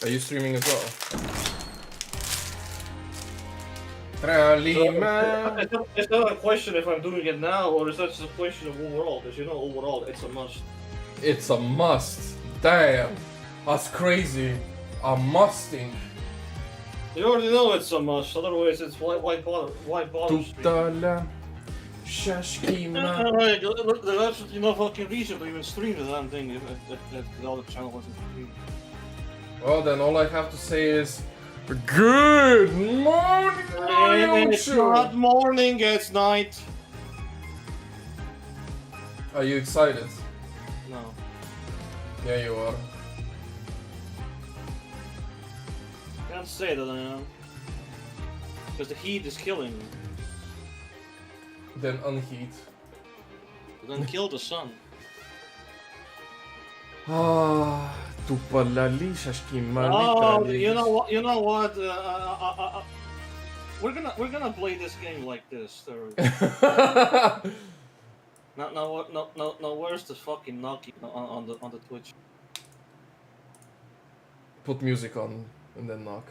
Are you streaming as well? Tralima. It's not a question if I'm doing it now, or is that just a question of overall? Because you know, overall, it's a must. It's a must. Damn. That's crazy. A musting. You already know it's a must, otherwise it's why bother? Why bother? Tutala. Shashkima. There's absolutely no fucking reason to even stream the damn thing if the other channel wasn't streaming. Well, then all I have to say is good morning, And it's not morning, it's night. Are you excited? No. Yeah, you are. Can't say that I am. Because the heat is killing me. Then unheat. Then kill the sun. Ah, tupalali shashkima. Oh, you know what? You know what? We're gonna play this game like this. No. Where's the fucking knocking on the Twitch? Put music on and then knock.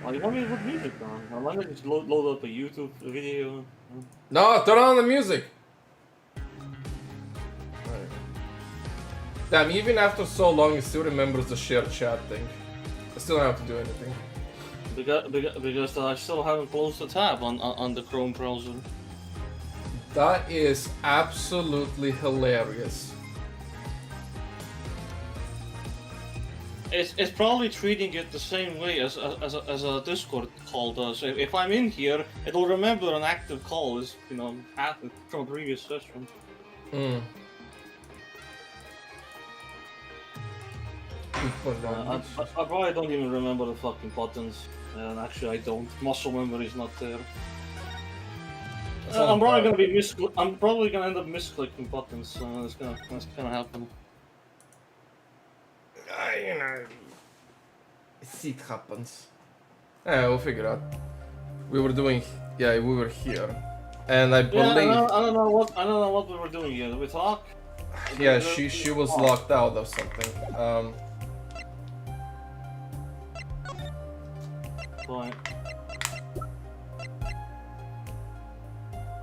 Oh, you want me to put music on? I want to just load up a YouTube video. No, turn on the music. Damn, even after so long, he still remembers the shared chat thing. I still don't have to do anything. Because I still haven't closed the tab on the Chrome browser. That is absolutely hilarious. It's probably treating it the same way as a Discord call does. If I'm in here, it'll remember an active call is happened from a previous session. Hmm. I probably don't even remember the fucking buttons. And actually, I don't. Muscle memory is not there. I'm probably gonna be I'm probably gonna end up misclicking buttons. So that's gonna happen. You know, it happens. Yeah, we'll figure it out. We were here, and I believe. Yeah, I don't know what we were doing here. Did we talk? Yeah, she was locked out or something. Right.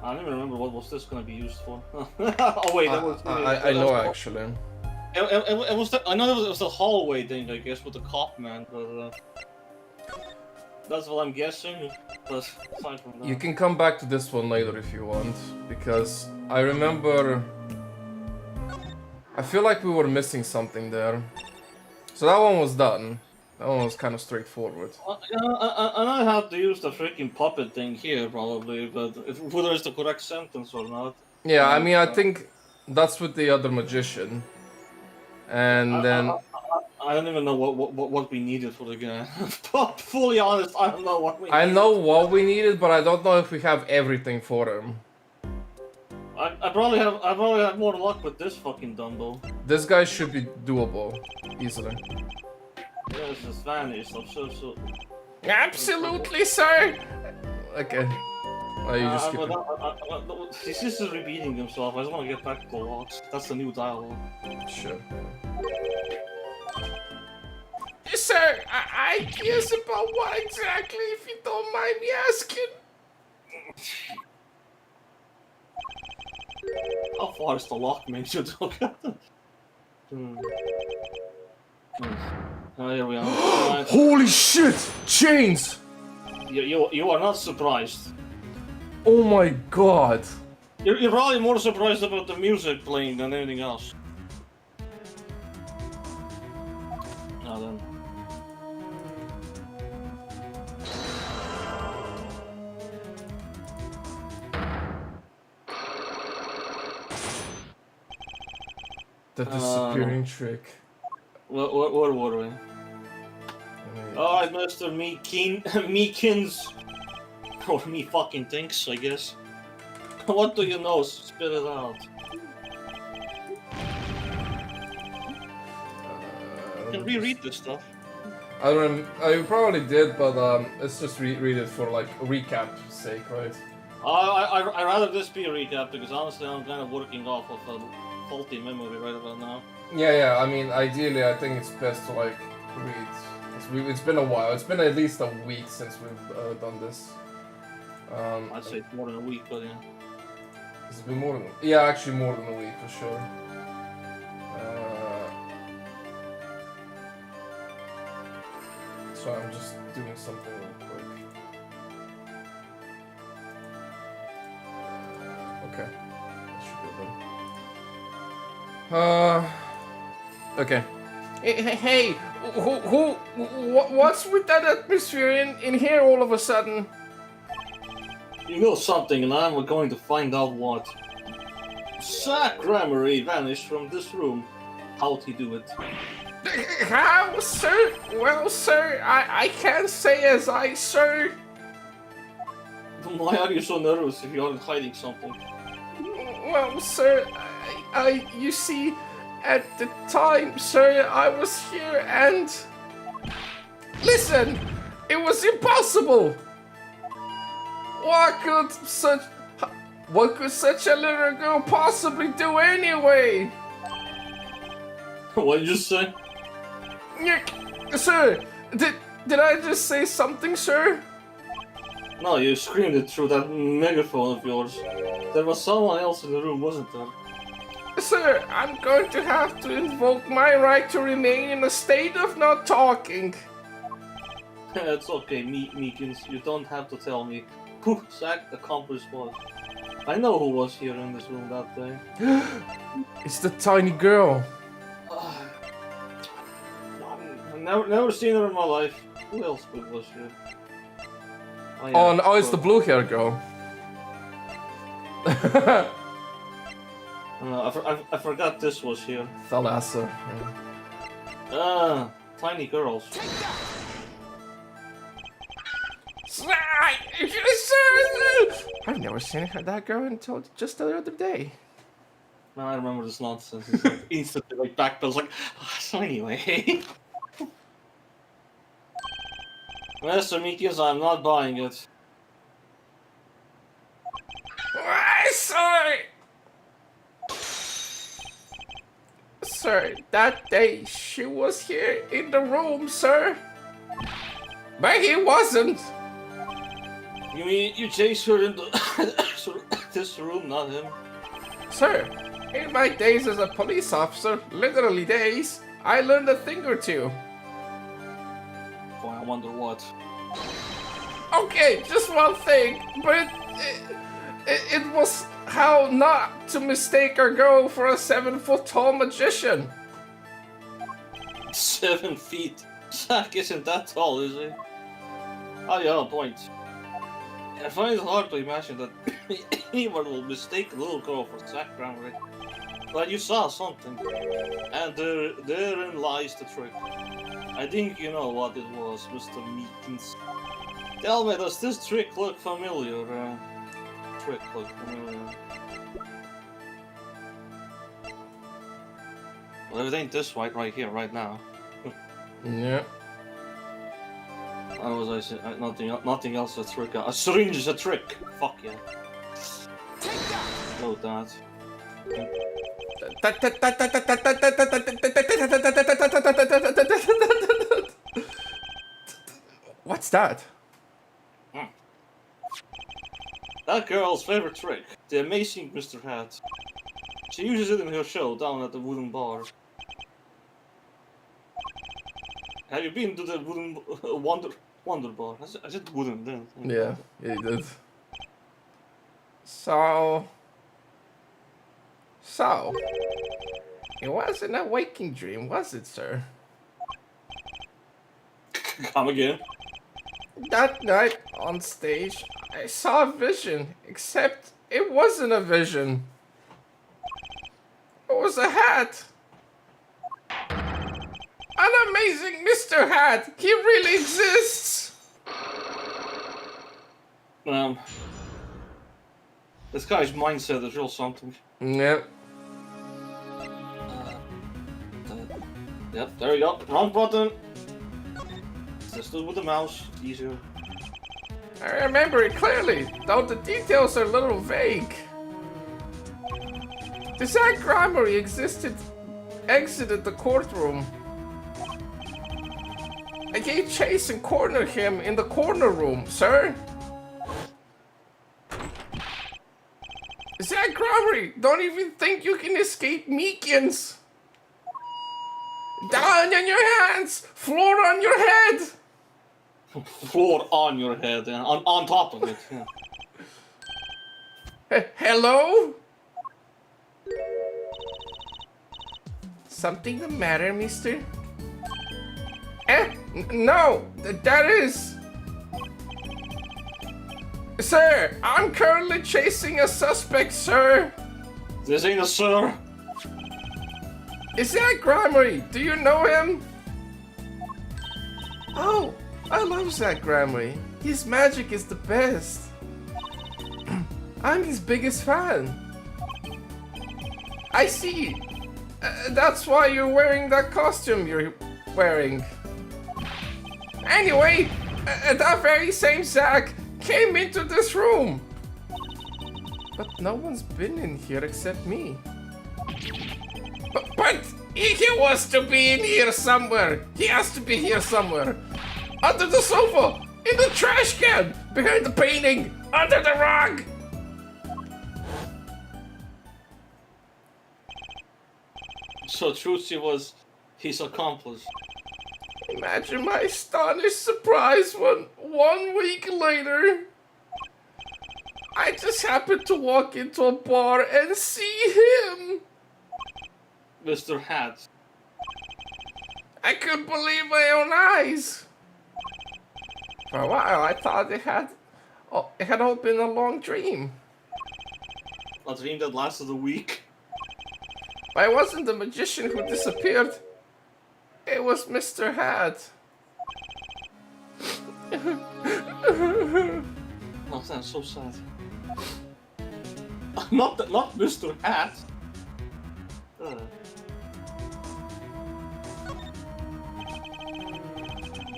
I don't even remember what was this gonna be used for. Oh wait, that was. I know actually. It was. I know it was the hallway thing, I guess, with the cop man, but that's what I'm guessing. But aside from that, You can come back to this one later if you want, because I remember. I feel like we were missing something there. So that one was done. That one was kind of straightforward. and I have to use the freaking puppet thing here probably, but whether it's the correct sentence or not. Yeah, I mean, I think that's with the other magician. And then I don't even know what we needed for the game. Fully honest, I don't know what we. I know what we needed, but I don't know if we have everything for him. I probably have more luck with this fucking Dumbo. This guy should be doable easily. Yeah, it's just vanished. I'm so. Absolutely, sir. Okay. Oh, you just skip it. He's just repeating himself. I just want to get back to the logs. That's the new dialogue. Sure. Yes, sir. I guess about what exactly, if you don't mind me asking. How far is the lock major dog? Oh, here we are. Holy shit! Chains! You are not surprised. Oh my god. You're probably more surprised about the music playing than anything else. Now then. The disappearing trick. Where were we? Alright, Mr. Meekins. Or me fucking thinks, I guess. What do you know? Spit it out. You can reread this stuff. I probably did, but let's just read it for like recap sake, right? I'd rather this be a recap because honestly I'm kind of working off of faulty memory right about now. Yeah. I mean, ideally, I think it's best to like read. It's been a while. It's been at least a week since we've done this. I'd say more than a week, but yeah. It's been more than actually more than a week for sure. So I'm just doing something real quick. Okay, that should be good. Okay. Hey, what's with that atmosphere in here all of a sudden? You know something, and I'm going to find out what. Zack Gramarye vanished from this room. How'd he do it? How, sir? Well, sir, I can't say as I, sir. Why are you so nervous if you aren't hiding something? Well, sir, you see, at the time, sir, I was here and... Listen! It was impossible! What could such a little girl possibly do anyway? What did you say? Sir, did I just say something, sir? No, you screamed it through that megaphone of yours. There was someone else in the room, wasn't there? Sir, I'm going to have to invoke my right to remain in a state of not talking. It's okay, Meekins. You don't have to tell me who Zack accomplished was. I know who was here in this room that day. It's the tiny girl. I've never seen her in my life. Who else was here? Oh, it's the blue-haired girl. I forgot this was here. Thalassa. Tiny girls. I've never seen that girl until just the other day. No, I remember this nonsense. It's like instantly like backpedals like, so anyway. Master Meekins, I'm not buying it. Sorry! Sir, that day she was here in the room, sir. But he wasn't. You mean you chased her into this room, not him? Sir, in my days as a police officer, literally days, I learned a thing or two. Boy, I wonder what. Okay, just one thing, but it was how not to mistake a girl for a 7-foot-tall magician. 7 feet? Zack isn't that tall, is he? Oh, you have a point. I find it hard to imagine that anyone will mistake a little girl for Zack Gramarye. But you saw something, and therein lies the trick. I think you know what it was, Mr. Meekins. Tell me, does this trick look familiar? Well, it ain't this right here, right now. Yeah. What was I saying? Nothing else a trick. A syringe is a trick. Fuck yeah. Load that. What's that? That girl's favorite trick, the amazing Mr. Hat. She uses it in her show down at the wooden bar. Have you been to the wooden Wonder Bar? I said wooden then. Yeah, you did. So, it wasn't a waking dream, was it, sir? Come again? That night on stage, I saw a vision, except it wasn't a vision. It was a hat. An amazing Mr. Hat! He really exists! This guy's mindset is real something. Yep. Yep, there you go. Wrong button. Just do it with the mouse. Easier. I remember it clearly, though the details are a little vague. Zach Gramarye exited the courtroom. I gave chase and cornered him in the corner room, sir. Zach Gramarye, don't even think you can escape Meekins. Down on your hands, floor on your head. Floor on your head, yeah. on top of it. Yeah. Hello? Something the matter, mister? No, that is... Sir, I'm currently chasing a suspect, sir. This ain't a sir. Is that Gramarye? Do you know him? Oh, I love Zach Gramarye. His magic is the best. I'm his biggest fan. I see. That's why you're wearing that costume you're wearing. Anyway, that very same Zach came into this room. But no one's been in here except me. But he was to be in here somewhere. He has to be here somewhere. Under the sofa, in the trash can, behind the painting, under the rug. So Trucy was his accomplice. Imagine my astonished surprise when 1 week later, I just happened to walk into a bar and see him. Mr. Hat. I couldn't believe my own eyes. For a while, I thought it had all been a long dream. A dream that lasted a week. But it wasn't the magician who disappeared. It was Mr. Hat. Oh, that's so sad. Not Mr. Hat.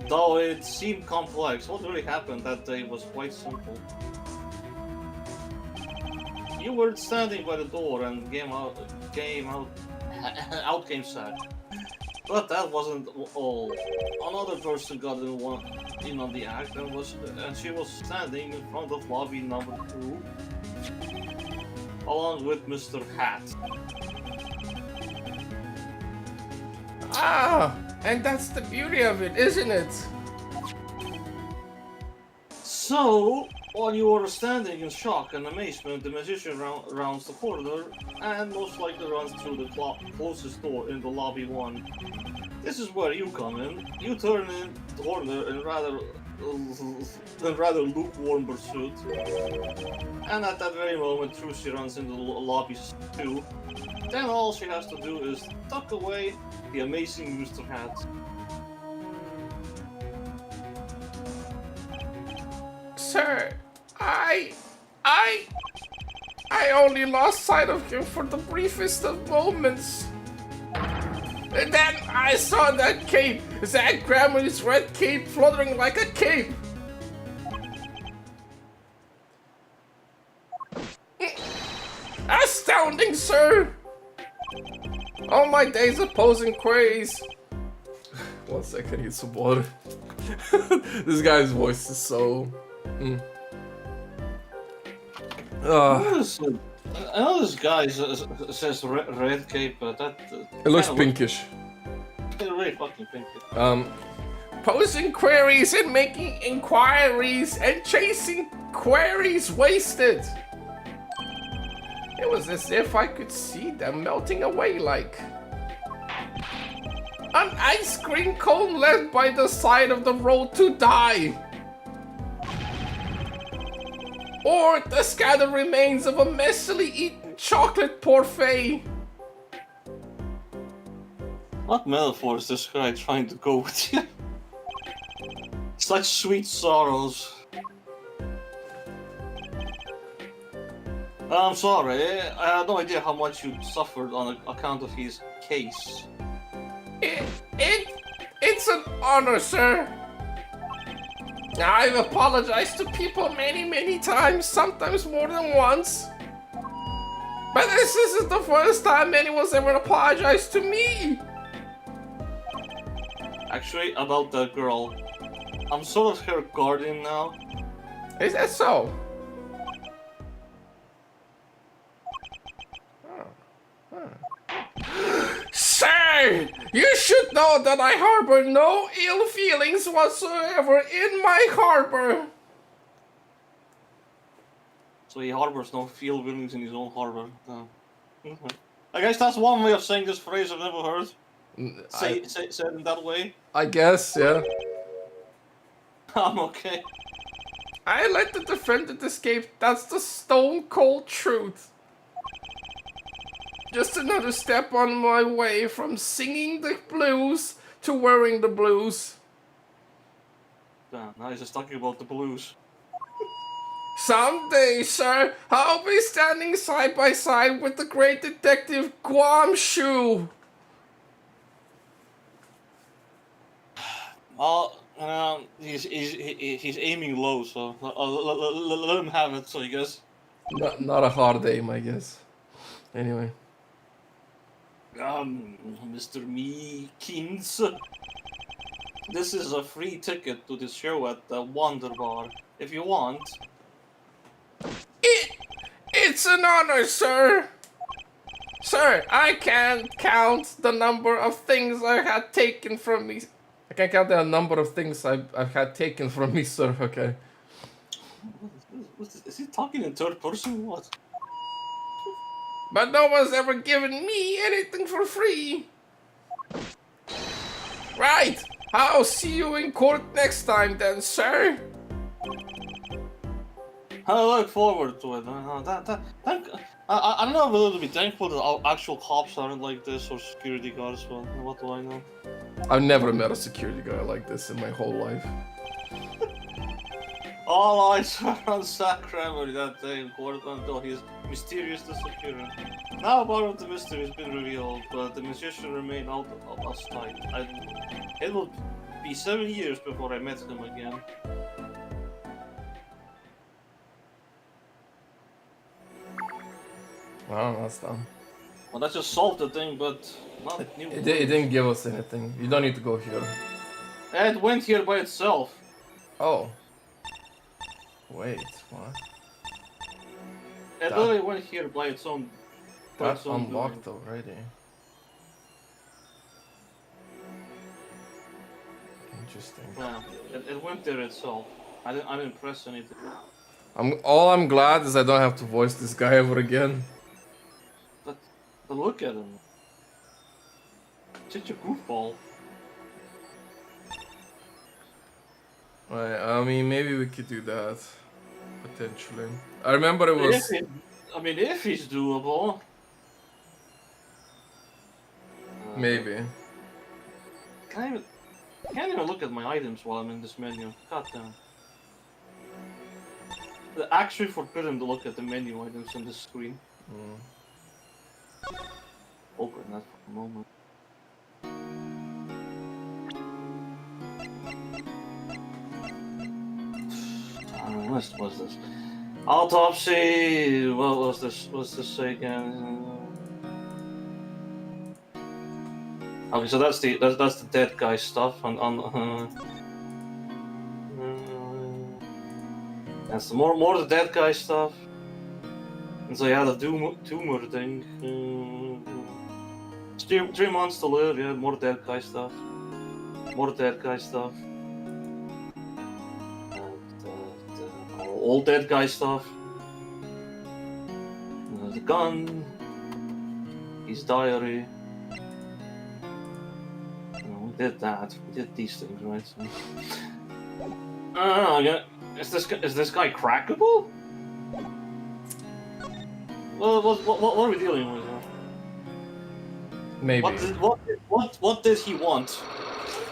Though it seemed complex, what really happened that day was quite simple. You were standing by the door and out came Zack. But that wasn't all. Another person got in on the act and she was standing in front of lobby number 2 along with Mr. Hat. Ah, and that's the beauty of it, isn't it? So, while you were standing in shock and amazement, the magician rounds the corner and most likely runs through the closest door in the lobby 1. This is where you come in. You turn in the corner in rather lukewarm pursuit. And at that very moment, Trucy runs into the lobby 2. Then all she has to do is tuck away the amazing Mr. Hat. Sir, I only lost sight of him for the briefest of moments. And then I saw that cape, Zach Gramarye's red cape fluttering like a cape. Astounding, sir! All my days of posing queries. 1 second, I need some water. This guy's voice is so... I know this guy says red cape, but that... it looks pinkish. It's really fucking pinkish. Posing queries and making inquiries and chasing queries wasted. It was as if I could see them melting away like an ice cream cone left by the side of the road to die. Or the scattered remains of a messily eaten chocolate parfait. What metaphor is this guy trying to go with here? Such sweet sorrows. I'm sorry, I had no idea how much you suffered on account of his case. It's an honor, sir. I've apologized to people many times, sometimes more than once. But this isn't the first time anyone's ever apologized to me! Actually, about that girl, I'm sort of her guardian now. Is that so? Sir! You should know that I harbor no ill feelings whatsoever in my harbor! So he harbors no field feelings in his own harbor. No. I guess that's one way of saying this phrase I've never heard. Said in that way. I guess, yeah. I'm okay. I let the defendant escape. That's the stone cold truth. Just another step on my way from singing the blues to wearing the blues. Damn, now he's just talking about the blues. Someday, sir, I'll be standing side by side with the great detective Guam Shu. He's aiming low, so let him have it. So I guess. Not a hard aim, I guess. Anyway. Mr. Meekins. This is a free ticket to the show at the Wonder Bar. If you want. It's an honor, sir. Sir, I can't count the number of things I had taken from me. I can't count the number of things I've had taken from me, sir. Okay. Is he talking in third person? What? But no one's ever given me anything for free. Right. I'll see you in court next time then, sir. I look forward to it. I don't know if I'm a little bit thankful that our actual cops aren't like this or security guards, but what do I know? I've never met a security guy like this in my whole life. All eyes were on Zack Kramer that day in court until his mysterious disappearance. Now part of the mystery has been revealed, but the musician remained out of sight. It will be 7 years before I met him again. Wow, that's dumb. Well, that just solved the thing, but not new. It didn't give us anything. You don't need to go here. It went here by itself. Oh. Wait, what? It literally went here by its own. That's unlocked already. Interesting. Yeah, it went there itself. I didn't press anything. All I'm glad is I don't have to voice this guy ever again. But look at him. Such a goofball. Right, I mean, maybe we could do that. Potentially. I remember it was... If he's doable. Maybe. Can't even look at my items while I'm in this menu. God damn. It's actually forbidden to look at the menu items on this screen. Open that for a moment. What was this? Autopsy. What was this? What's this say again? Okay, so that's the dead guy stuff that's more the dead guy stuff. And so yeah, the tumor thing. 3 months to live. Yeah, more dead guy stuff. More dead guy stuff. All dead guy stuff. The gun. His diary. We did that. We did these things, right? So. I don't know. Is this guy crackable? Well, what are we dealing with here? Maybe. What did he want?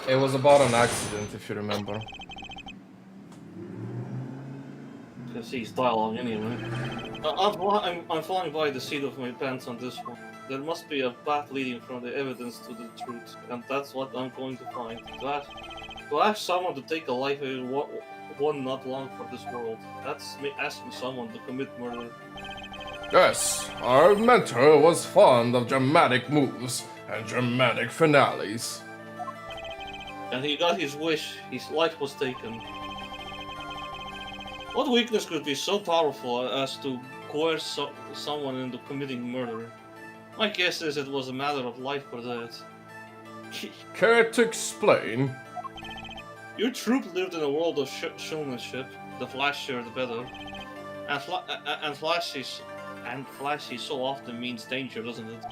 It was about an accident, if you remember. I can see his dialogue anyway. I'm flying by the seat of my pants on this one. There must be a path leading from the evidence to the truth, and that's what I'm going to find. To ask someone to take a life one not long for this world. That's me asking someone to commit murder. Yes, our mentor was fond of dramatic moves and dramatic finales. And he got his wish. His life was taken. What weakness could be so powerful as to coerce someone into committing murder? My guess is it was a matter of life or death. Care to explain? Your troop lived in a world of showmanship. The flashier, the better. And flashy so often means danger, doesn't it?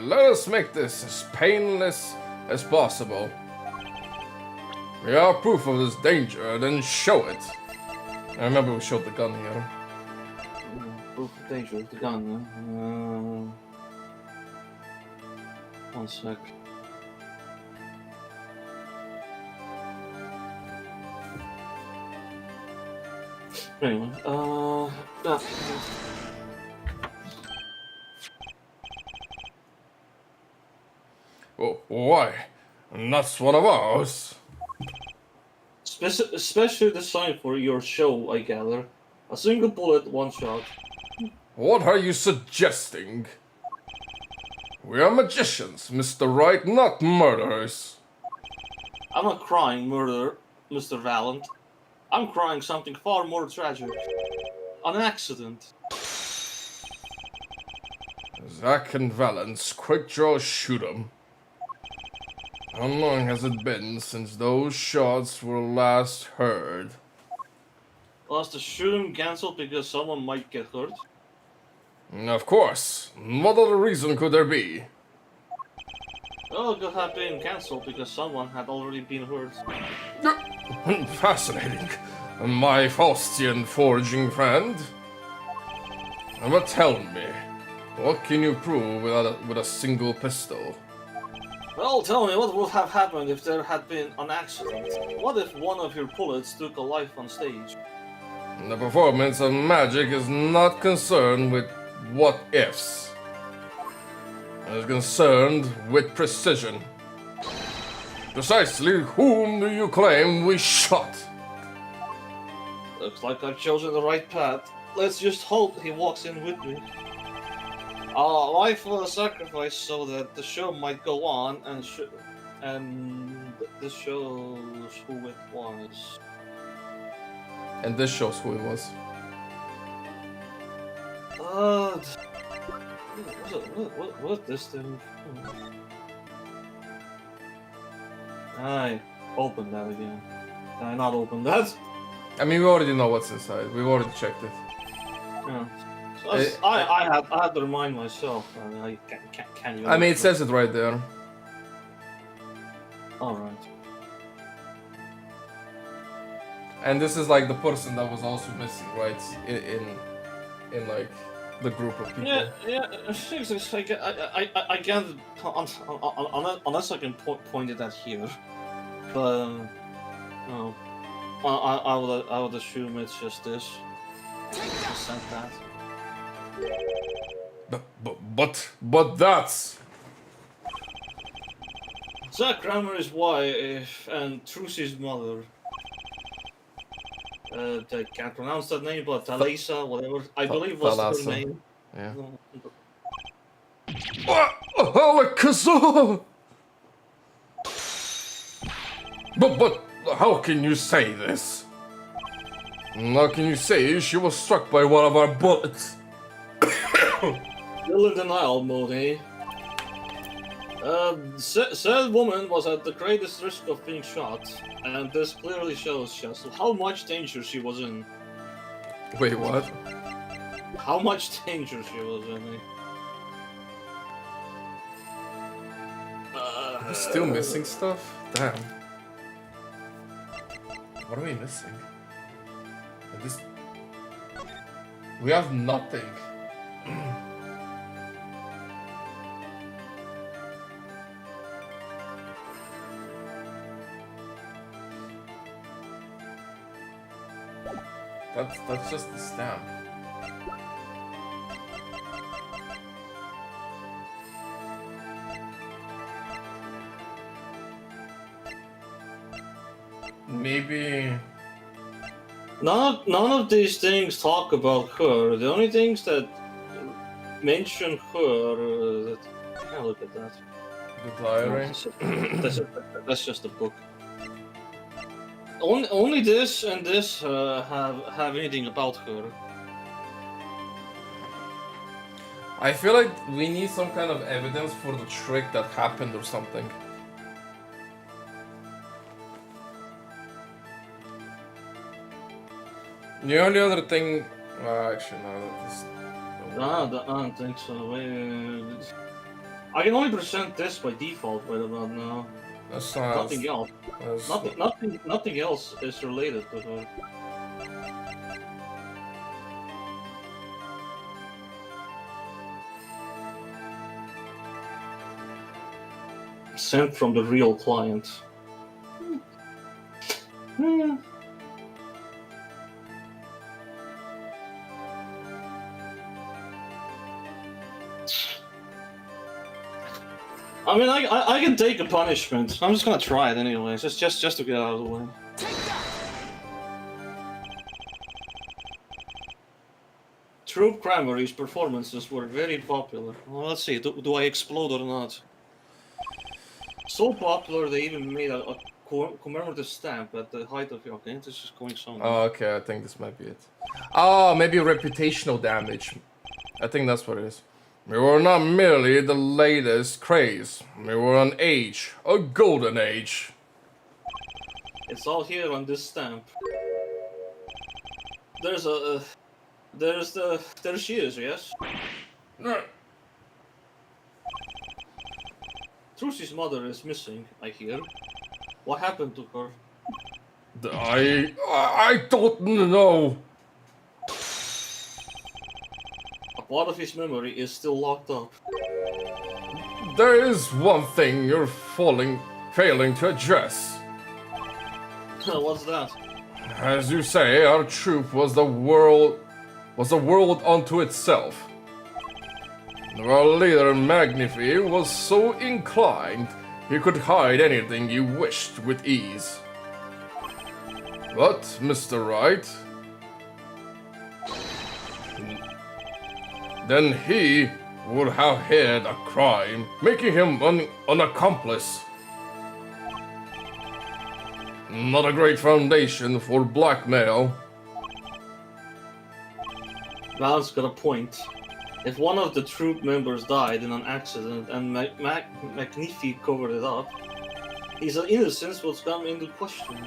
Let us make this as painless as possible. We are proof of this danger, then show it. I remember we showed the gun here. Proof of danger with the gun, huh? One sec. Anyway, Oh, why? That's one of ours. Especially designed for your show, I gather. A single bullet, one shot. What are you suggesting? We are magicians, Mr. Wright, not murderers. I'm not crying murder, Mr. Valent. I'm crying something far more tragic. An accident. Zack and Valance, quick draw, shoot 'em. How long has it been since those shots were last heard? Was the shooting cancelled because someone might get hurt? Of course. What other reason could there be? Well, it could have been cancelled because someone had already been hurt. Fascinating. My Faustian forging friend. But tell me, what can you prove with a single pistol? Well, tell me, what would have happened if there had been an accident? What if one of your bullets took a life on stage? The performance of magic is not concerned with what ifs. It is concerned with precision. Precisely whom do you claim we shot? Looks like I've chosen the right path. Let's just hope he walks in with me. A life was a sacrifice so that the show might go on, and this shows who it was. And this shows who it was. What this thing? I opened that again. Can I not open that? I mean, we already know what's inside. We've already checked it. Yeah. So I had to remind myself. Can you? I mean, it says it right there. All right. And this is like the person that was also missing, right? In like the group of people. Yeah. I can't unless I can point it at here, but no. I would assume it's just this. Just like that. But that's... Zack Kramer's wife and Trucy's mother. I can't pronounce that name, but Thalisa, whatever. I believe was Thalassa. her name. Yeah. No. Alakazam! But how can you say this? How can you say she was struck by one of our bullets? Still in denial mode, eh? Said woman was at the greatest risk of being shot, and this clearly shows just how much danger she was in. Wait, what? How much danger she was in, eh? We're still missing stuff? Damn. What are we missing? This... We have nothing. That's just the stamp. Maybe None of these things talk about her. The only things that mention her. Yeah, look at that. The No, diary. that's just a book. Only this and this have anything about her. I feel like we need some kind of evidence for the trick that happened or something. The only other thing... actually, no, that is... I don't think so. Wait, I can only present this by default, right about now. That's not... Nothing else. That's Nothing else is related to her. Sent from the real client. I mean, I can take a punishment. I'm just gonna try it anyways, just to get out of the way. Troop Cranberry's performances were very popular. Well, let's see, do I explode or not? So popular they even made a commemorative stamp at the height of... Okay, this is going somewhere. Oh, okay, I think this might be it. Oh, maybe reputational damage. I think that's what it is. We were not merely the latest craze. We were an age, a golden age. It's all here on this stamp. There she is, yes? Trucy's mother is missing, I hear. What happened to her? I don't know. A part of his memory is still locked up. There is one thing you're failing to address. What's that? As you say, our troop was the world unto itself. Our leader Magnifi was so inclined he could hide anything you wished with ease. But, Mr. Wright, then he would have hid a crime, making him an accomplice. Not a great foundation for blackmail. Val's got a point. If one of the troop members died in an accident and Magnifi covered it up, his innocence will come into question.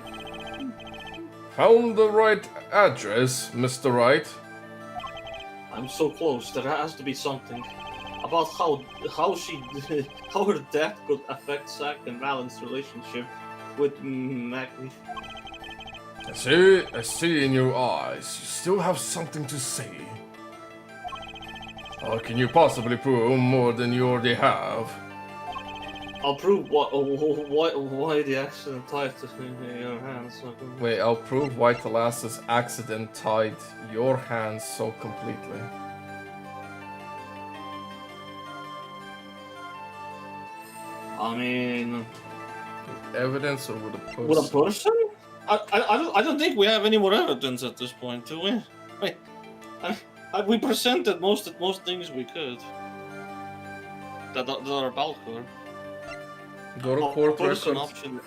Found the right address, Mr. Wright. I'm so close. There has to be something about how her death could affect Zack and Valen's relationship with Magnifi. I see in your eyes. You still have something to say. How can you possibly prove more than you already have? I'll prove why the accident tied to your hands. Wait, I'll prove why Thalassa's accident tied your hands so completely. I mean... Evidence or with a person? With a person? I don't think we have any more evidence at this point, do we? Wait, we presented most things we could that are about her. Go to court record. Option.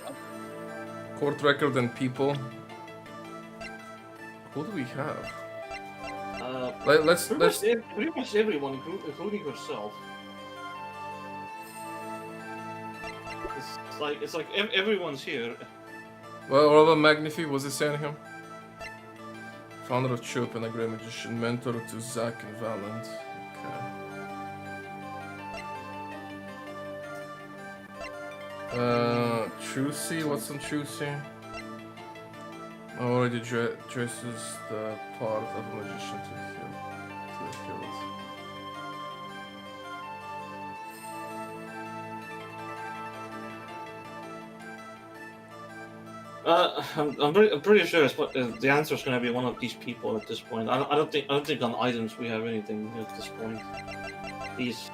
Court record and people. Who do we have? Let's pretty much everyone, including herself. It's like everyone's here. Well, what about Magnifi? Was it saying him? Founder of Troop and a great magician, mentor to Zack and Valent. Okay. Trucy? What's on Trucy? Already dresses the part of a magician to the guild. I'm pretty sure the answer is going to be one of these people at this point. I don't think on items we have anything at this point. These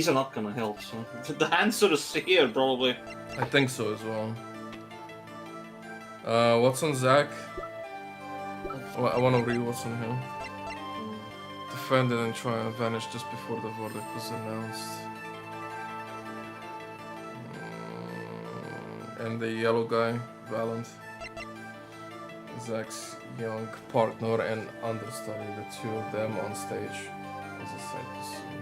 are not going to help. So the answer is here probably. I think so as well. What's on Zack? Well, I want to rewatch on him. Defended and try and vanish just before the verdict was announced. And the yellow guy, Valant. Zach's young partner and understudy, the two of them on stage. Is a sight to see.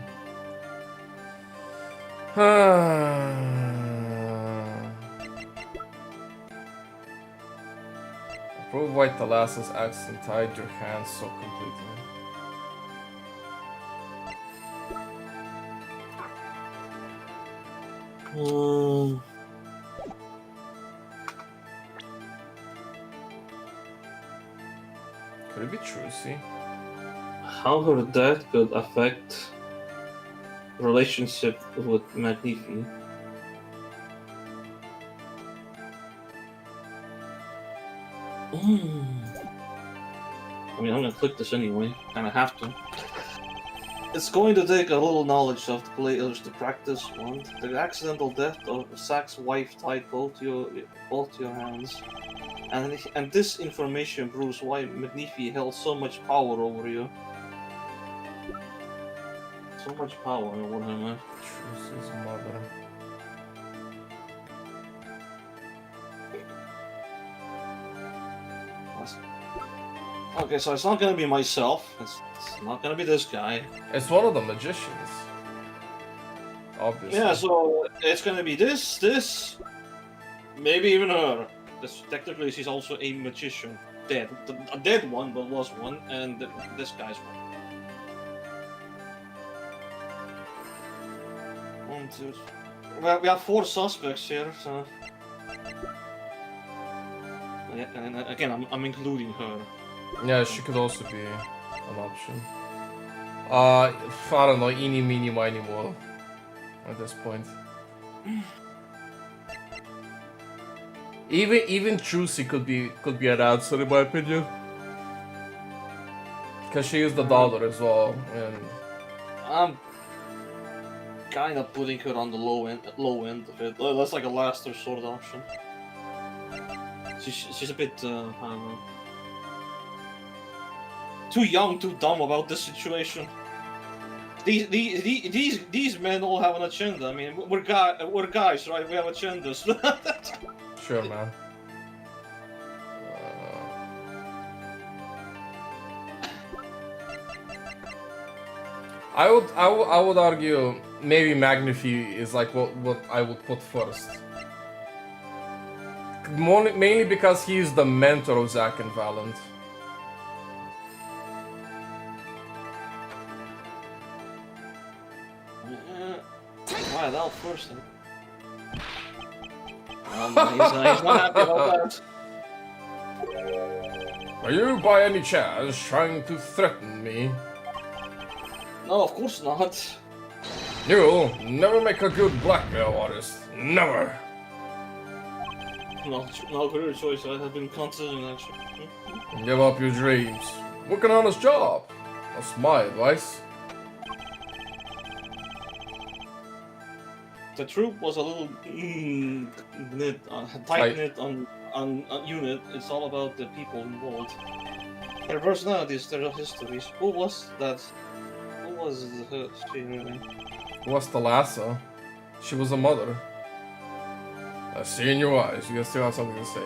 Approve White Thalassa's accent tied your hands so completely. Could it be Trucy? How her death could affect relationship with Magnifi? I mean, I'm gonna click this anyway. Kinda have to. It's going to take a little knowledge of the players to practice one. The accidental death of Zack's wife tied both your hands. And this information proves why Magnifi held so much power over you. So much power over him, man. Trucy's mother. Okay, so it's not gonna be myself. It's not gonna be this guy. It's one of the magicians. Obviously. Yeah, so it's gonna be this, maybe even her. Technically, she's also a magician. Dead. A dead one, but was one, and this guy's one. 1, 2. Well, we have 4 suspects here, so. Yeah, and again, I'm including her. Yeah, she could also be an option. I don't know, eeny, meeny, miny, mo at this point. Even Trucy could be an answer in my opinion. Cause she is the daughter as well, and I'm kind of putting her on the low end of it. That's like a last resort option. She's a bit, I don't know. Too young, too dumb about this situation. These men all have an agenda. I mean, we're guys, right? We have agendas. sure, man. I would argue maybe Magnifi is like what I would put first. Mainly because he is the mentor of Zack and Valant. Why that first? He's not happy about that. Are you by any chance trying to threaten me? No, of course not. You'll never make a good blackmail artist. Never. No career choice. I have been considering that shit. Give up your dreams. Work an honest job. That's my advice. The troop was a little tight-knit on unit. It's all about the people involved. Their personalities, their histories. Who was that? Who was she really? Who was Thalassa? She was a mother. I see in your eyes. You guys still have something to say.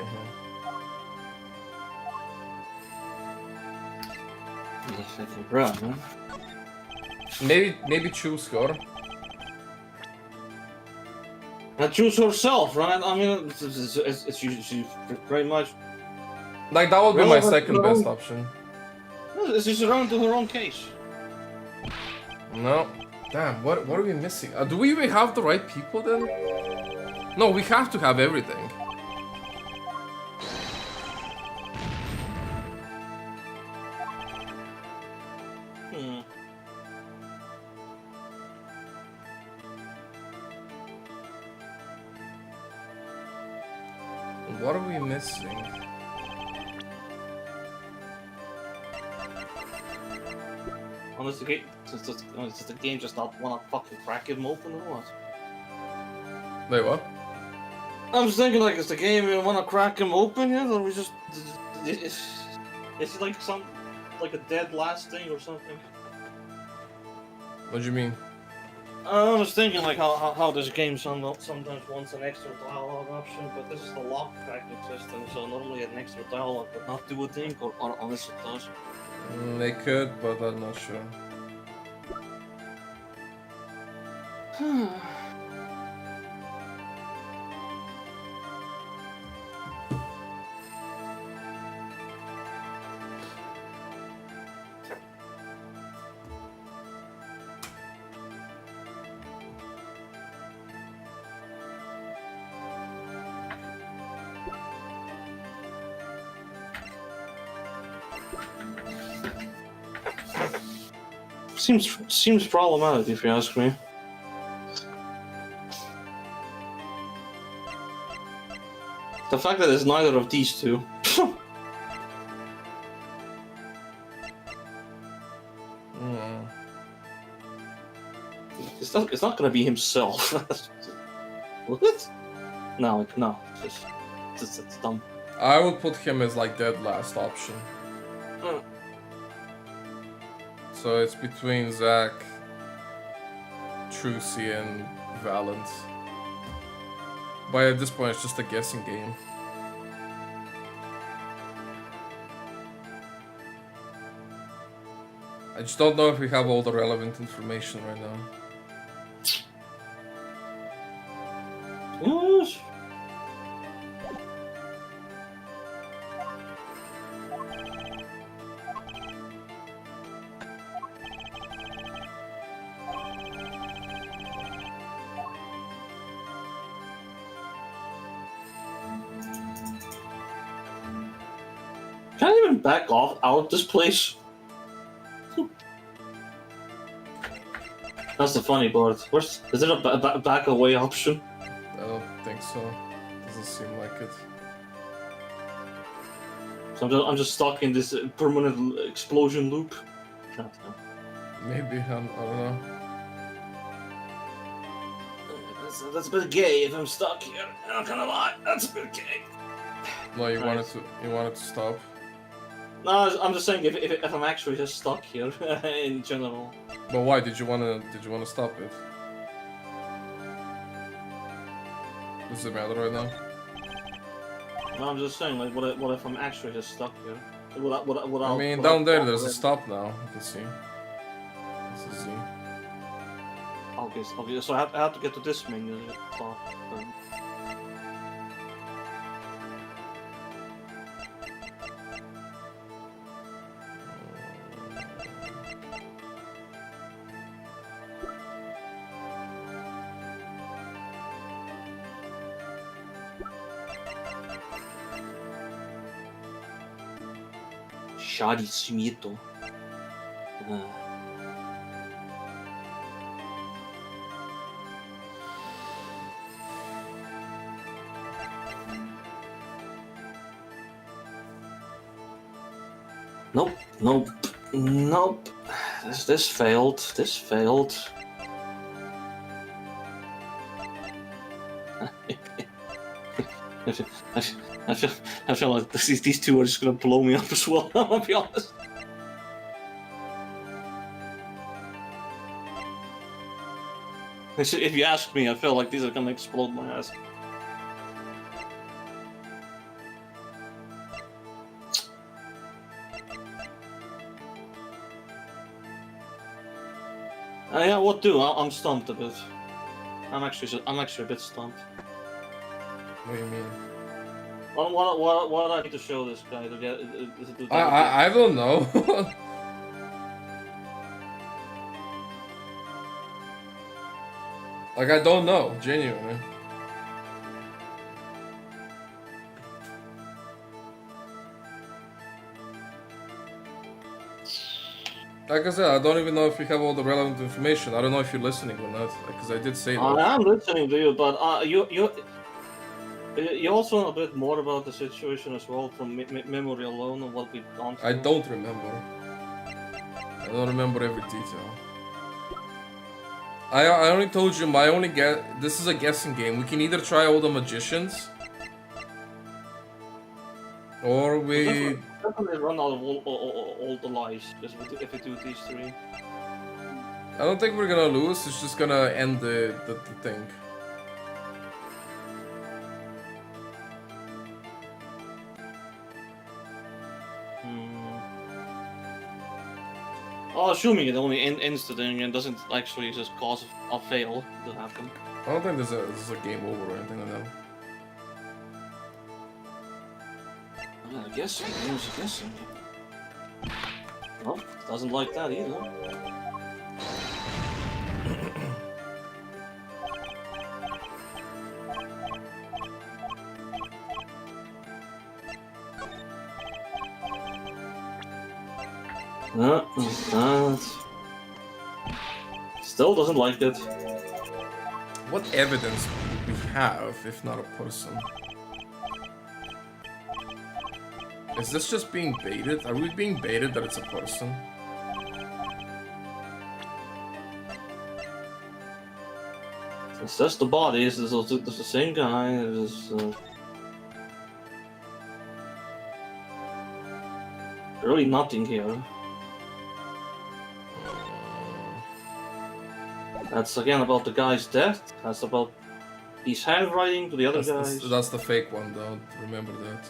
Huh? Maybe choose her. And choose herself, right? I mean, it's she pretty much. Like that would be my second best option. She's around to her own case. No. Damn, what are we missing? Do we even have the right people then? No, we have to have everything. What are we missing? Honestly, does the game just not wanna fucking crack him open or what? Wait, what? I was thinking, like, is the game wanna crack him open yet, or we just... Is it like like a dead last thing or something? What do you mean? I was thinking like how this game sometimes wants an extra dialogue option, but this is the lock packing system, so normally an extra dialogue would not do a thing, or unless it does. They could, but I'm not sure. Seems problematic if you ask me. The fact that it's neither of these two. It's not gonna be himself. What? No, it's dumb. I would put him as like dead last option. So it's between Zack, Trucy, and Valent. But at this point, it's just a guessing game. I just don't know if we have all the relevant information right now. Yes. Can I even back off out of this place? That's the funny part. Is there a back away option? I don't think so. Doesn't seem like it. So I'm just stuck in this permanent explosion loop. Maybe, I don't know. That's a bit gay if I'm stuck here. I'm not gonna lie, that's a bit gay. No, you Nice. wanted to stop. No, I'm just saying if I'm actually just stuck here in general. But why did you wanna stop it? Does it matter right now? No, I'm just saying like what if I'm actually just stuck here? Would I mean, down there there's a stop now. You can see. This is Z. Okay, so I have to get to this menu. Stop. Shadi Smito. Nope. This failed. This failed. I feel like these two are just gonna blow me up as well. I'm gonna be honest. If you ask me, I feel like these are gonna explode my ass. Yeah, what do? I'm stumped a bit. I'm actually a bit stumped. What do you mean? What do I need to show this guy to get? I don't know. Like, I don't know, genuinely. Like I said, I don't even know if you have all the relevant information. I don't know if you're listening or not, because I did say that. I am listening to you, but you also know a bit more about the situation as well from memory alone and what we've gone through. I don't remember. I don't remember every detail. I only told you my only guess. This is a guessing game. We can either try all the magicians, or we definitely run out of all the lives if we do these three. I don't think we're gonna lose, it's just gonna end the thing. Well, assuming it only ends the thing and doesn't actually just cause a fail to happen. I don't think this is a game over or anything like that. Yeah, I guess so. I guess so. Well, doesn't like that either. Still doesn't like it. What evidence would we have if not a person? Is this just being baited? Are we being baited that it's a person? It's just the body. It's the same guy. It's really nothing here. That's again about the guy's death. That's about his handwriting to the other guys. That's the fake one, though. Remember that.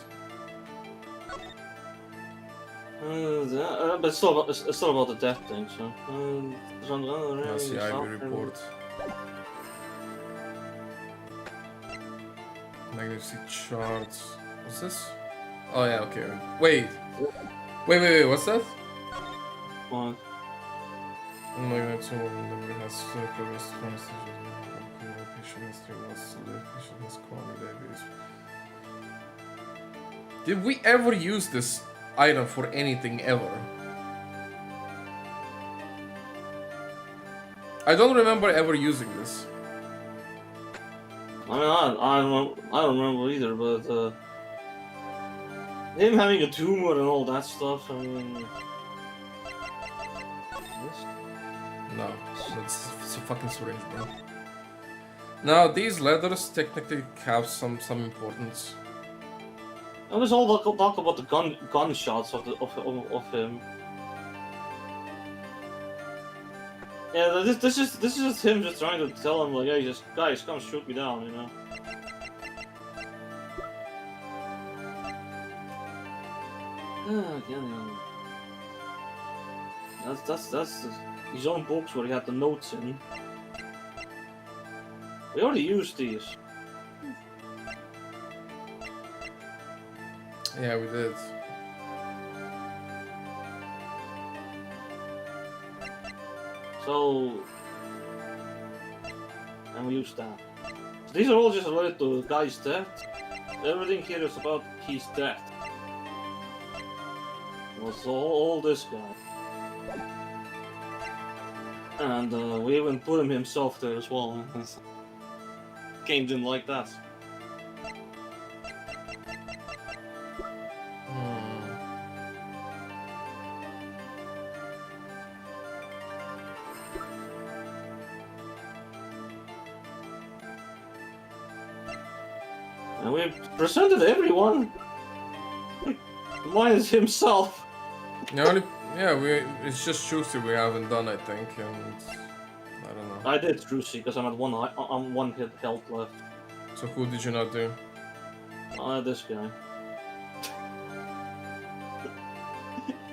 But it's still about the death thing. So. That's the Ivy report. Magnificent charts. What's this? Oh yeah, okay. Wait, what's that? What? Magnificent number has progressed constantly. Did we ever use this item for anything ever? I don't remember ever using this. I mean, I don't remember either, but him having a tumor and all that stuff. I mean, no, it's a fucking syringe, bro. Now these letters technically have some importance. And there's all the talk about the gunshots of him. Yeah, this is just him just trying to tell him like, hey, just guys, come shoot me down, you know. That's his own books where he had the notes in. We already used these. Yeah, we did. So, and we used that. So these are all just related to the guy's death. Everything here is about his death. Was all this guy. And we even put him himself there as well. Game didn't like that. And we presented everyone, minus himself. It's just Juicy we haven't done, I think, and I don't know. I did Juicy because I'm at one hit health left. So who did you not do? This guy.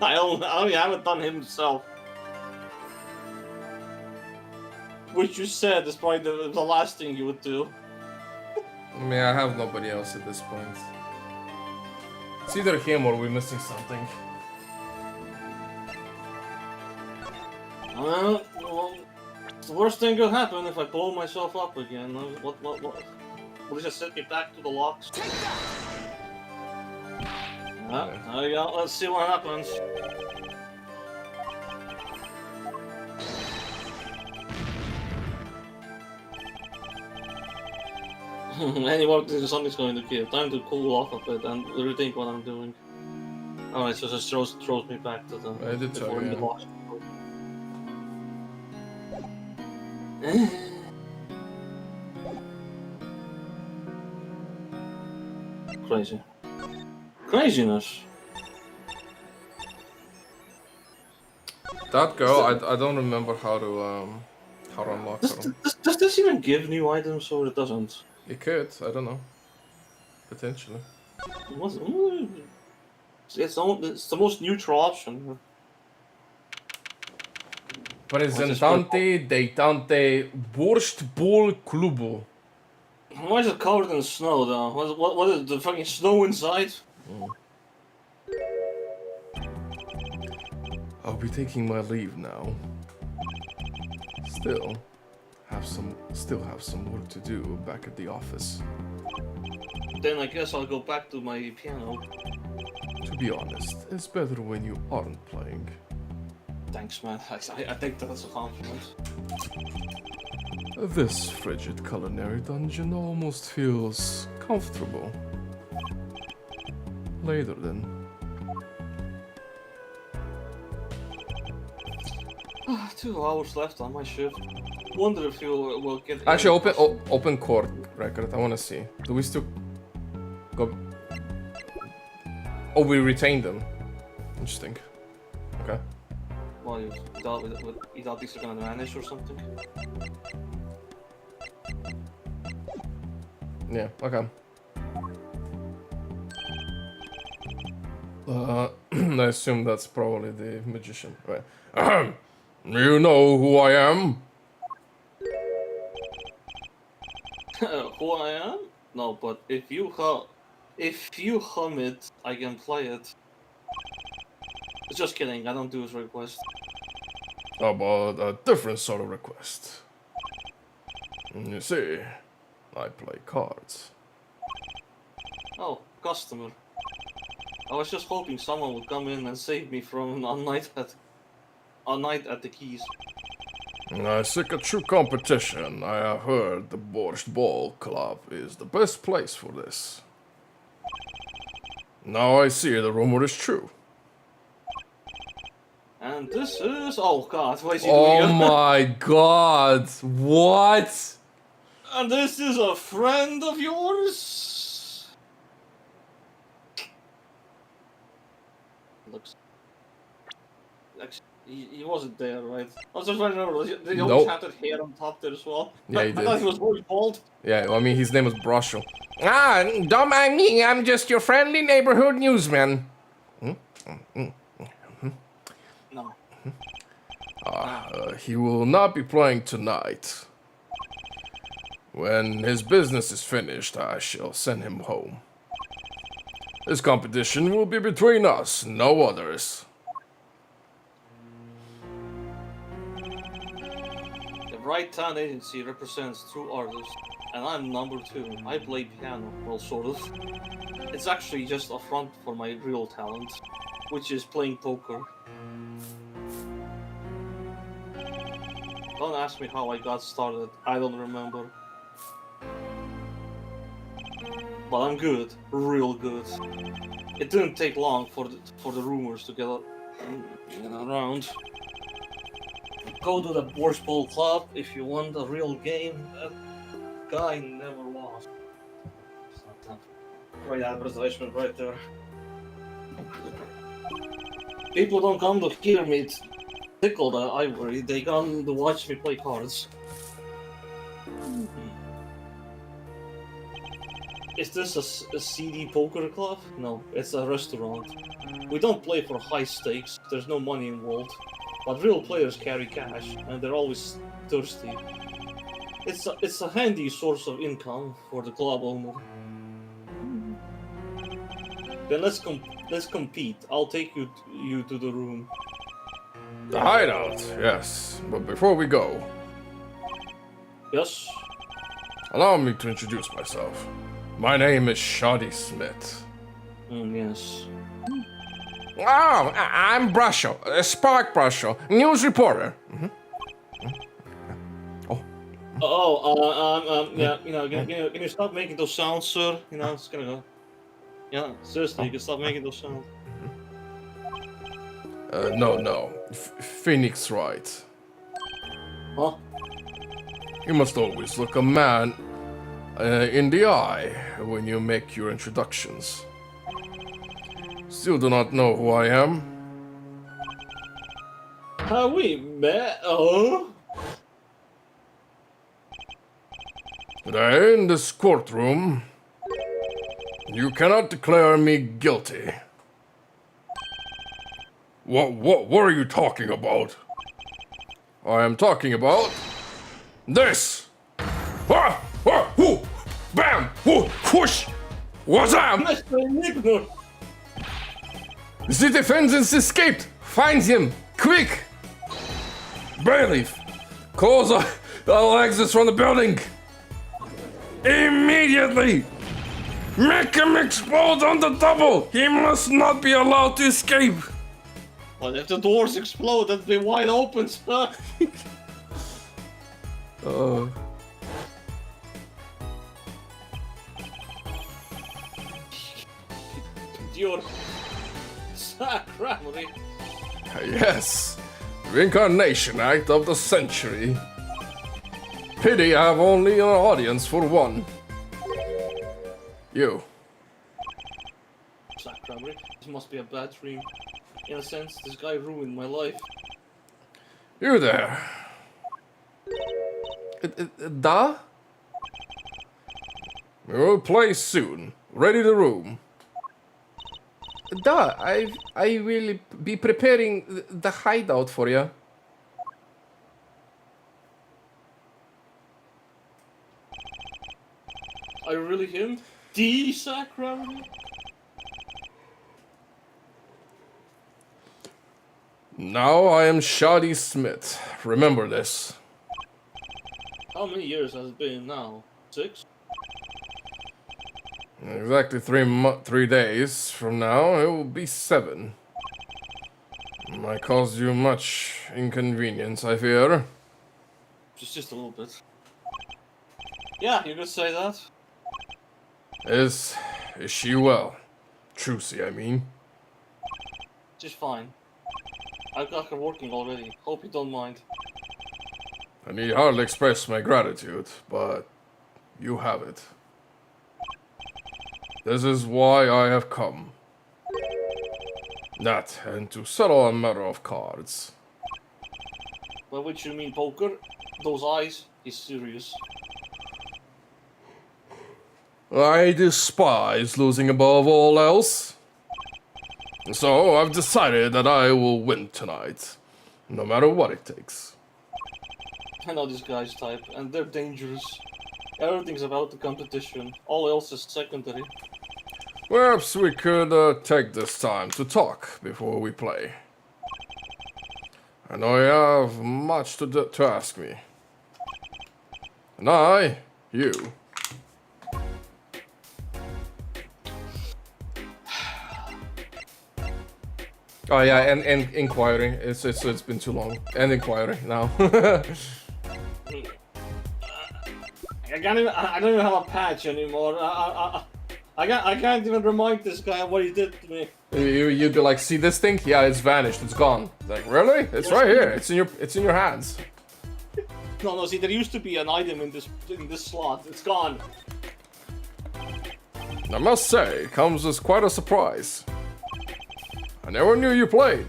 I only haven't done himself. Which you said is probably the last thing you would do. I mean, I have nobody else at this point. It's either him or we're missing something. Well, the worst thing could happen if I blow myself up again. What? Will it just set me back to the locks? Yeah, there you go. Let's see what happens. Anyway, something's going to give. Time to cool off a bit and rethink what I'm doing. Alright, so just throws me back to the... I did tell you. Crazy. Craziness. That girl, I don't remember how to unlock her. Does this even give new items or it doesn't? It could, I don't know. Potentially. It's the most neutral option. Representanti dei tante Borstbol Klubu. Why is it covered in snow though? What is the fucking snow inside? I'll be taking my leave now. Still have some work to do back at the office. Then I guess I'll go back to my piano. To be honest, it's better when you aren't playing. Thanks, man. I think that's a compliment. This frigid culinary dungeon almost feels comfortable. Later then. 2 hours left on my shift. Wonder if you will get. Actually, open court record. I want to see. Do we still go? Oh, we retained them. Interesting. Okay. Well, you thought these are gonna vanish or something? Yeah. Okay. I assume that's probably the magician, right? You know who I am? Who I am? No, but if you hum it, I can play it. Just kidding. I don't do his request. How about a different sort of request? You see, I play cards. Oh, customer. I was just hoping someone would come in and save me from a night at the keys. I seek a true competition. I have heard the Borscht Ball Club is the best place for this. Now I see the rumor is true. And this is... Oh god, what is he Oh doing? my god, what? And this is a friend of yours? Looks... Actually, he wasn't there, right? I was just trying to remember, they always had that hair on top there as well. Yeah, he I thought did. he was always bald. Yeah, I mean, his name was Brosho. Ah, don't mind me, I'm just your friendly neighborhood newsman. No. He will not be playing tonight. When his business is finished, I shall send him home. This competition will be between us, no others. The Right Town Agency represents true artists, and I'm number 2. I play piano, well, sort of. It's actually just a front for my real talent, which is playing poker. Don't ask me how I got started, I don't remember. But I'm good, real good. It didn't take long for the rumors to get around. Go to the Borscht Ball Club if you want a real game. That guy never lost. Right advertisement right there. People don't come to hear me tickle the ivory, they come to watch me play cards. Is this a seedy poker club? No, it's a restaurant. We don't play for high stakes, there's no money involved. But real players carry cash, and they're always thirsty. It's a handy source of income for the club owner. Then let's compete. I'll take you to the room. The hideout, yes. But before we go, Yes? allow me to introduce myself. My name is Shoddy Smith. Yes. Oh, I'm Brusho, Spark Brusho, news reporter. Yeah, can you stop making those sounds, sir? You know, it's gonna go. Yeah, seriously, you can stop making those sounds. No. Phoenix Wright. Huh? You must always look a man in the eye when you make your introductions. Still do not know who I am? Have we met? Oh. Today, in this courtroom, you cannot declare me guilty. What are you talking about? I am talking about this. Ah, ah, whoo, bam, whoo, whoosh, wazam! Mr. Enigma! The defendant escaped. Find him, quick! Bailiff, close all exits from the building. Immediately! Make him explode on the double! He must not be allowed to escape! Well, if the doors explode, that'd be wide open, sir. Your sacramony. Yes, reincarnation act of the century. Pity I have only an audience for one. You. Sacramony. This must be a bad dream. In a sense, this guy ruined my life. You there. Da? We will play soon. Ready the room. Da, I will be preparing the hideout for you. Are you really him? The sacramony? Now I am Shadi Smith. Remember this. How many years has it been now? 6? Exactly 3 days from now, it will be 7. Might cause you much inconvenience, I fear. Just a little bit. Yeah, you could say that. Is she well? Trucy, I mean. Just fine. I've got her working already. Hope you don't mind. I need hardly express my gratitude, but you have it. This is why I have come. That, and to settle a matter of cards. By which you mean poker? Those eyes? He's serious. I despise losing above all else. So I've decided that I will win tonight, no matter what it takes. I know this guy's type, and they're dangerous. Everything's about the competition. All else is secondary. Perhaps we could take this time to talk before we play. I know you have much to ask me. And I, you. Oh yeah, and inquiry. It's been too long. And inquiry now. I don't even have a patch anymore. I can't even remind this guy of what he did to me. You'd be like, see this thing? Yeah, it's vanished. It's gone. Like, really? It's right here. It's in your hands. No. See, there used to be an item in this slot. It's gone. I must say, it comes as quite a surprise. I never knew you played.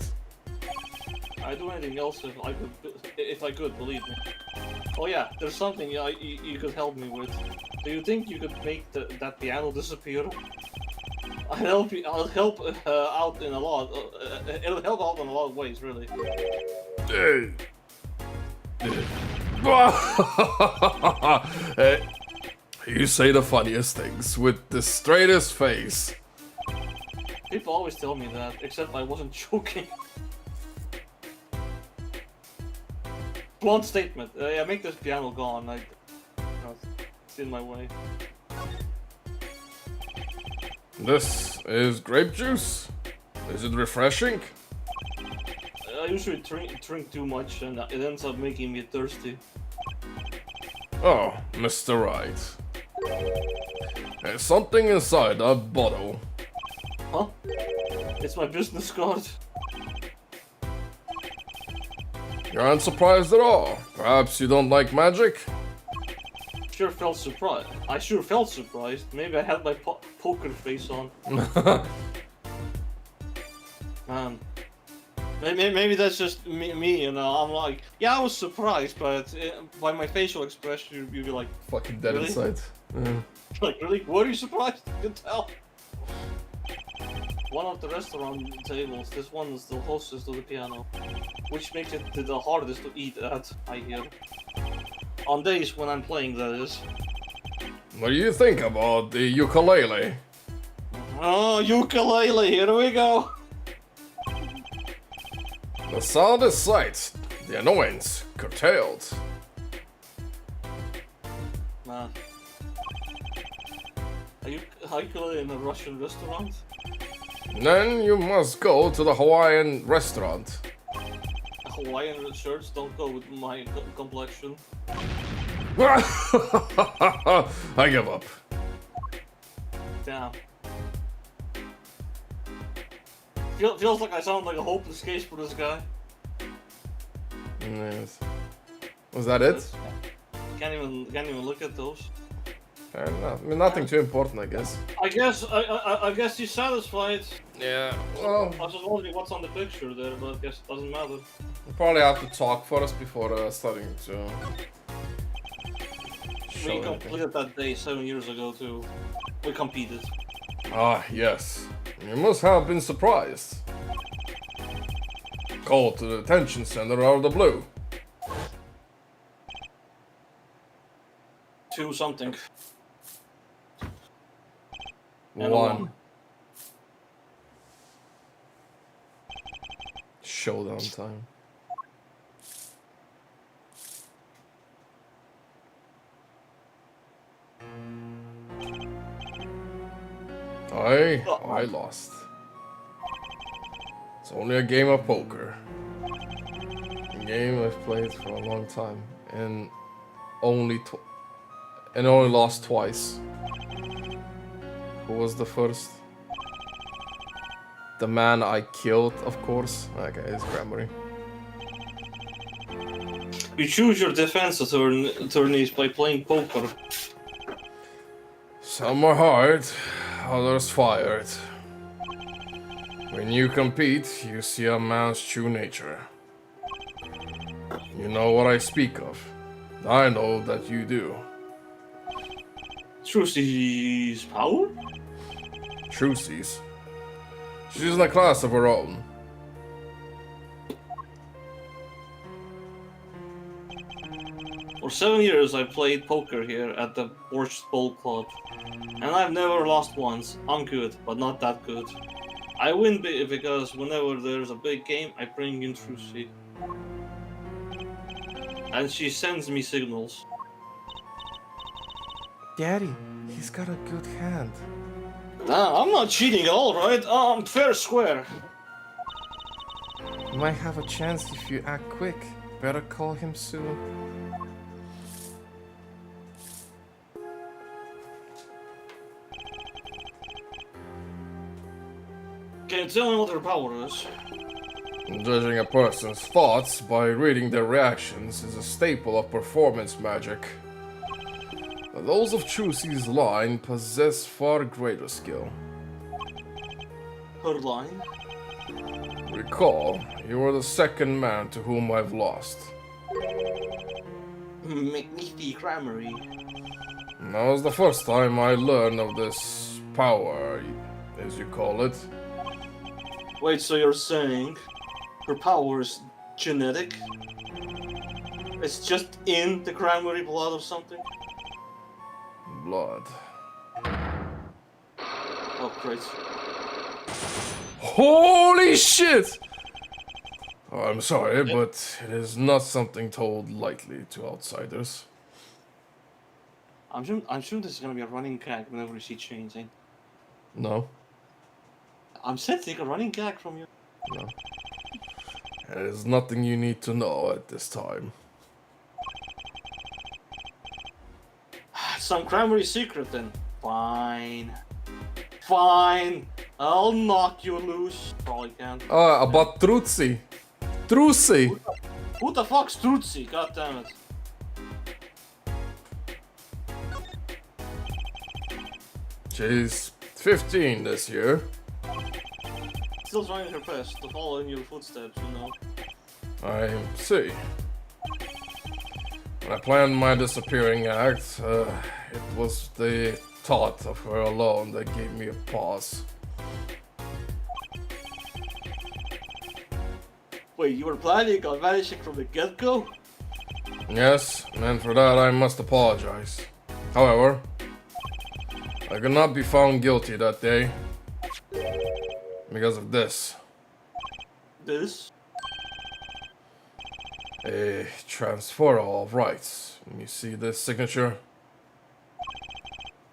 I'd do anything else if I could, believe me. Oh yeah, there's something you could help me with. Do you think you could make that piano disappear? I'll help out in a lot. It'll help out in a lot of ways, really. You say the funniest things with the straightest face. People always tell me that, except I wasn't joking. Blunt statement. Yeah, make this piano gone. It's in my way. This is grape juice. Is it refreshing? I usually drink too much, and it ends up making me thirsty. Oh, Mr. Right. There's something inside that bottle. Huh? It's my business card. You aren't surprised at all. Perhaps you don't like magic? Sure felt surprised. I sure felt surprised. Maybe I had my poker face on. Man, Maybe that's just me, you know. I'm like, yeah, I was surprised, but by my facial expression, you'd be like, Fucking dead Really? inside. Yeah. like, really? Were you surprised? You can tell. One of the restaurant tables, this one is the closest to the piano, which makes it the hardest to eat at, I hear. On days when I'm playing, that is. What do you think about the ukulele? Oh, ukulele, here we go! The sound is slight, the annoyance curtailed. Man. Are you ukulele in a Russian restaurant? Then you must go to the Hawaiian restaurant. Hawaiian shirts don't go with my complexion. I give up. Damn. Feels like I sound like a hopeless case for this guy. Yes. Was that it? Can't even look at those. Fair enough. I mean, nothing too important, I guess. I guess he's satisfied. Yeah. Well, I was just wondering what's on the picture there, but I guess it doesn't matter. we'll probably have to talk first before starting to. We show anything. completed that day 7 years ago too. We competed. Ah, yes. You must have been surprised. Called to the detention center out of the blue. 2 something. And a One. Showdown time. I lost. It's only a game of poker. A game I've played for a long time and only lost twice. Who was the first? The man I killed, of course. Okay, it's Grammary. You choose your defense attorneys by playing poker. Some are hard, others fired. When you compete, you see a man's true nature. You know what I speak of. I know that you do. Trucy's power? Trucy's. She's in a class of her own. For 7 years I played poker here at the Borscht Bowl Club. And I've never lost once. I'm good, but not that good. I win because whenever there's a big game, I bring in Trucy. And she sends me signals. Daddy, he's got a good hand. Nah, I'm not cheating at all, right? I'm fair square. You might have a chance if you act quick. Better call him soon. Can you tell me what her power is? Judging a person's thoughts by reading their reactions is a staple of performance magic. But those of Trucy's line possess far greater skill. Her line? Recall, you were the second man to whom I've lost. McNeefy Grammary. And that was the first time I learned of this power, as you call it. Wait, so you're saying her power is genetic? It's just in the Grammary blood or something? Blood. Oh, great. Holy shit! Oh, I'm sorry, but it is not something told lightly to outsiders. I'm sure this is gonna be a running gag whenever we see chains, eh? No, I'm sensing a running gag from you. no. It is nothing you need to know at this time. Some Grammary secret then. Fine. Fine. I'll knock you loose. Probably can't. About Trucy. Trucy! Who the fuck's Trucy? God damn it. She's 15 this year. still trying her best to follow in your footsteps, you know. I see. When I planned my disappearing act, it was the thought of her alone that gave me a pause. Wait, you were planning on vanishing from the get-go? Yes, and for that I must apologize. However, I could not be found guilty that day because of this. This? A transferal of rights. You see this signature?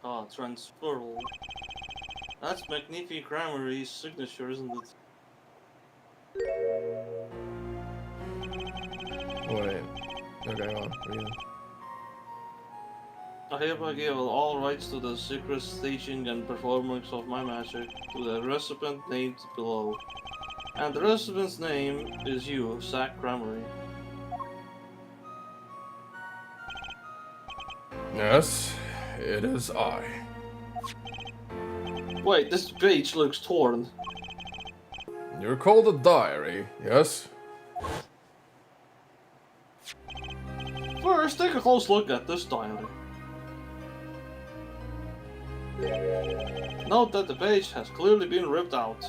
Ah, transferal. That's Magnifi Grammary's signature, isn't it? Wait. Okay, on. Read it. I hereby give all rights to the secret staging and performance of my magic to the recipient named below. And the recipient's name is you, Zach Grammary. Yes, it is I. Wait, this page looks torn. You recall the diary, yes? First, take a close look at this diary. Note that the page has clearly been ripped out.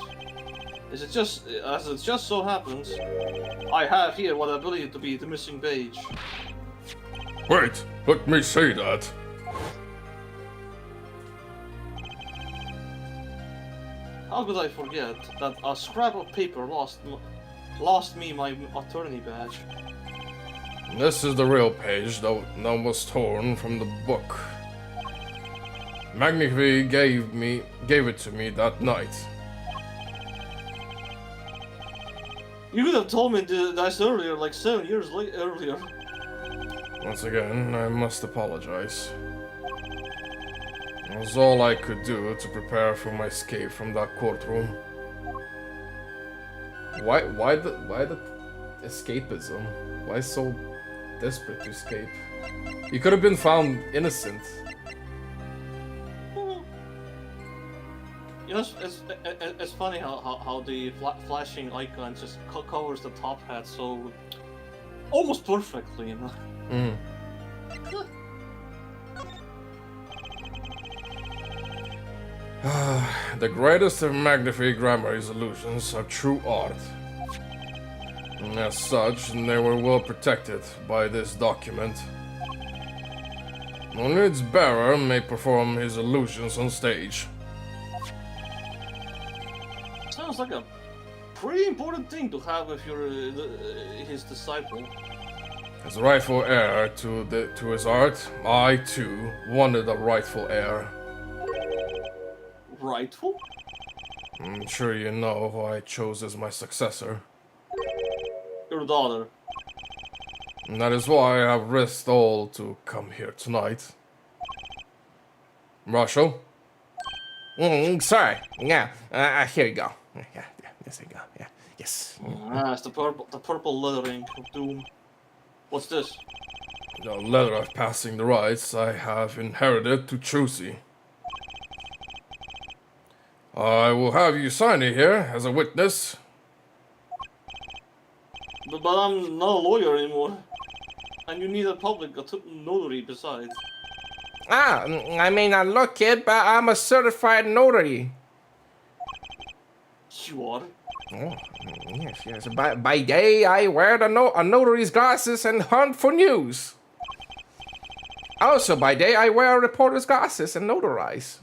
As it just so happens, I have here what I believe to be the missing page. Wait, let me see that. How could I forget that a scrap of paper lost me my attorney badge? This is the real page that was torn from the book. Magnifi gave it to me that night. You could have told me this earlier, like 7 years earlier. Once again, I must apologize. It was all I could do to prepare for my escape from that courtroom. Why the escapism? Why so desperate to escape? You could have been found innocent. You know, it's funny how the flashing icon just covers the top hat so almost perfectly, you know. Mm. The greatest of Magnifi Grammary's illusions are true art. And as such, they were well protected by this document. Only its bearer may perform his illusions on stage. Sounds like a pretty important thing to have if you're his disciple. As rightful heir to his art, I too wanted a rightful heir. Rightful? I'm sure you know who I chose as my successor. Your daughter. And that is why I have risked all to come here tonight. Marshall? Sorry. Yeah. Here you go. Yeah. Yes, there you go. Yeah. Yes. Ah, it's the purple lettering of doom. What's this? The letter of passing the rights I have inherited to Trucy. I will have you sign it here as a witness. But I'm not a lawyer anymore. And you need a public notary besides. I may not look it, but I'm a certified notary. You are? Oh, yes. By day, I wear a notary's glasses and hunt for news. Also, by day, I wear a reporter's glasses and notarize.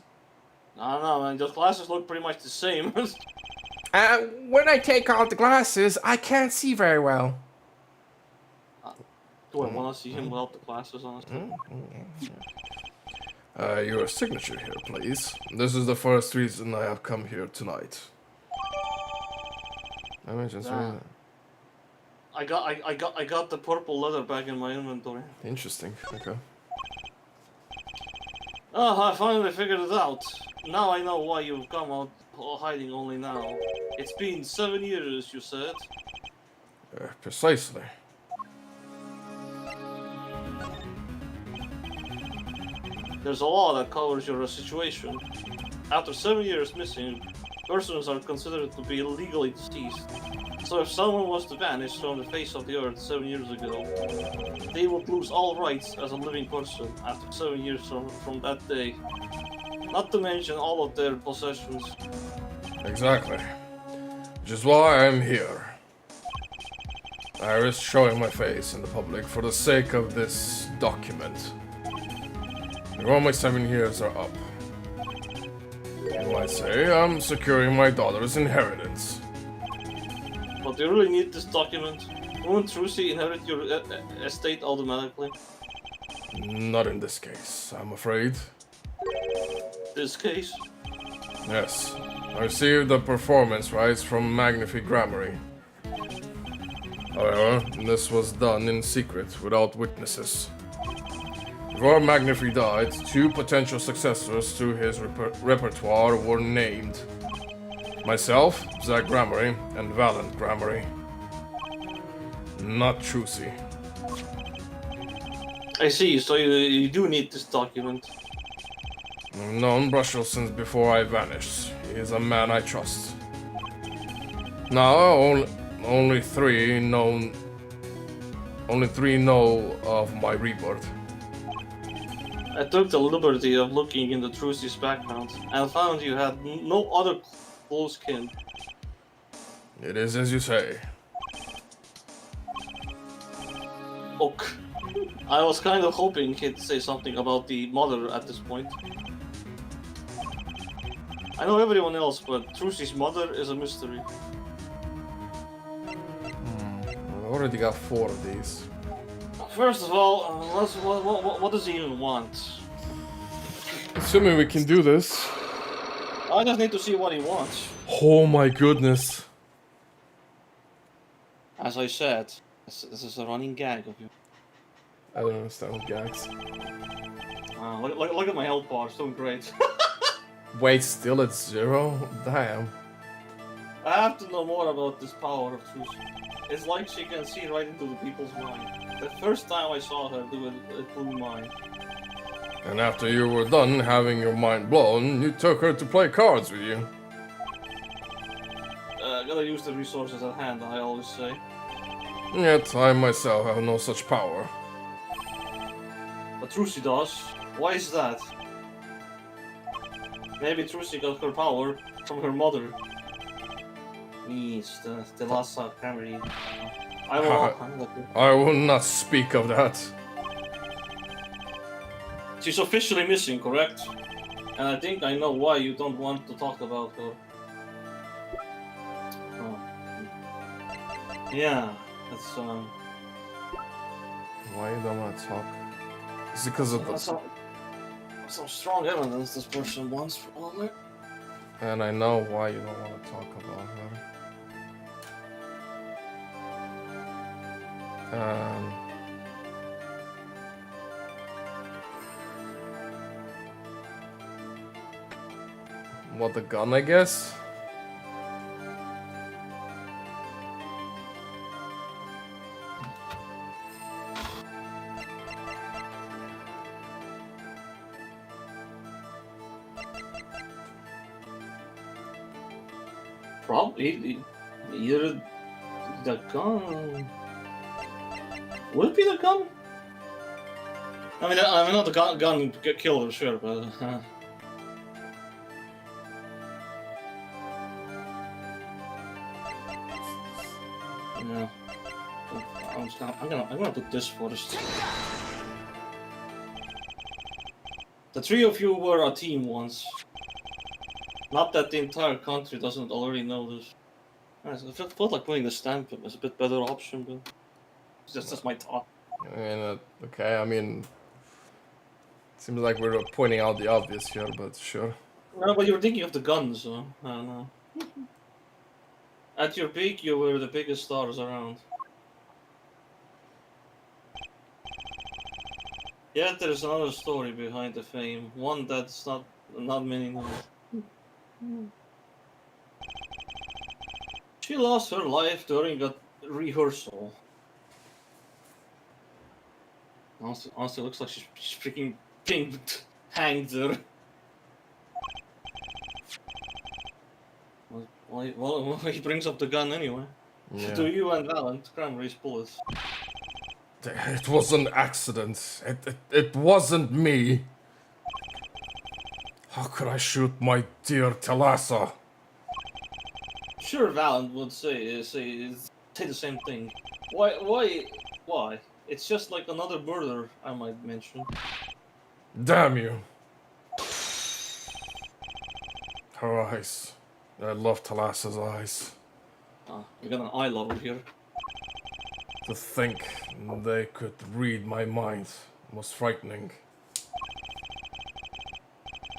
I don't know, man. Those glasses look pretty much the same. When I take off the glasses, I can't see very well. Do I want to see him without the glasses on? Your signature here, please. This is the first reason I have come here tonight. I mentioned something. I got the purple leather back in my inventory. Interesting. Okay. Oh, I finally figured it out. Now I know why you've come out hiding only now. It's been 7 years, you said. Precisely. There's a law that covers your situation. After 7 years missing, persons are considered to be legally deceased. So if someone was to vanish from the face of the earth 7 years ago, they would lose all rights as a living person after 7 years from that day. Not to mention all of their possessions. Exactly. Which is why I'm here. I risk showing my face in the public for the sake of this document. Before my 7 years are up, you might say I'm securing my daughter's inheritance. But do you really need this document? Won't Trucy inherit your estate automatically? Not in this case, I'm afraid. This case? Yes, I received the performance rights from Magnifique Grammary. However, this was done in secret, without witnesses. Before Magnifique died, 2 potential successors to his repertoire were named. Myself, Zach Grammary, and Valent Grammary. Not Trucy. I see, so you do need this document. I've known Brushel since before I vanished. He is a man I trust. Now, only three know of my rebirth. I took the liberty of looking into Trucy's background and found you had no other close kin. It is as you say. Ok. I was kind of hoping he'd say something about the mother at this point. I know everyone else, but Trucy's mother is a mystery. I already got 4 of these. First of all, what does he even want? Assuming we can do this. I just need to see what he wants. Oh my goodness. As I said, this is a running gag of you. I don't understand gags. Look at my health bar, it's doing great. Wait, still at 0? Damn. I have to know more about this power of Trucy. It's like she can see right into the people's mind. The first time I saw her do it, it blew mine. And after you were done having your mind blown, you took her to play cards with you. Gotta use the resources at hand, I always say. Yet I myself have no such power. But Trucy does. Why is that? Maybe Trucy got her power from her mother. Yes, the last memory. I will not speak of that. She's officially missing, correct? And I think I know why you don't want to talk about her. Oh. Yeah, that's Why you don't want to talk? Is it because of the... some strong evidence this person wants on it. And I know why you don't want to talk about her. What, the gun, I guess? Probably either the gun. Would it be the gun? I mean not the gun get killed, sure, but. Yeah. I'm gonna put this first. The 3 of you were a team once. Not that the entire country doesn't already know this. I felt like putting the stamp as a bit better option, but that's just my thought. I mean, okay, I mean... Seems like we're pointing out the obvious here, but sure. No, but you were thinking of the guns, so I don't know. At your peak, you were the biggest stars around. Yet there is another story behind the fame, one that's not many know. She lost her life during a rehearsal. Honestly, looks like she's freaking being hanged there. Well, he brings up the gun anyway. Yeah. To you and Valent, Cranberry's bullets. It was an accident. It wasn't me. How could I shoot my dear Talassa? Sure, Valent would say the same thing. Why? It's just like another murder, I might mention. Damn you. Her eyes. I love Talassa's eyes. We got an eye lover here. To think they could read my mind was frightening.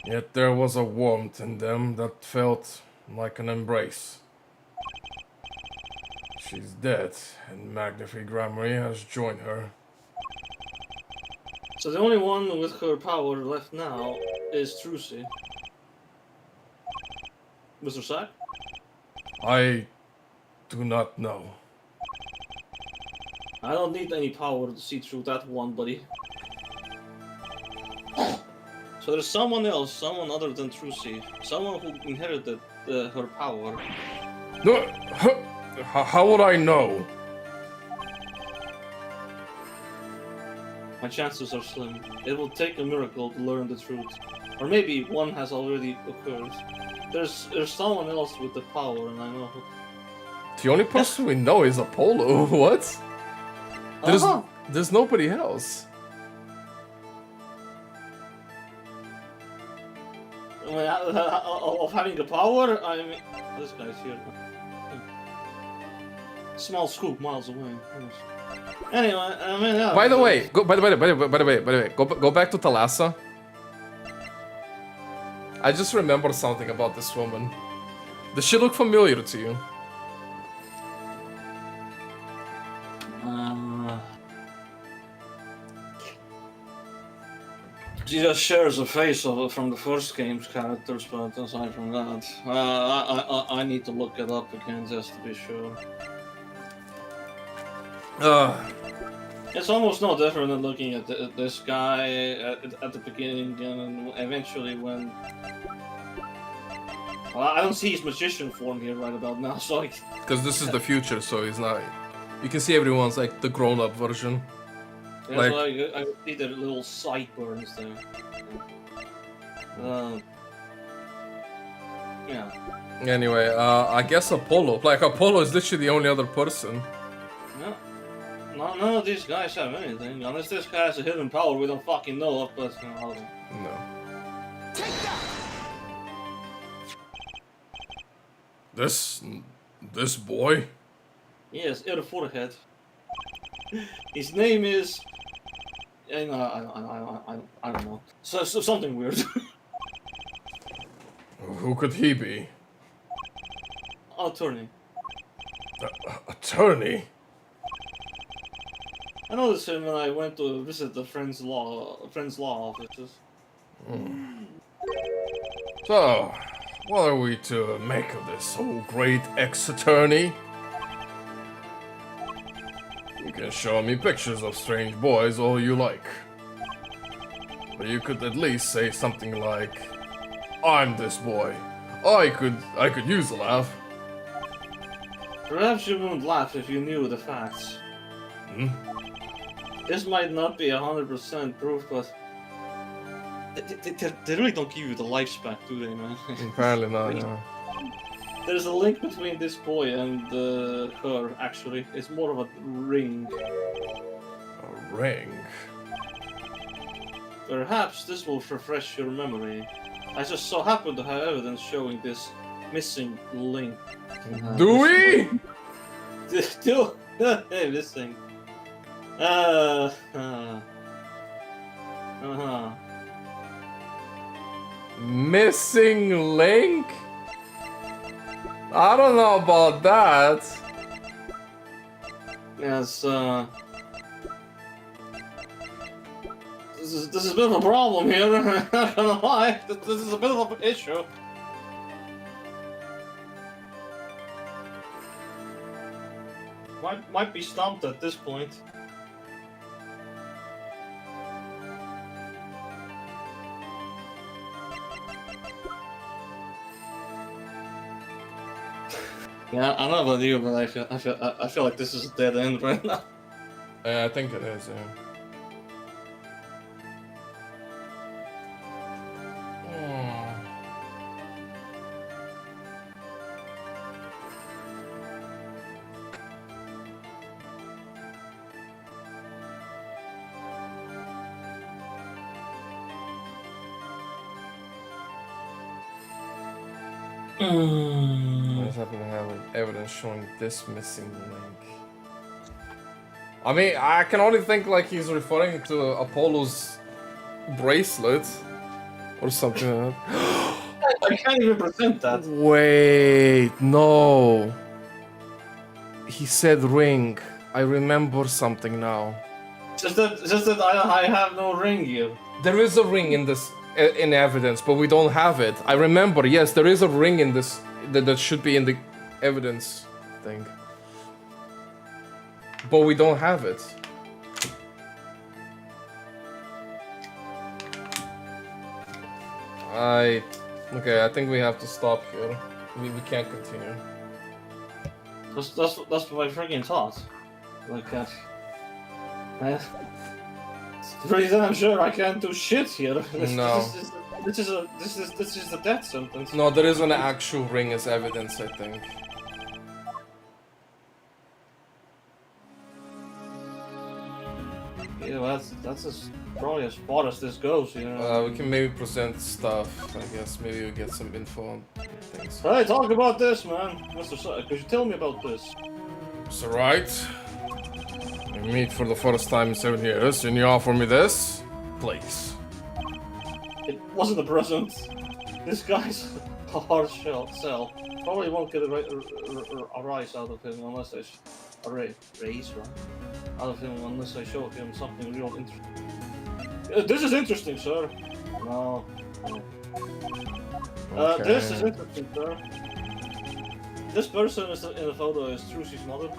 Yet there was a warmth in them that felt like an embrace. She's dead, and Magnifi Gramarye has joined her. So the only one with her power left now is Trucy. Mr. Sack? I do not know. I don't need any power to see through that one, buddy. So there's someone else, someone other than Trucy. Someone who inherited her power. No, how would I know? My chances are slim. It will take a miracle to learn the truth. Or maybe one has already occurred. There's someone else with the power, and I know who. The only person we know is Apollo. What? There's nobody else. I mean, of having the power, I mean, this guy's here. Small scoop, miles away. Anyway, I mean, yeah. By the way, by the way, go back to Talassa. I just remembered something about this woman. Does she look familiar to you? She just shares a face from the first game's characters, but aside from that, I need to look it up again just to be sure. It's almost no different than looking at this guy at the beginning and eventually when... Well, I don't see his magician form here right about now, so I... Because this is the future, so he's not... You can see everyone's like the grown-up version. Yeah, like... so I see the little sideburns there. Yeah. Anyway, I guess Apollo. Like, Apollo is literally the only other person. None of these guys have anything. Unless this guy has a hidden power we don't fucking know of, but... No. This boy? Yes, in the forehead. His name is... I don't know. So something weird. Who could he be? Attorney. Attorney? I noticed him when I went to visit the Friends Law offices. So, what are we to make of this so great ex-attorney? You can show me pictures of strange boys all you like. But you could at least say something like, I'm this boy. I could use a laugh. Perhaps you wouldn't laugh if you knew the facts. Hmm? This might not be 100% proof, but... They really don't give you the lifespan, do they, man? Apparently not, yeah. There's a link between this boy and her, actually. It's more of a ring. A ring? Perhaps this will refresh your memory. I just so happen to have evidence showing this missing link. Do we? Hey, missing. Missing link? I don't know about that. Yes, this is a bit of a problem here. I'm not gonna lie. This is a bit of an issue. Might be stumped at this point. Yeah, I don't know about you, but I feel like this is a dead end right now. Yeah, I think it is, yeah. I just happen to have evidence showing this missing link. I mean, I can only think like he's referring to Apollo's bracelet or something like that. I can't even present that. Wait, no. He said ring. I remember something now. Just that I have no ring here. There is a ring in this in evidence, but we don't have it. I remember. Yes, there is a ring in this that should be in the evidence thing, but we don't have it. Okay. I think we have to stop here. We can't continue. That's my freaking thought. Like that. The reason I'm sure I can't do shit here. No. This is a death sentence. No, there is an actual ring as evidence, I think. Yeah, that's probably as far as this goes, you know. We can maybe present stuff, I guess. Maybe we'll get some info on things. Hey, talk about this, man. Mr. Could you tell me about this? It's alright. We meet for the first time in 7 years, and you offer me this? Please. It wasn't a present. This guy's a hard sell. Probably won't get a rise out of him unless I raise, right? Out of him unless I show him something real interesting. This is interesting, sir. No. This is interesting, sir. This person in the photo is Trucy's mother.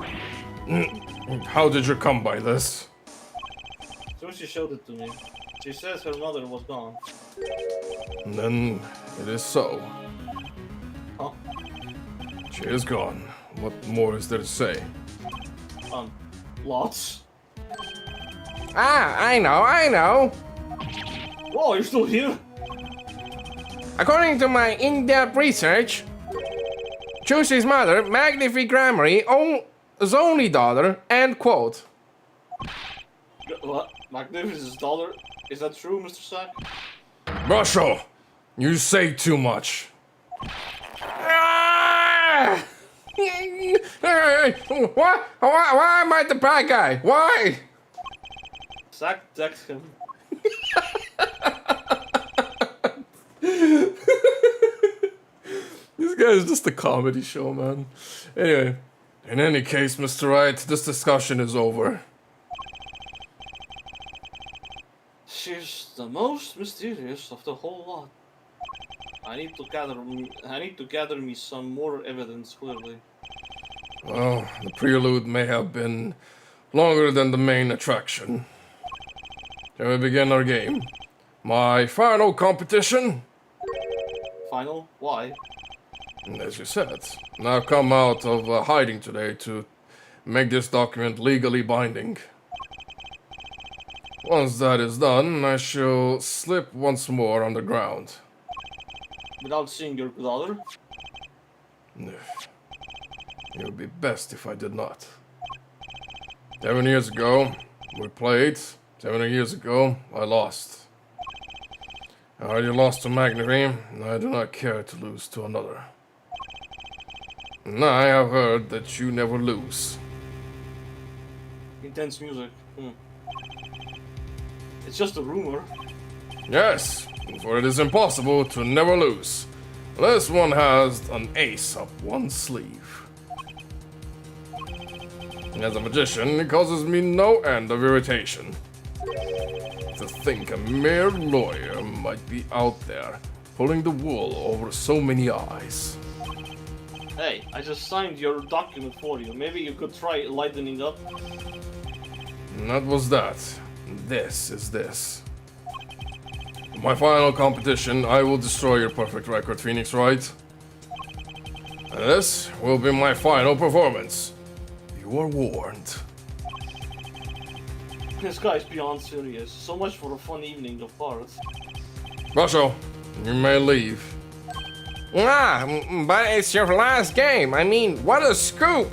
How did you come by this? Trucy showed it to me. She says her mother was gone. Then it is so. Huh? She is gone. What more is there to say? Lots. I know. Whoa, you're still here? According to my in-depth research, Trucy's mother, Magnifi Grammary, his only daughter, end quote. What? Magnificent's daughter? Is that true, Mr. Sack? Marshall, you say too much. Ah! Why am I the bad guy? Why? Sack decked him. This guy is just a comedy show, man. Anyway, in any case, Mr. Wright, this discussion is over. She's the most mysterious of the whole lot. I need to gather me some more evidence, clearly. Well, the prelude may have been longer than the main attraction. Shall we begin our game? My final competition? Final? Why? As you said, I've come out of hiding today to make this document legally binding. Once that is done, I shall slip once more underground. Without seeing your daughter? It would be best if I did not. 7 years ago, we played. 7 years ago, I lost. I already lost to Magnery, and I do not care to lose to another. And I have heard that you never lose. Intense music. It's just a rumor. Yes, for it is impossible to never lose, unless one has an ace up one's sleeve. As a magician, it causes me no end of irritation. To think a mere lawyer might be out there, pulling the wool over so many eyes. Hey, I just signed your document for you. Maybe you could try lightening up. And that was that. This is this. In my final competition, I will destroy your perfect record, Phoenix Wright. This will be my final performance. You are warned. This guy's beyond serious. So much for a fun evening of parts. Russell, you may leave. But it's your last game. I mean, what a scoop!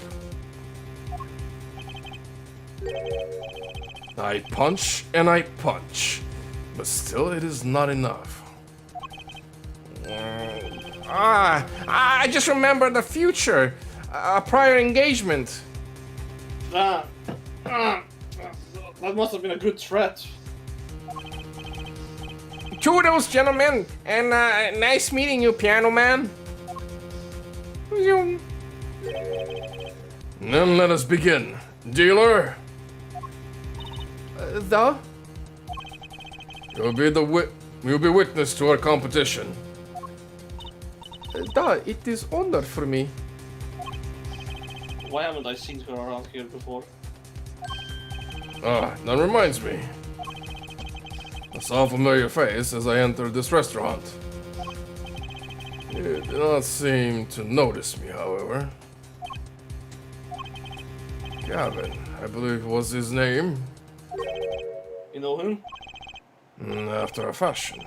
I punch and I punch, but still it is not enough. I just remembered the future. A prior engagement. That must have been a good threat. Kudos, gentlemen, and nice meeting you, Piano Man. Then let us begin. Dealer, you'll be witness to our competition. It is honor for me. Why haven't I seen her around here before? That reminds me. I saw a familiar face as I entered this restaurant. You did not seem to notice me, however. Gavin, I believe was his name. You know him? After a fashion.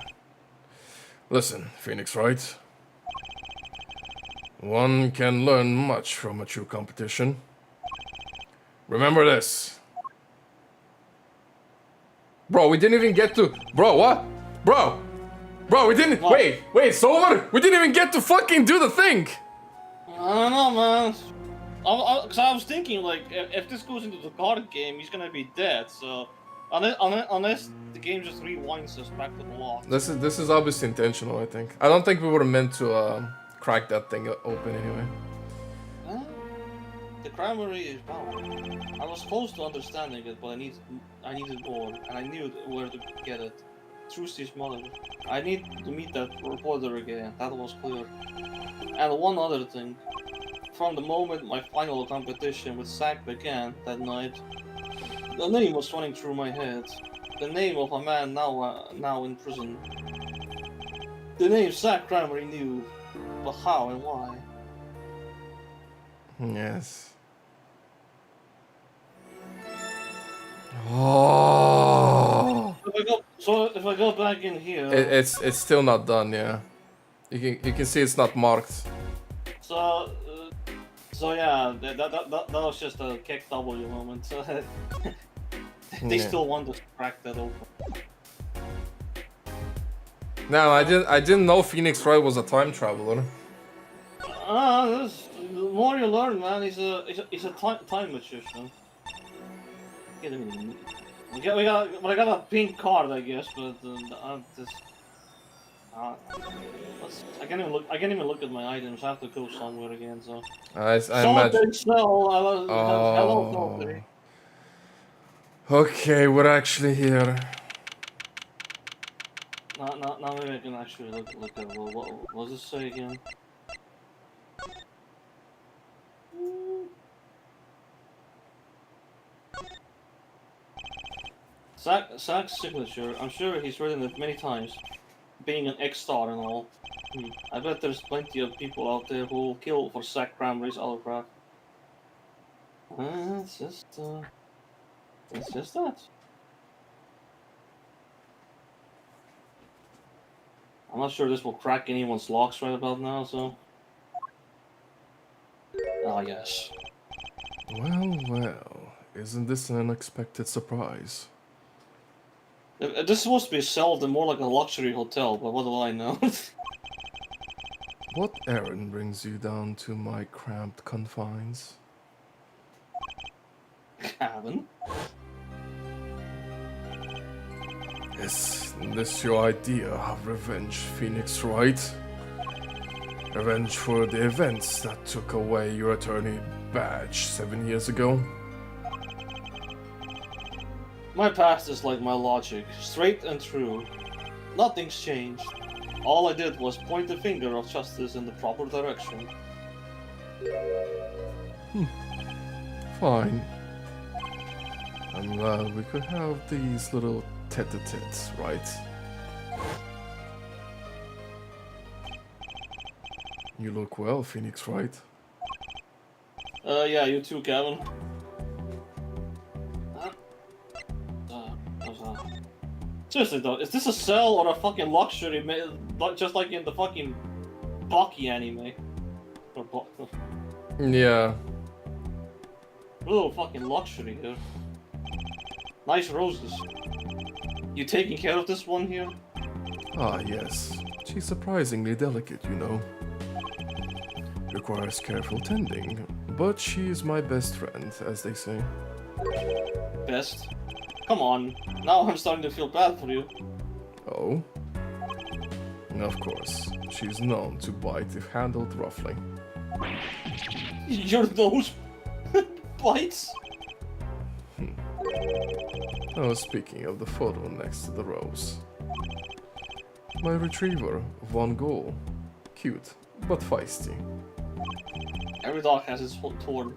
Listen, Phoenix Wright. One can learn much from a true competition. Remember this. Bro, we didn't even get to... Bro, what? Bro, we didn't... What? Wait, it's over? We didn't even get to fucking do the thing! I don't know, man. Cause I was thinking, like, if this goes into the card game, he's gonna be dead, so... Unless the game just rewinds us back to the law. This is obviously intentional, I think. I don't think we were meant to crack that thing open anyway. The Cranberry is power. I was close to understanding it, but I needed more, and I knew where to get it. Trusty's mother. I need to meet that reporter again, that was clear. And one other thing. From the moment my final competition with Zack began that night, the name was running through my head. The name of a man now in prison. The name Zack Cranberry knew, but how and why? Yes. Oh. If I go back in here, It's still not done, yeah. You can see it's not marked. So yeah, that was just a kick W moment. So they Yeah. still want to crack that open. No, I didn't know Phoenix Wright was a time traveler. The more you learn, man, he's a time magician. I got a pink card, I guess, but I can't even look at my items. I have to go somewhere again. So. I imagine. Hello, Salty. Okay, we're actually here. Now maybe I can actually look at what does it say again? Zack's signature. I'm sure he's written it many times. Being an X-star and all. I bet there's plenty of people out there who will kill for Zack Cranberry's autograph. It's just that. I'm not sure this will crack anyone's locks right about now, so... Ah, yes. Well, isn't this an unexpected surprise? This is supposed to be sold in more like a luxury hotel, but what do I know? What errand brings you down to my cramped confines? Cabin? Is this your idea of revenge, Phoenix Wright? Revenge for the events that took away your attorney badge 7 years ago? My past is like my logic, straight and true. Nothing's changed. All I did was point the finger of justice in the proper direction. Fine. I'm glad we could have these little tete-a-tetes, right? You look well, Phoenix, right? Yeah, you too, Kevin. Seriously though, is this a cell or a fucking luxury, just like in the fucking Baki anime? Or Yeah. a little fucking luxury here. Nice roses. You taking care of this one here? Ah, yes. She's surprisingly delicate, you know. Requires careful tending, but she's my best friend, as they say. Best. Come on. Now I'm starting to feel bad for you. Oh? Of course. She's known to bite if handled roughly. Your nose bites? Oh, speaking of the photo next to the rose. My retriever, Von Gogh. Cute, but feisty. Every dog has its torn.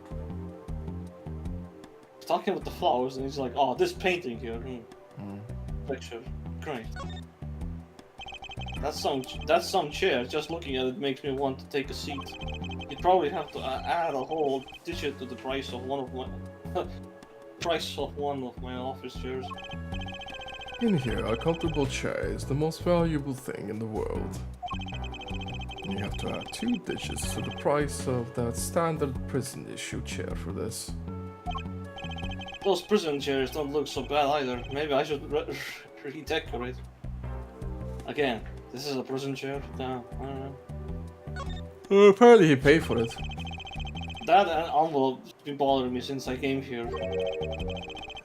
Talking about the flowers, and he's like, "Oh, this painting here, picture, great." That's some chair. Just looking at it makes me want to take a seat. You'd probably have to add a whole digit to the price of one of my office chairs. In here, a comfortable chair is the most valuable thing in the world. You have to add 2 digits to the price of that standard prison issue chair for this. Those prison chairs don't look so bad either. Maybe I should redecorate. Again, this is a prison chair? No, I don't know. Apparently he paid for it. That envelope's been bothering me since I came here.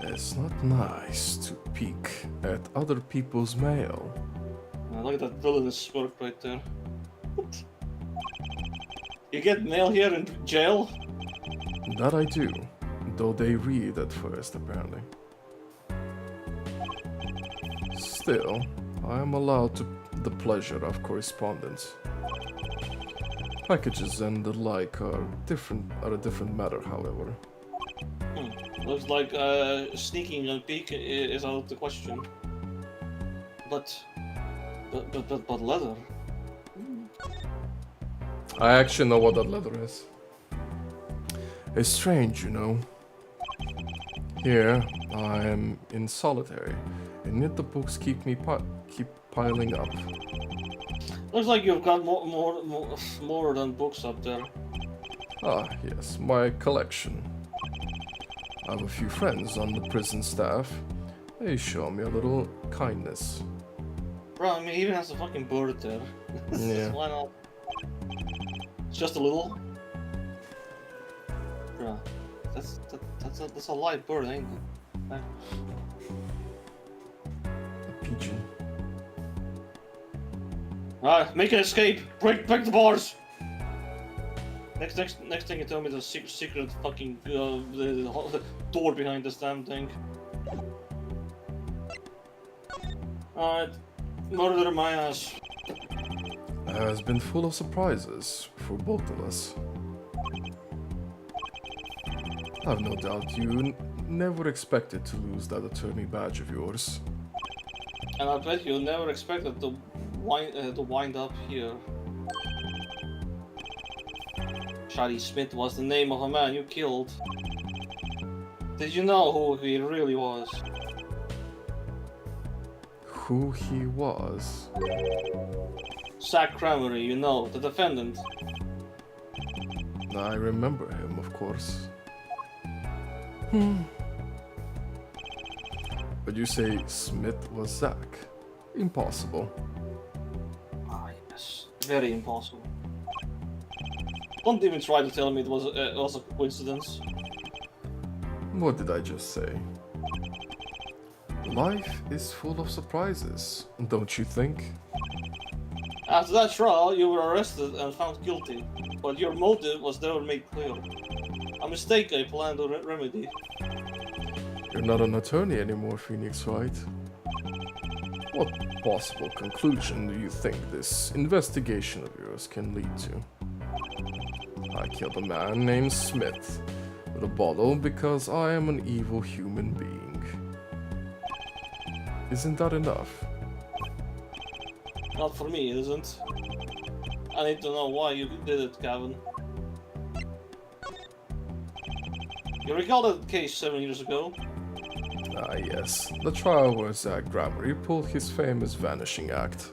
It's not nice to peek at other people's mail. Look at that villainous smirk right there. You get mail here in jail? That I do, though they read at first, apparently. Still, I am allowed the pleasure of correspondence. Packages and the like are a different matter, however. Looks like sneaking and peek is out of the question. But leather. I actually know what that letter is. It's strange, you know. Here, I am in solitary, and yet the books keep piling up. Looks like you've got more than books up there. Ah, yes, my collection. I have a few friends on the prison staff. They show me a little kindness. Bro, I mean, he even has a fucking bird there. Yeah. Why not? It's just a little. Bro, that's a live bird, ain't it? A pigeon. Alright, make an escape! Break the bars! Next thing you tell me, there's a secret fucking the door behind this damn thing. Alright, murder my ass. Has been full of surprises for both of us. I've no doubt you never expected to lose that attorney badge of yours. And I bet you never expected to wind up here. Shadi Smith was the name of a man you killed. Did you know who he really was? Who he was? Zach Cramery, you know, the defendant. I remember him, of course. But you say Smith was Zach? Impossible. Ah, yes. Very impossible. Don't even try to tell me it was a coincidence. What did I just say? Life is full of surprises, don't you think? After that trial, you were arrested and found guilty, but your motive was never made clear. A mistake I plan to remedy. You're not an attorney anymore, Phoenix, right? What possible conclusion do you think this investigation of yours can lead to? I killed a man named Smith with a bottle because I am an evil human being. Isn't that enough? Not for me, it isn't. I need to know why you did it, Gavin. You recall that case 7 years ago? Ah, yes. The trial where Zach Gramarye pulled his famous vanishing act.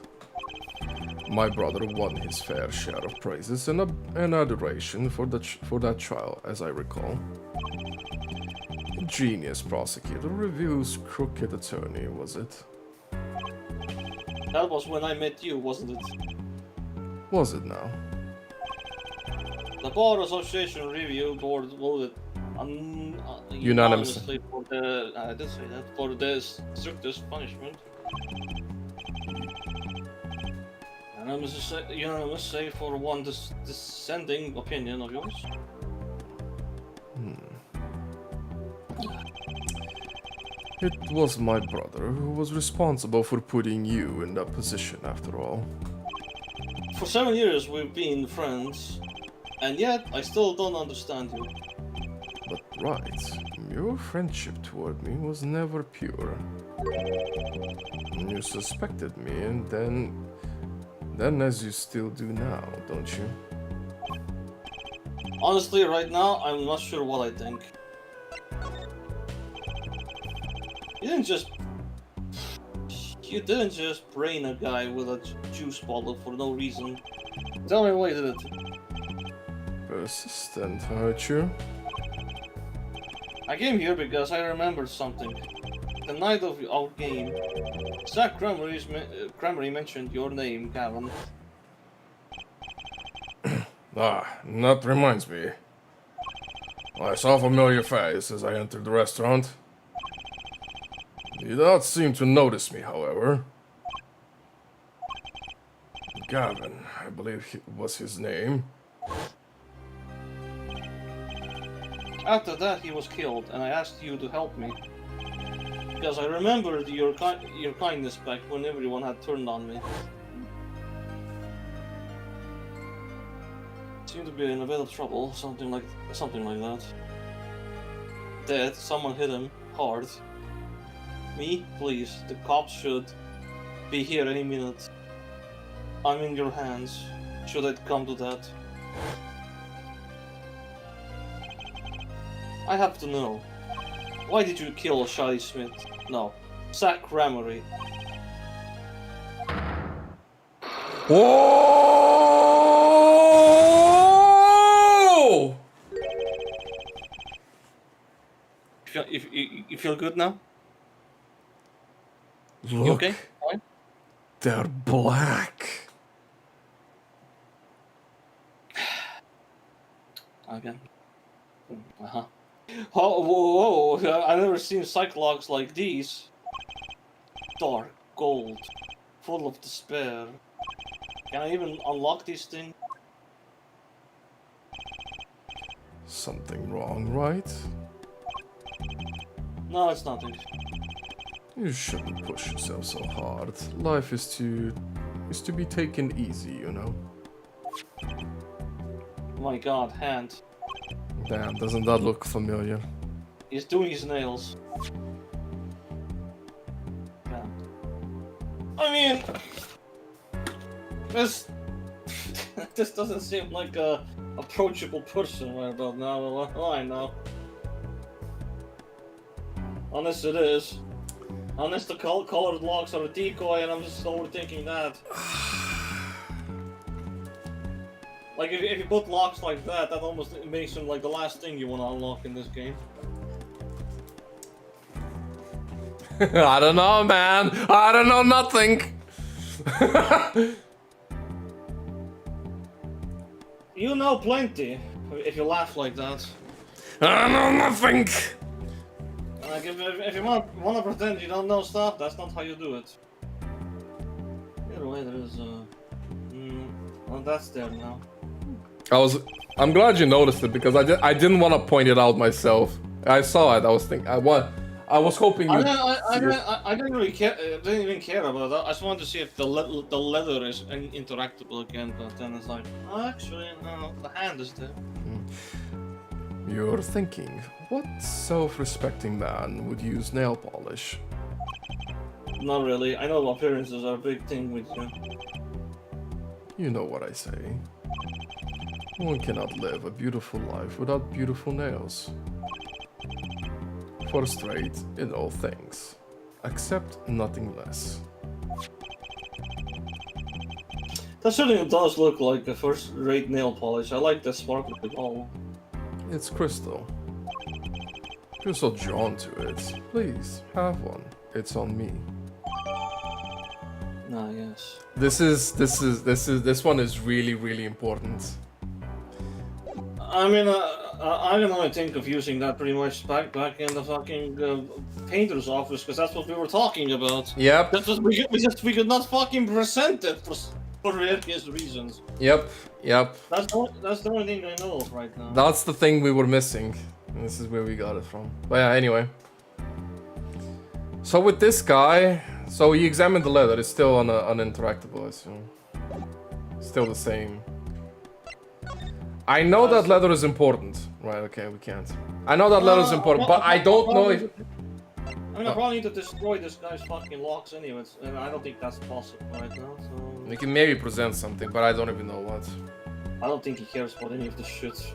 My brother won his fair share of praises and adoration for that trial, as I recall. Genius prosecutor reviews crooked attorney, was it? That was when I met you, wasn't it? Was it now? The Bar Association Review Board voted Unanimously for the I did say that for the strictest punishment. Unanimous say for one dissenting opinion of yours. It was my brother who was responsible for putting you in that position, after all. For 7 years we've been friends, and yet I still don't understand you. But right, your friendship toward me was never pure. You suspected me, and then as you still do now, don't you? Honestly, right now, I'm not sure what I think. You didn't just brain a guy with a juice bottle for no reason. Tell me why you did it. Persistent, aren't you? I came here because I remembered something. The night of our game, Zach Gramarye mentioned your name, Gavin. Ah, that reminds me. I saw a familiar face as I entered the restaurant. He did not seem to notice me, however. Gavin, I believe was his name. After that, he was killed, and I asked you to help me. Because I remembered your kindness back when everyone had turned on me. Seemed to be in a bit of trouble, something like that. Dead, someone hit him hard. Me? Please, the cops should be here any minute. I'm in your hands, should it come to that. I have to know. Why did you kill Shadi Smith? No, Zach Gramarye. Oh! You feel good now? Look, You okay? Fine? they're black. Again. Oh, whoa, I've never seen Cyclops like these. Dark gold, full of despair. Can I even unlock these things? Something wrong, right? No, it's nothing. You shouldn't push yourself so hard. Life is to be taken easy, you know? My god, hand. Damn, doesn't that look familiar? He's doing his nails. Yeah. I mean, this doesn't seem like a approachable person right about now. Well, I know. Unless it is. Unless the colored locks are a decoy and I'm just overthinking that. Like, if you put locks like that almost makes him like the last thing you want to unlock in this game. I don't know, man. I don't know nothing. You know plenty, if you laugh like that. I know nothing. Like, if you want to pretend you don't know stuff, that's not how you do it. Either way, there is well, that's there now. I'm glad you noticed it because I didn't want to point it out myself. I saw it. I was thinking. I was hoping you. I didn't really care. Didn't even care about that. I just wanted to see if the leather is interactable again. But then it's like, oh, actually, no, the hand is there. You're thinking, what self-respecting man would use nail polish? Not really. I know appearances are a big thing with you. You know what I say. One cannot live a beautiful life without beautiful nails. First rate in all things, except nothing less. That certainly does look like a first-rate nail polish. I like the sparkle at all. It's crystal. You're so drawn to it. Please, have one. It's on me. Ah, yes. This one is really important. I mean, I can only think of using that pretty much back in the fucking painter's office, because that's what we were talking about. Yep. That's what we could not fucking present it for various reasons. Yep. That's the only thing I know of right now. That's the thing we were missing. And this is where we got it from. But yeah, anyway. So with this guy, so he examined the letter. It's still uninteractable, I assume. Still the same. I know that letter is important. Right, okay, we can't. I know that letter is important, but I don't know if... I mean, I probably need to destroy this guy's fucking locks anyways, and I don't think that's possible right now, so... We can maybe present something, but I don't even know what. I don't think he cares about any of this shit.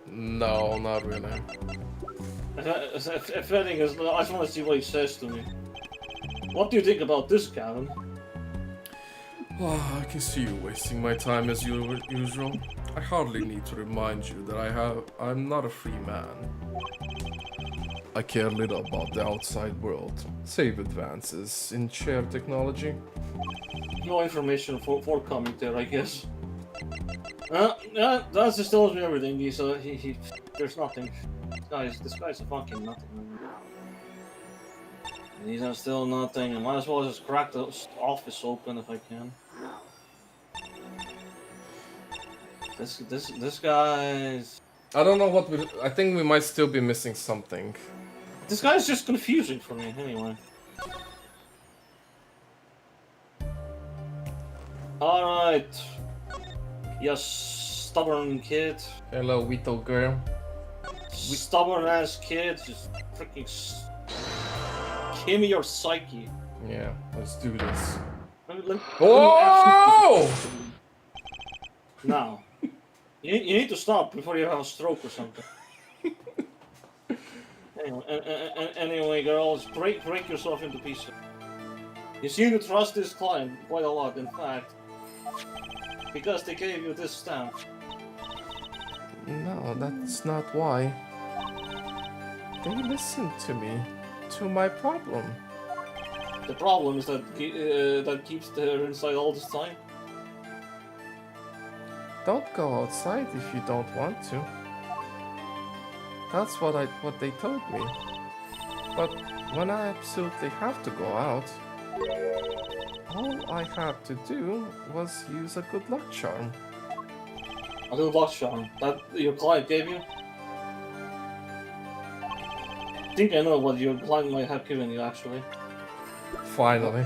No, not really. If anything, I just want to see what he says to me. What do you think about this, Gavin? Oh, I can see you wasting my time as usual. I hardly need to remind you that I'm not a free man. I care little about the outside world, save advances in shared technology. No information forthcoming there, I guess. That just tells me everything. There's nothing. This guy's a fucking nothing. These are still nothing. I might as well just crack the office open if I can. This guy's... I don't know what I think we might still be missing something. This guy's just confusing for me, anyway. Alright. You stubborn kid. Hello, little girl. Stubborn ass kid, just freaking give me your psyche. Yeah, let's do this. Let Whoa! Now, you need to stop before you have a stroke or something. Anyway, girls, break yourself into pieces. You seem to trust this client quite a lot, in fact, because they gave you this stamp. No, that's not why. They listened to me, to my problem. The problem is that that keeps her inside all this time. Don't go outside if you don't want to. That's what they told me. But when I absolutely have to go out, all I had to do was use a good luck charm. A good luck charm that your client gave you? I think I know what your client might have given you, actually. Finally.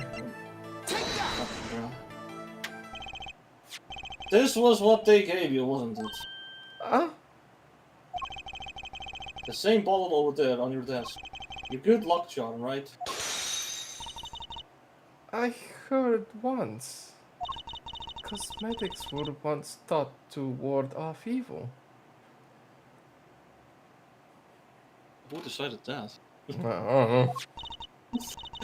This was what they gave you, wasn't it? Huh? The same bottle over there on your desk. Your good luck charm, right? I heard once. Cosmetics were once thought to ward off evil. Who decided that? I don't know.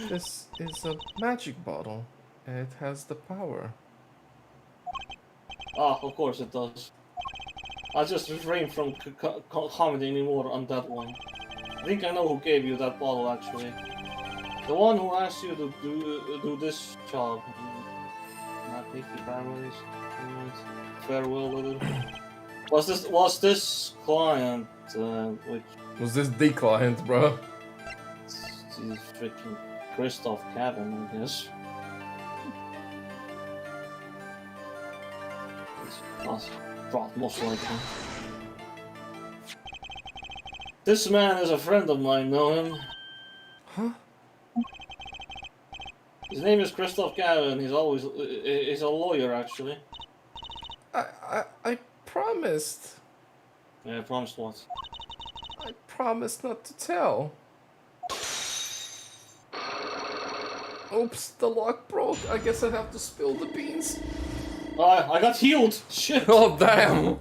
This is a magic bottle. It has the power. Ah, of course it does. I just refrain from commenting anymore on that one. I think I know who gave you that bottle, actually. The one who asked you to do this job. Not Mickey Families. Farewell, little. Was this client, which... Was this the client, bro? He's freaking Christoph Cabin, I guess. Most likely. This man is a friend of mine, know him? Huh? His name is Christoph Cabin. He's a lawyer, actually. I promised. Yeah, I promised what? I promised not to tell. Oops, the lock broke. I guess I have to spill the beans. I got healed. Shit. Oh, damn.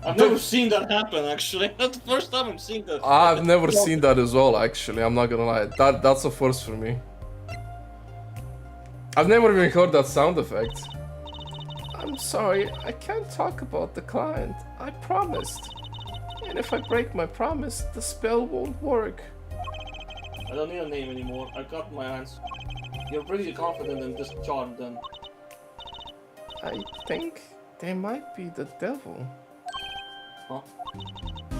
I've never seen that happen, actually. That's the first time I'm seeing that. I've never seen that as well, actually. I'm not gonna lie. That's a first for me. I've never even heard that sound effect. I'm sorry, I can't talk about the client. I promised. And if I break my promise, the spell won't work. I don't need a name anymore. I got my hands. You're pretty confident in this charm, then. I think they might be the devil. Huh?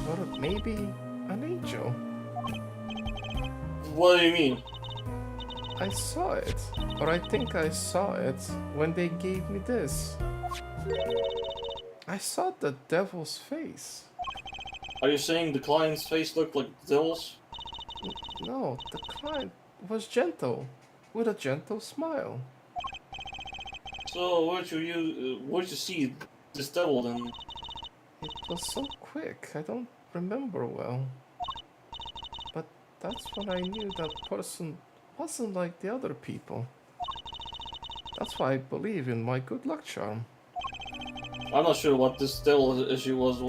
Or maybe an angel. What do you mean? I saw it. Or I think I saw it when they gave me this. I saw the devil's face. Are you saying the client's face looked like the devil's? No, the client was gentle. With a gentle smile. So where'd you see this devil then? It was so quick, I don't remember well. But that's when I knew that person wasn't like the other people. That's why I believe in my good luck charm. I'm not sure what this devil issue was.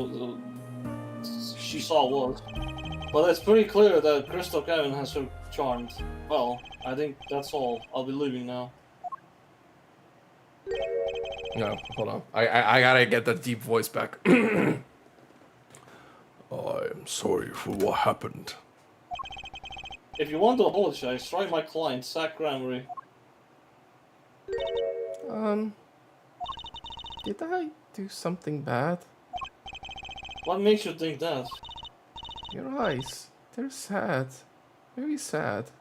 She saw was, but it's pretty clear that Crystal Kevin has her charmed. Well, I think that's all. I'll be leaving now. No, hold on. I gotta get that deep voice back. I'm sorry for what happened. If you want to apologize, try my client, Zach Gramery. Did I do something bad? What makes you think that? Your eyes, they're sad. Very sad.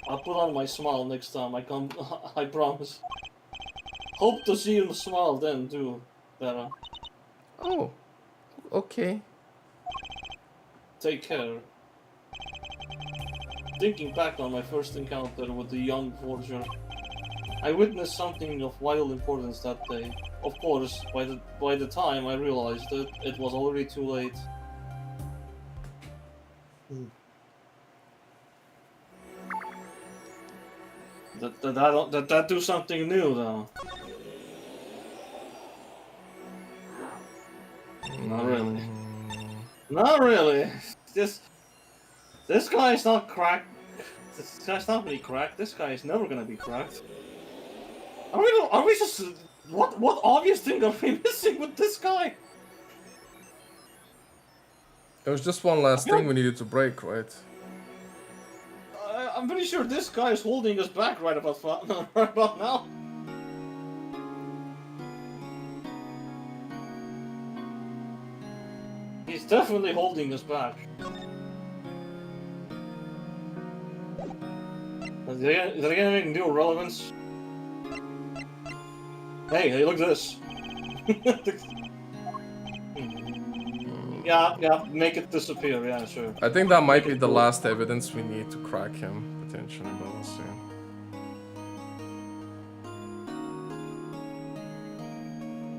I'll put on my smile next time I come. I promise. Hope to see you smile then too, Vera. Oh, okay. Take care. Thinking back on my first encounter with the young forger, I witnessed something of vital importance that day. Of course, by the time I realized it, it was already too late. That do something new though. Not really. Not really. This guy's not cracked. This guy's not really cracked. This guy is never gonna be cracked. Are we just what obvious thing are we missing with this guy? There was just one last thing we needed to break, right? I'm pretty sure this guy is holding us back right about right about now. He's definitely holding us back. Is there gonna make new relevance? Hey, look at this. Yeah, make it disappear, yeah, sure. I think that might be the last evidence we need to crack him, potentially, but we'll see.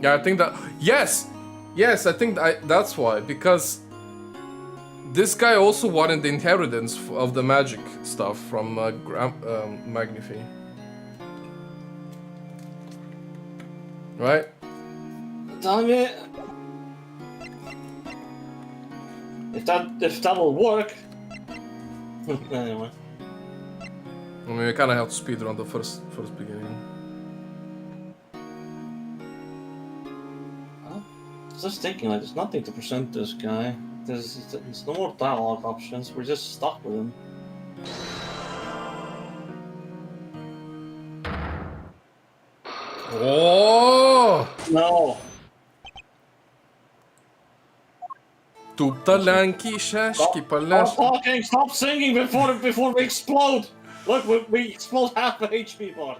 Yeah, I think that... Yes! Yes, I think that's why, because... This guy also wanted the inheritance of the magic stuff from Magnify. Right? Damn it! If that will work. Anyway. I mean, we kind of have to speed run the first beginning. Just thinking, like, there's nothing to present this guy. There's no more dialogue options. We're just stuck with him. Oh! No. Tuptalanki shashki Stop palash. talking! Stop singing before we explode! Look, we explode half the HP bar.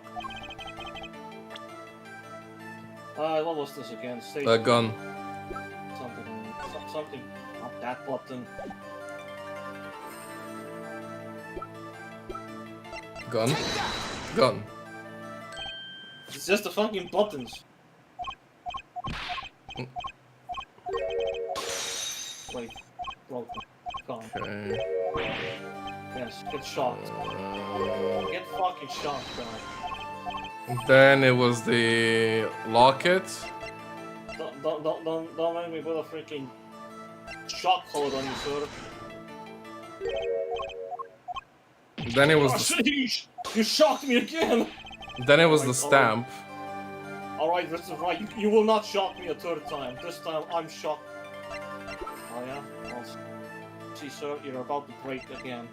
What was this again? A gun. Something. Not that button. Gun. Gun. It's just the fucking buttons. Wait. Broken. Gone. Okay. Yes, get shocked. Get fucking shocked, guy. Then it was the locket. Don't make me put a freaking shock code on you, sir. Then it was Oh, the, shit, you shocked me again! then it was the Alright, stamp. Alright, this is right. You will not shock me a third time. This time I'm shocked. Oh yeah? Well, see, sir, you're about to break again.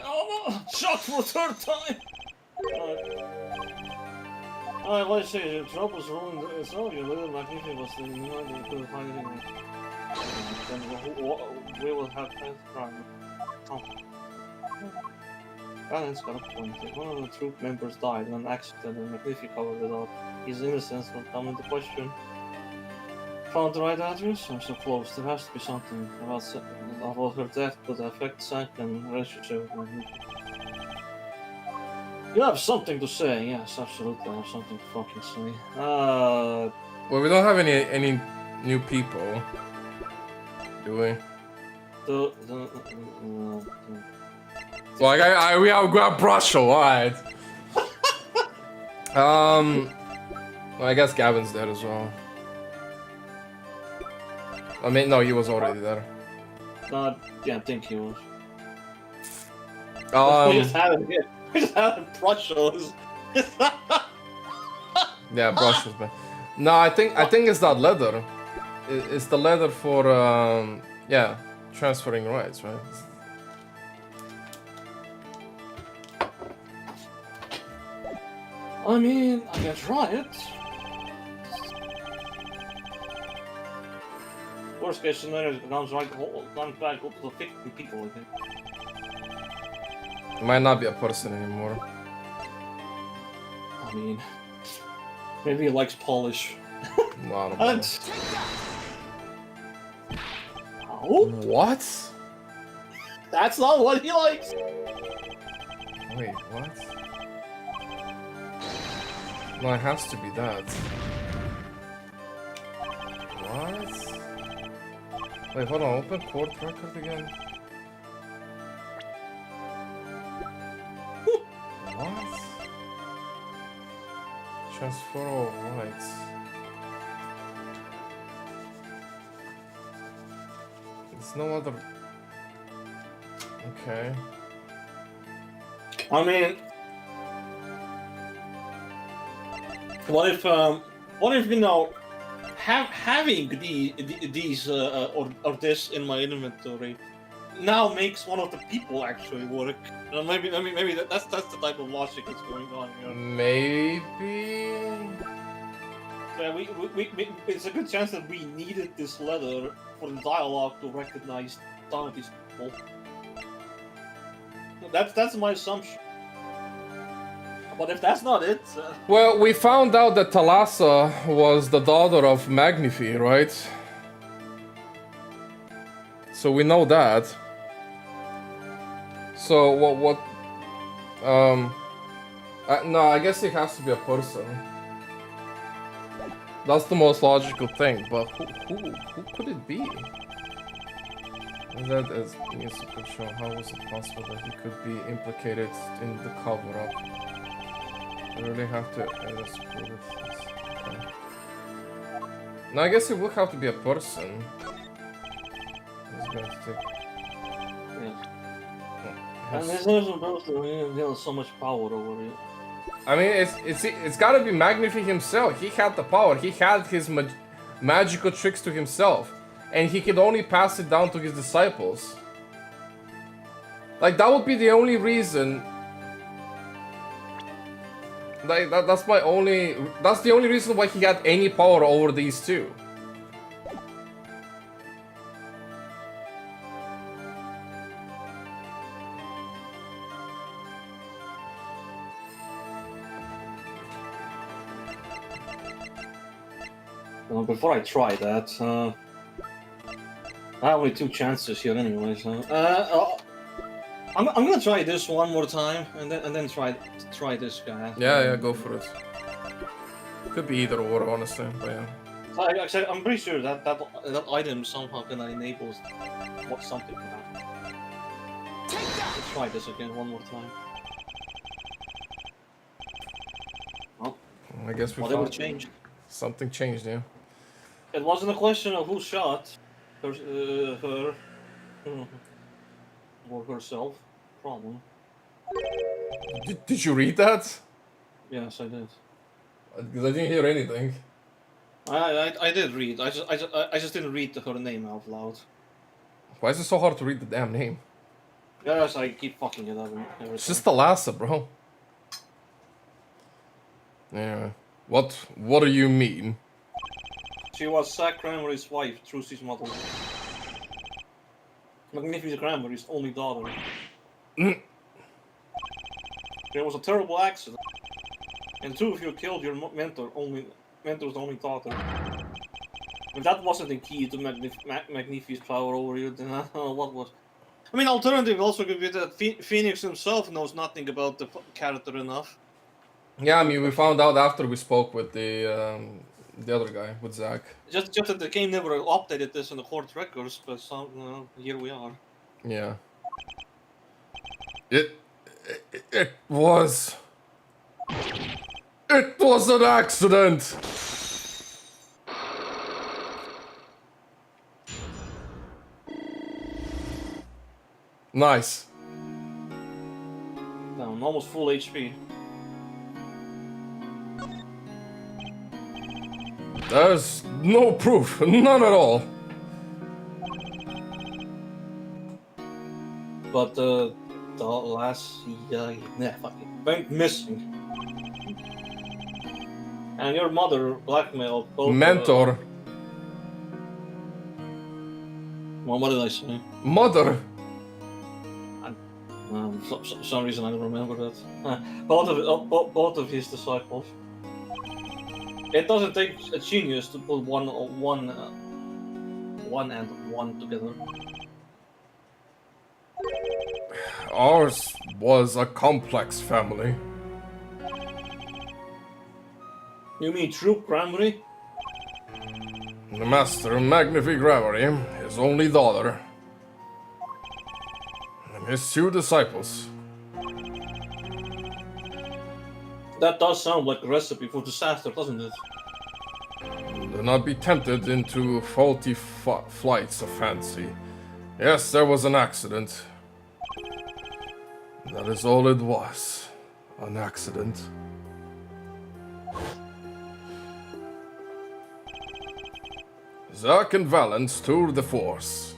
Oh no! Shocked for a third time! Alright, let's see. Your troubles ruined. It's all your little magnificent was the you couldn't find anything. Then we will have that crime. Oh. Balance got a point. If one of the troop members died in an accident and Magnific covered it up, his innocence will come into question. Found the right address? I'm so close. There has to be something about her death could affect Zack and relationship with Magnific. You have something to say, yes, absolutely. I have something to fucking say. Well, we don't have any new people, do we? Like we have got Brushel, alright. Well, I guess Gavin's dead as well. I mean, no, he was already there. Yeah, I think he was. We just had him here. We just had him Brushel. Yeah, Brushel's been. No, I think it's that leather. It's the leather for yeah, transferring rights, right? I mean, I can try it. Worst case scenario, it comes back up to 50 people again. It might not be a person anymore. I mean, maybe he likes polish. No, I don't know. Oh, What? that's not what he likes. Wait, what? No, it has to be that. What? Wait, hold on. Open court record again. What? Transfer all rights. There's no other. Okay. I mean, what if you know, having these or this in my inventory now makes one of the people actually work? Maybe that's the type of logic that's going on here. Maybe. Yeah, we it's a good chance that we needed this letter for the dialogue to recognize some of these people. That's my assumption. But if that's not it... Well, we found out that Thalassa was the daughter of Magnifi, right? So we know that. So what no, I guess it has to be a person. That's the most logical thing, but who could it be? And that is musical show. How was it possible that he could be implicated in the cover-up? I really have to prove it. Okay. Now I guess it would have to be a person. It's going to take. Yeah. And there's no person who has so much power over it. I mean, it's got to be Magnifi himself. He had the power. He had his magical tricks to himself, and he could only pass it down to his disciples. Like that would be the only reason. Like that's the only reason why he had any power over these two. Well, before I try that, I have only 2 chances here anyway, so... I'm gonna try this one more time, and then try this guy. Yeah, go for it. Could be either or, honestly, but yeah. I'm pretty sure that item somehow gonna enable what something can happen. Let's try this again one more time. Well, I guess we whatever found changed. something changed, yeah. It wasn't a question of who shot her, her or herself. Problem. Did you read that? Yes, I did. Because I didn't hear anything. I did read. I just didn't read her name out loud. Why is it so hard to read the damn name? Yes, I keep fucking it up. Every It's time. just Thalassa, bro. Anyway, what do you mean? She was Zack Cranberry's wife, Trucy's mother. Magnificent Cranberry's only daughter. There was a terrible accident, and two of you killed your mentor's only daughter. If that wasn't the key to Magnifi's power over you, then I don't know what was. I mean, alternative also could be that Phoenix himself knows nothing about the character enough. Yeah, I mean, we found out after we spoke with the other guy, with Zack. Just that the game never updated this in the court records, but here we are. Yeah. It was an accident. Nice. Down, almost full HP. There's no proof, none at all. But the last fucking went missing. And your mother blackmailed both. Mentor. Well, what did I say? Mother. For some reason I don't remember that. Both of his disciples. It doesn't take a genius to put one and one together. Ours was a complex family. You mean Troop Cranberry? The master, Magnifique Gravery, his only daughter. And his two disciples. That does sound like a recipe for disaster, doesn't it? Do not be tempted into faulty flights of fancy. Yes, there was an accident. That is all it was. An accident. Zack and Valance toured the force.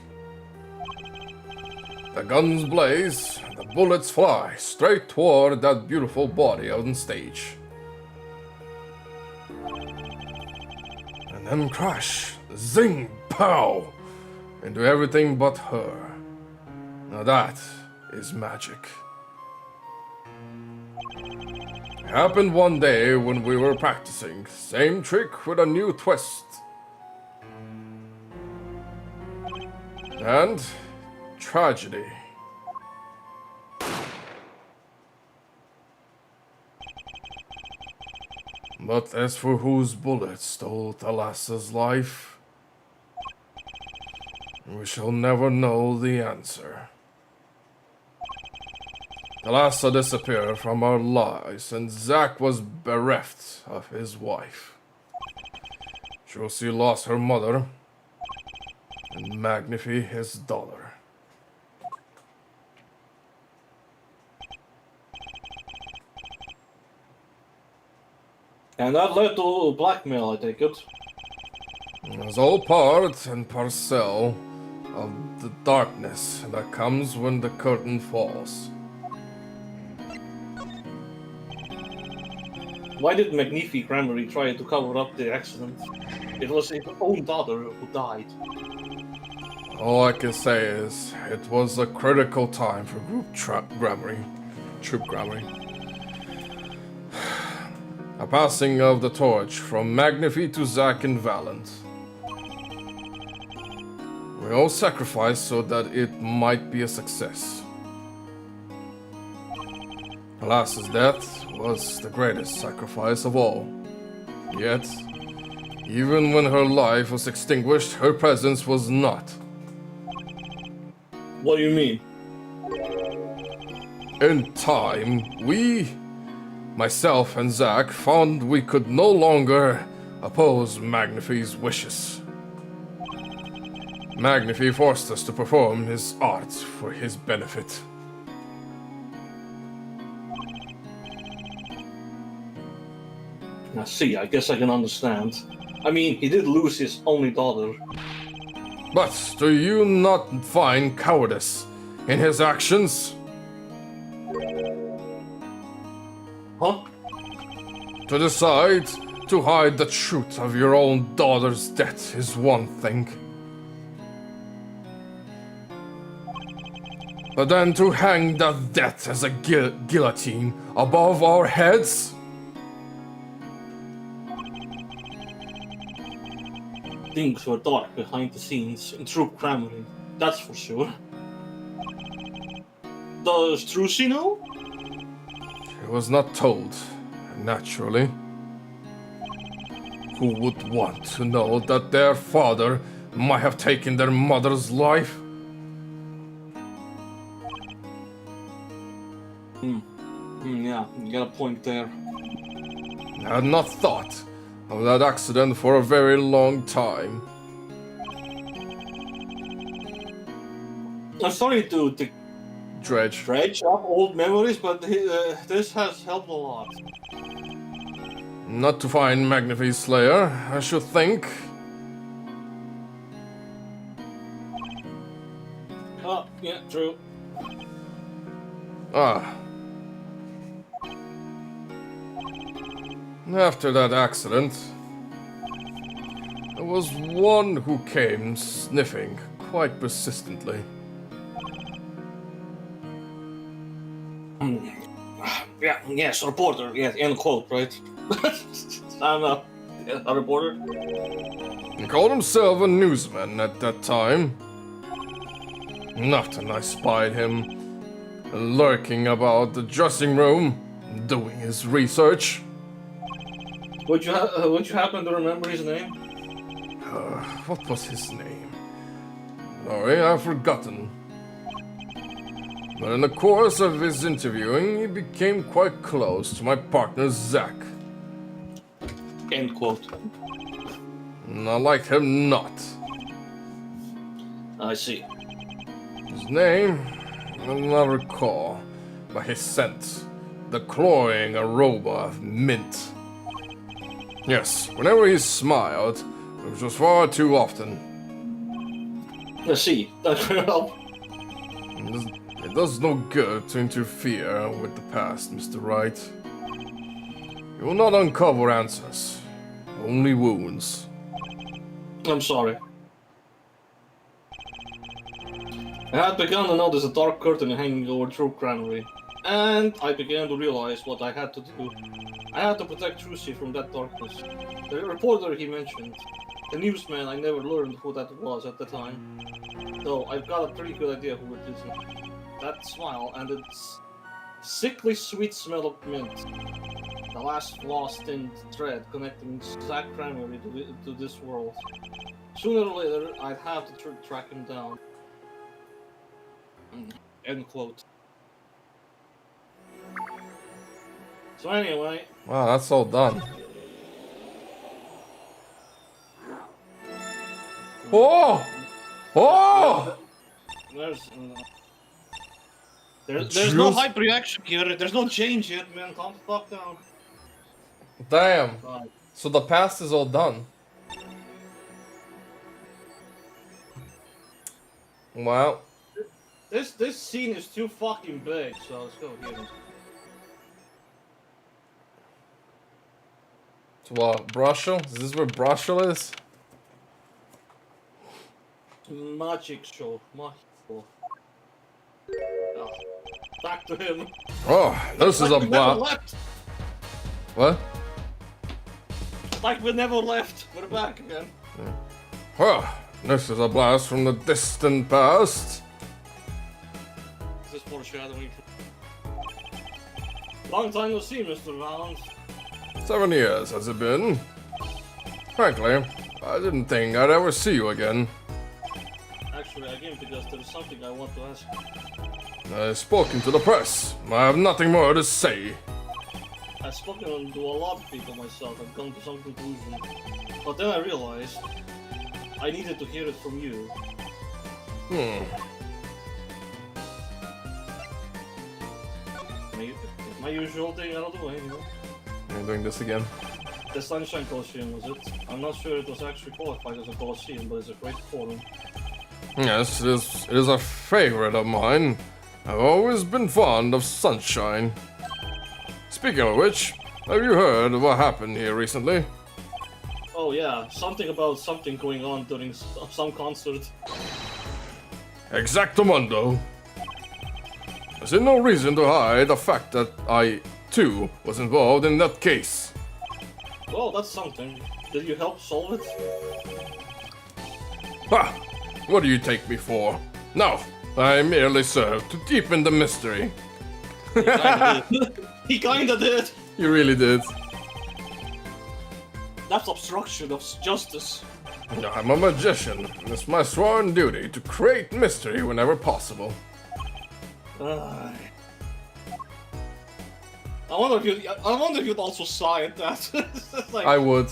The guns blaze, the bullets fly straight toward that beautiful body on stage. And then crash, zing, pow, into everything but her. Now that is magic. Happened one day when we were practicing. Same trick with a new twist. And tragedy. But as for whose bullet stole Thalassa's life, we shall never know the answer. Thalassa disappeared from our lives, and Zack was bereft of his wife. Josie lost her mother, and Magnifi his daughter. And that led to blackmail, I take it. It was all part and parcel of the darkness that comes when the curtain falls. Why did Magnifique Cranberry try to cover up the accident? It was his own daughter who died. All I can say is, it was a critical time for Troop Grammary. A passing of the torch from Magnifi to Zack and Valance. We all sacrificed so that it might be a success. Thalassa's death was the greatest sacrifice of all. Yet, even when her life was extinguished, her presence was not. What do you mean? In time, myself and Zack, found we could no longer oppose Magnify's wishes. Magnify forced us to perform his art for his benefit. I see, I guess I can understand. I mean, he did lose his only daughter. But do you not find cowardice in his actions? Huh? To decide to hide the truth of your own daughter's death is one thing. But then to hang that death as a guillotine above our heads? Things were dark behind the scenes in True Crime, that's for sure. Does Trucy know? It was not told, naturally. Who would want to know that their father might have taken their mother's life? Yeah, you got a point there. I had not thought of that accident for a very long time. I'm sorry to Dredge. up old memories, but this has helped a lot. Not to find Magnify's slayer, I should think. Oh, yeah, true. Ah. After that accident, there was one who came sniffing quite persistently. Yeah, yes, reporter, yes, end quote, right? I'm a reporter. He called himself a newsman at that time. Often I spied him lurking about the dressing room, doing his research. Would you happen to remember his name? What was his name? Sorry, I've forgotten. But in the course of his interviewing, he became quite close to my partner Zack. End quote. And I liked him not. I see. His name, I do not recall, but his scent, the cloying aroma of mint. Yes, whenever he smiled, which was far too often. I see. That will help. It does no good to interfere with the past, Mr. Wright. You will not uncover answers, only wounds. I'm sorry. I had begun to notice a dark curtain hanging over True Crimery, and I began to realize what I had to do. I had to protect Trucy from that darkness. The reporter he mentioned, the newsman, I never learned who that was at the time. Though I've got a pretty good idea who it is now. That smile and its sickly sweet smell of mint. The last lost thin thread connecting Zack Crimery to this world. Sooner or later, I'd have to track him down. End quote. So anyway... Wow, that's all done. Oh! Oh! There's no hype reaction here. There's no change yet, man. Calm the fuck down. Damn. Right. So the past is all done. Wow. This scene is too fucking big, so let's go here. So what, Brushel? Is this where Brushel is? Magic show. Oh, back to him. Oh, this is a we never blast. left. What? Like we never left. We're back again. Oh, this is a blast from the distant past. Is this foreshadowing? Long time no see, Mr. Valance. 7 years has it been? Frankly, I didn't think I'd ever see you again. Actually, I came because there's something I want to ask. I've spoken to the press. I have nothing more to say. I've spoken to a lot of people myself and come to some conclusion. But then I realized I needed to hear it from you. My usual thing I don't do anymore. You're doing this again. The Sunshine Colosseum was it? I'm not sure it was actually qualified as a Colosseum, but it's a great forum. Yes, it is a favorite of mine. I've always been fond of Sunshine. Speaking of which, have you heard of what happened here recently? Oh yeah, something about something going on during some concert. Exactamundo. I see no reason to hide the fact that I, too, was involved in that case. Well, that's something. Did you help solve it? Ha! What do you take me for? No, I merely served to deepen the mystery. He kinda did! You really did. That's obstruction of justice. I'm a magician. It's my sworn duty to create mystery whenever possible. I wonder if you'd also sigh at that. It's like, I would.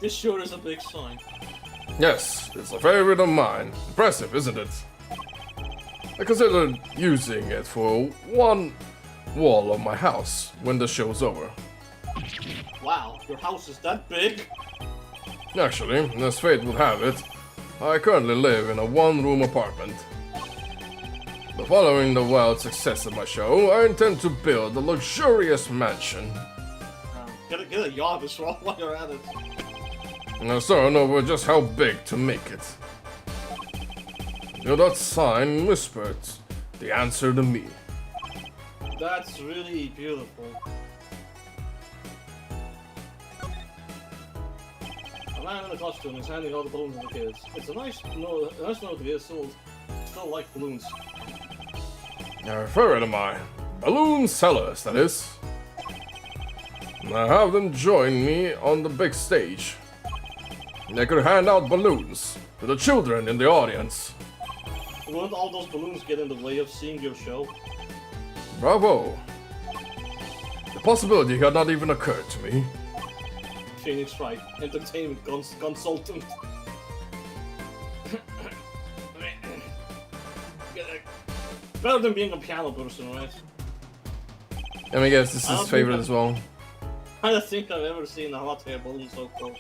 this sure is a big sign. Yes, it's a favorite of mine. Impressive, isn't it? I considered using it for one wall of my house when the show's over. Wow, your house is that big? Actually, as fate would have it, I currently live in a one-room apartment. But following the wild success of my show, I intend to build a luxurious mansion. Get a yacht as well while you're at it. I still don't know just how big to make it. That sign whispered the answer to me. That's really beautiful. A man in a costume is handing out the balloons to the kids. It's a nice note to get still like balloons. A favorite of mine. Balloon sellers, that is. I have them join me on the big stage. They could hand out balloons to the children in the audience. Wouldn't all those balloons get in the way of seeing your show? Bravo! The possibility had not even occurred to me. Phoenix Wright, entertainment consultant. Better than being a piano person, right? Let me guess, this I is don't his favorite think as well. I don't think I've ever seen a hot air balloon so close.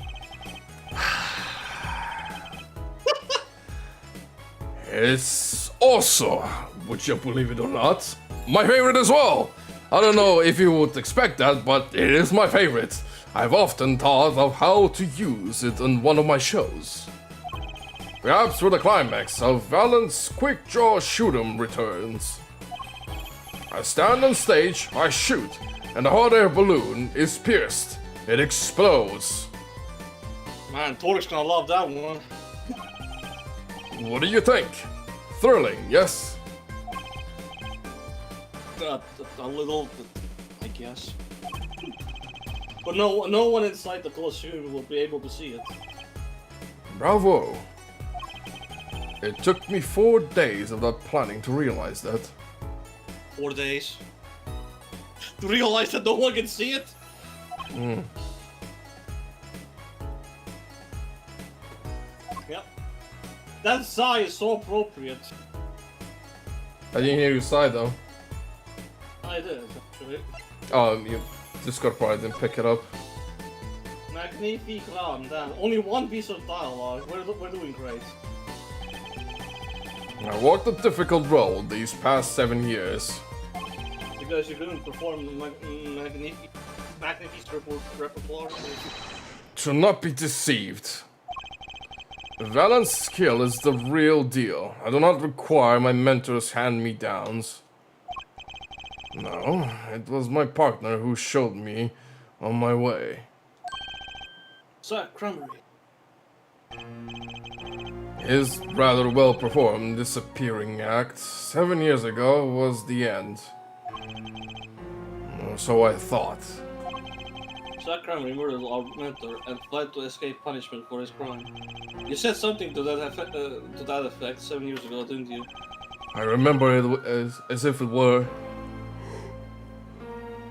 It's also, would you believe it or not, my favorite as well. I don't know if you would expect that, but it is my favorite. I've often thought of how to use it on one of my shows. Perhaps for the climax of Valent's Quick Draw Shoot'em returns. I stand on stage, I shoot, and the hot air balloon is pierced. It explodes. Man, Torik's gonna love that one. What do you think? Thrilling, yes? A little, I guess. But no one inside the Colosseum will be able to see it. Bravo. It took me 4 days of that planning to realize that. 4 days. To realize that no one can see it? Yep. That sigh is so appropriate. I didn't hear you sigh though. I did, actually. Oh, you Discord probably didn't pick it up. Magnifique Ram, damn. Only one piece of dialogue. We're doing great. I walked a difficult road these past 7 years. Because you couldn't perform the Magnifique repertoire. To not be deceived. Valent's skill is the real deal. I do not require my mentor's hand-me-downs. No, it was my partner who showed me on my way. Zach Cranberry. His rather well-performed disappearing act 7 years ago was the end. So I thought. Zack Kramer murdered our mentor and fled to escape punishment for his crime. You said something to that effect 7 years ago, didn't you? I remember it as if it were.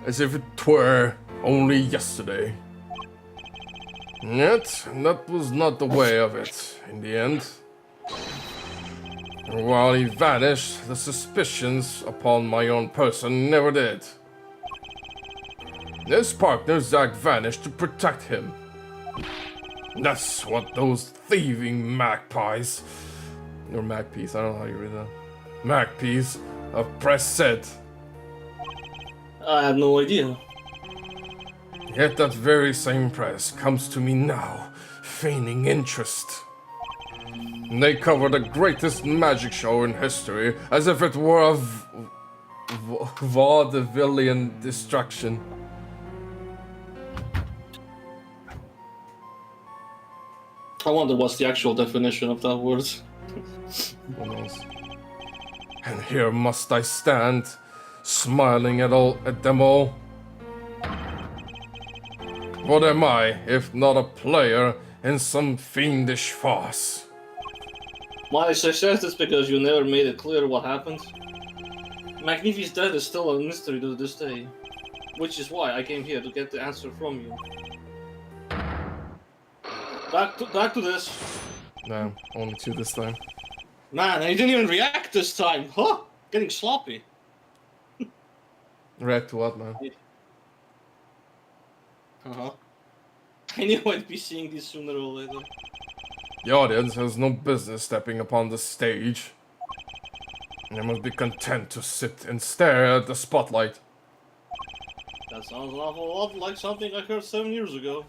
As if it were only yesterday. Yet, that was not the way of it, in the end. While he vanished, the suspicions upon my own person never did. His partner Zack vanished to protect him. That's what those thieving magpies, or magpies, I don't know how you read that. Magpies of press said. I had no idea. Yet that very same press comes to me now, feigning interest. They cover the greatest magic show in history as if it were a vaudevillian destruction. I wonder what's the actual definition of that word. Who knows? And here must I stand, smiling at them all. What am I, if not a player in some fiendish farce? My success is because you never made it clear what happened. Magnifi's death is still a mystery to this day, which is why I came here to get the answer from you. Back to this. No, only two this time. Man, I didn't even react this time. Huh? Getting sloppy. React to what, man? Uh-huh. I knew I'd be seeing this sooner or later. The audience has no business stepping upon the stage. They must be content to sit and stare at the spotlight. That sounds an awful lot like something I heard 7 years ago.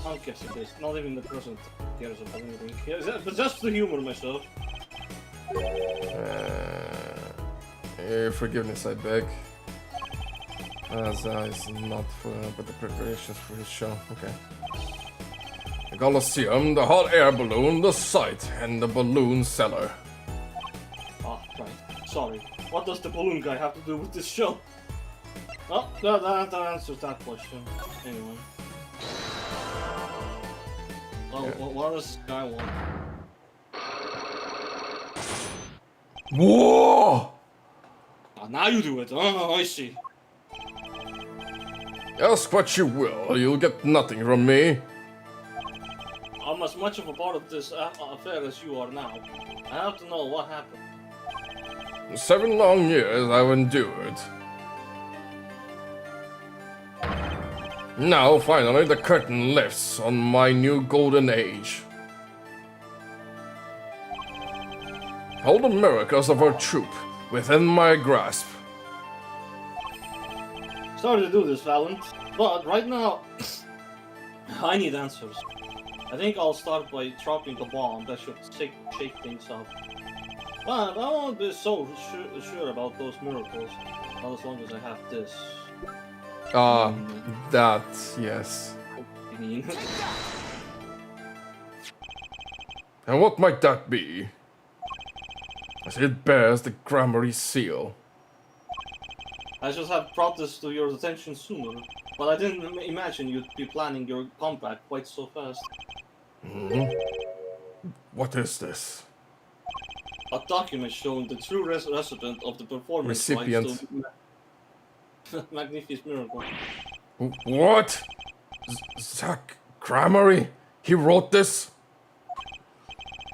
I'm guessing this. Not even the person cares about anything. But just the humor myself. Forgiveness, I beg. As is not for, but the preparations for his show. Okay. The Colosseum, the hot air balloon, the site, and the balloon cellar. Ah, right. Sorry. What does the balloon guy have to do with this show? Oh, that answers that question. Anyway. Oh, Yeah. what does this guy want? Whoa! Ah, now you do it. Oh, I see. Ask what you will, you'll get nothing from me. I'm as much of a part of this affair as you are now. I have to know what happened. 7 long years I've endured. Now, finally, the curtain lifts on my new golden age. All the miracles of our troop within my grasp. Sorry to do this, Valent, but right now, I need answers. I think I'll start by dropping a bomb that should shake things up. But I won't be so sure about those miracles, not as long as I have this. That, yes. I mean, And what might that be? As it bears the Gramarye seal. I should have brought this to your attention sooner, but I didn't imagine you'd be planning your comeback quite so fast. What is this? A document showing the true recipient of the performance rights Recipient. to Magnifi's miracle. What? Zack Gramarye? He wrote this?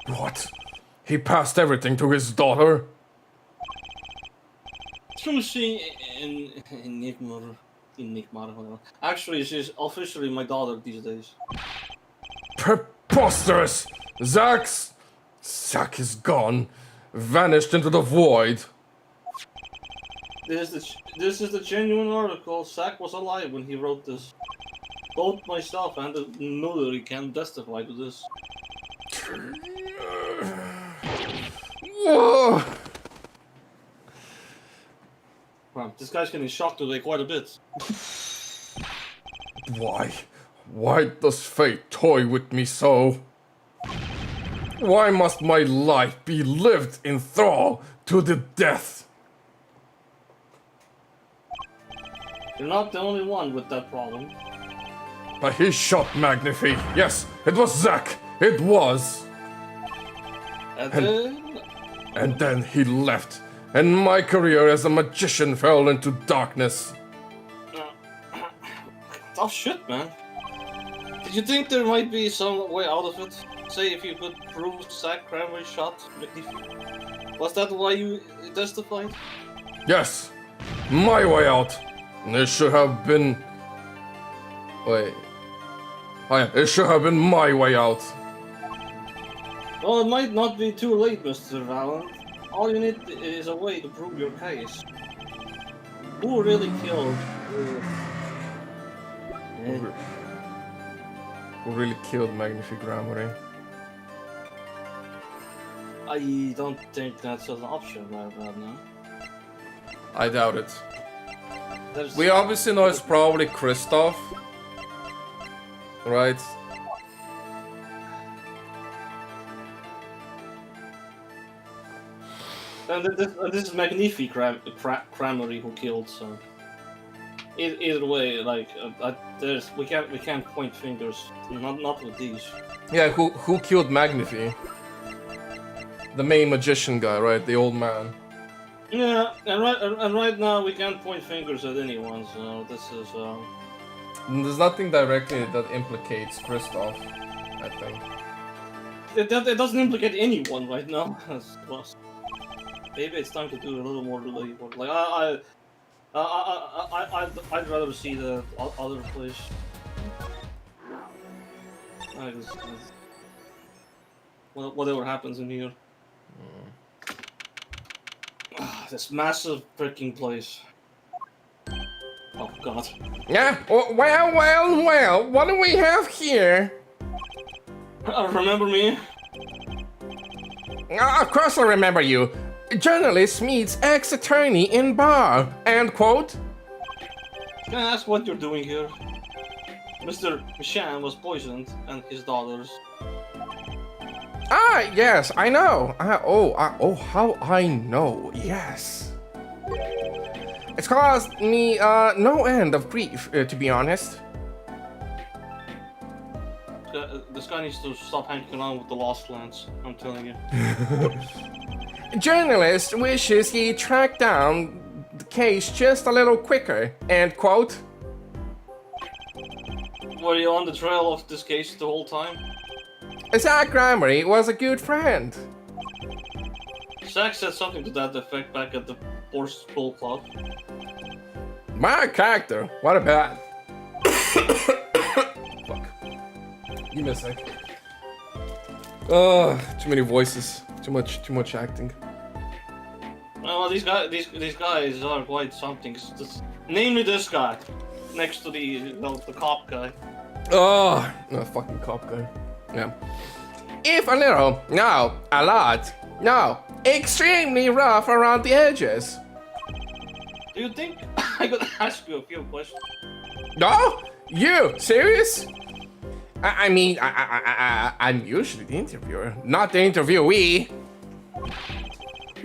What? He passed everything to his daughter? Trucy Enigmar. Whatever. Actually, she's officially my daughter these days. Preposterous! Zack is gone. Vanished into the void. This is the genuine article. Zack was alive when he wrote this. Both myself and the notary can testify to this. Whoa! Wow, this guy's getting shocked today quite a bit. Why? Why does fate toy with me so? Why must my life be lived in thrall to the death? You're not the only one with that problem. But he shot Magnifi. Yes, it was Zack. It was. And then he left. And my career as a magician fell into darkness. Tough shit, man. Did you think there might be some way out of it? Say if you could prove Zack Cranberry shot Magnifi? Was that why you testified? Yes, my way out. It should have been... Wait. Oh yeah, it should have been my way out. Well, it might not be too late, Mr. Valen. All you need is a way to prove your case. Who really killed... Who really killed Magnifi Grammary? I don't think that's an option right now. I doubt it. There's... We obviously know it's probably Kristoff. Right? And this is Magnifi Cranberry who killed, so... Either way, like, we can't point fingers, not with these. Yeah, who killed Magnifi? The main magician guy, right? The old man. Yeah, and right now we can't point fingers at anyone, so this is There's nothing directly that implicates Kristoff, I think. It doesn't implicate anyone right now. Maybe it's time to do a little more labor. Like I'd rather see the other place. Whatever happens in here. This massive freaking place. Oh god. Yeah, well, what do we have here? Remember me? Of course I remember you. Journalist meets ex-attorney in bar. End quote. Can I ask what you're doing here? Mr. Michan was poisoned, and his daughters. Ah, yes, I know. How I know, yes. It's caused me no end of grief, to be honest. This guy needs to stop hanging around with the Lost Lands, I'm telling you. Journalist wishes he tracked down the case just a little quicker. End quote. Were you on the trail of this case the whole time? Zack Grammary was a good friend. Zack said something to that effect back at the Horse Bull Club. My character, what a bad. Fuck. Give me a sec. Ugh, too many voices. Too much acting. Well, these guys are quite something. Namely this guy, next to the cop guy. Oh, no, fucking cop guy. Yeah. If a little, no, a lot, no, extremely rough around the edges. Do you think I could ask you a few questions? No? You? Serious? I mean, I'm usually the interviewer, not the interviewee.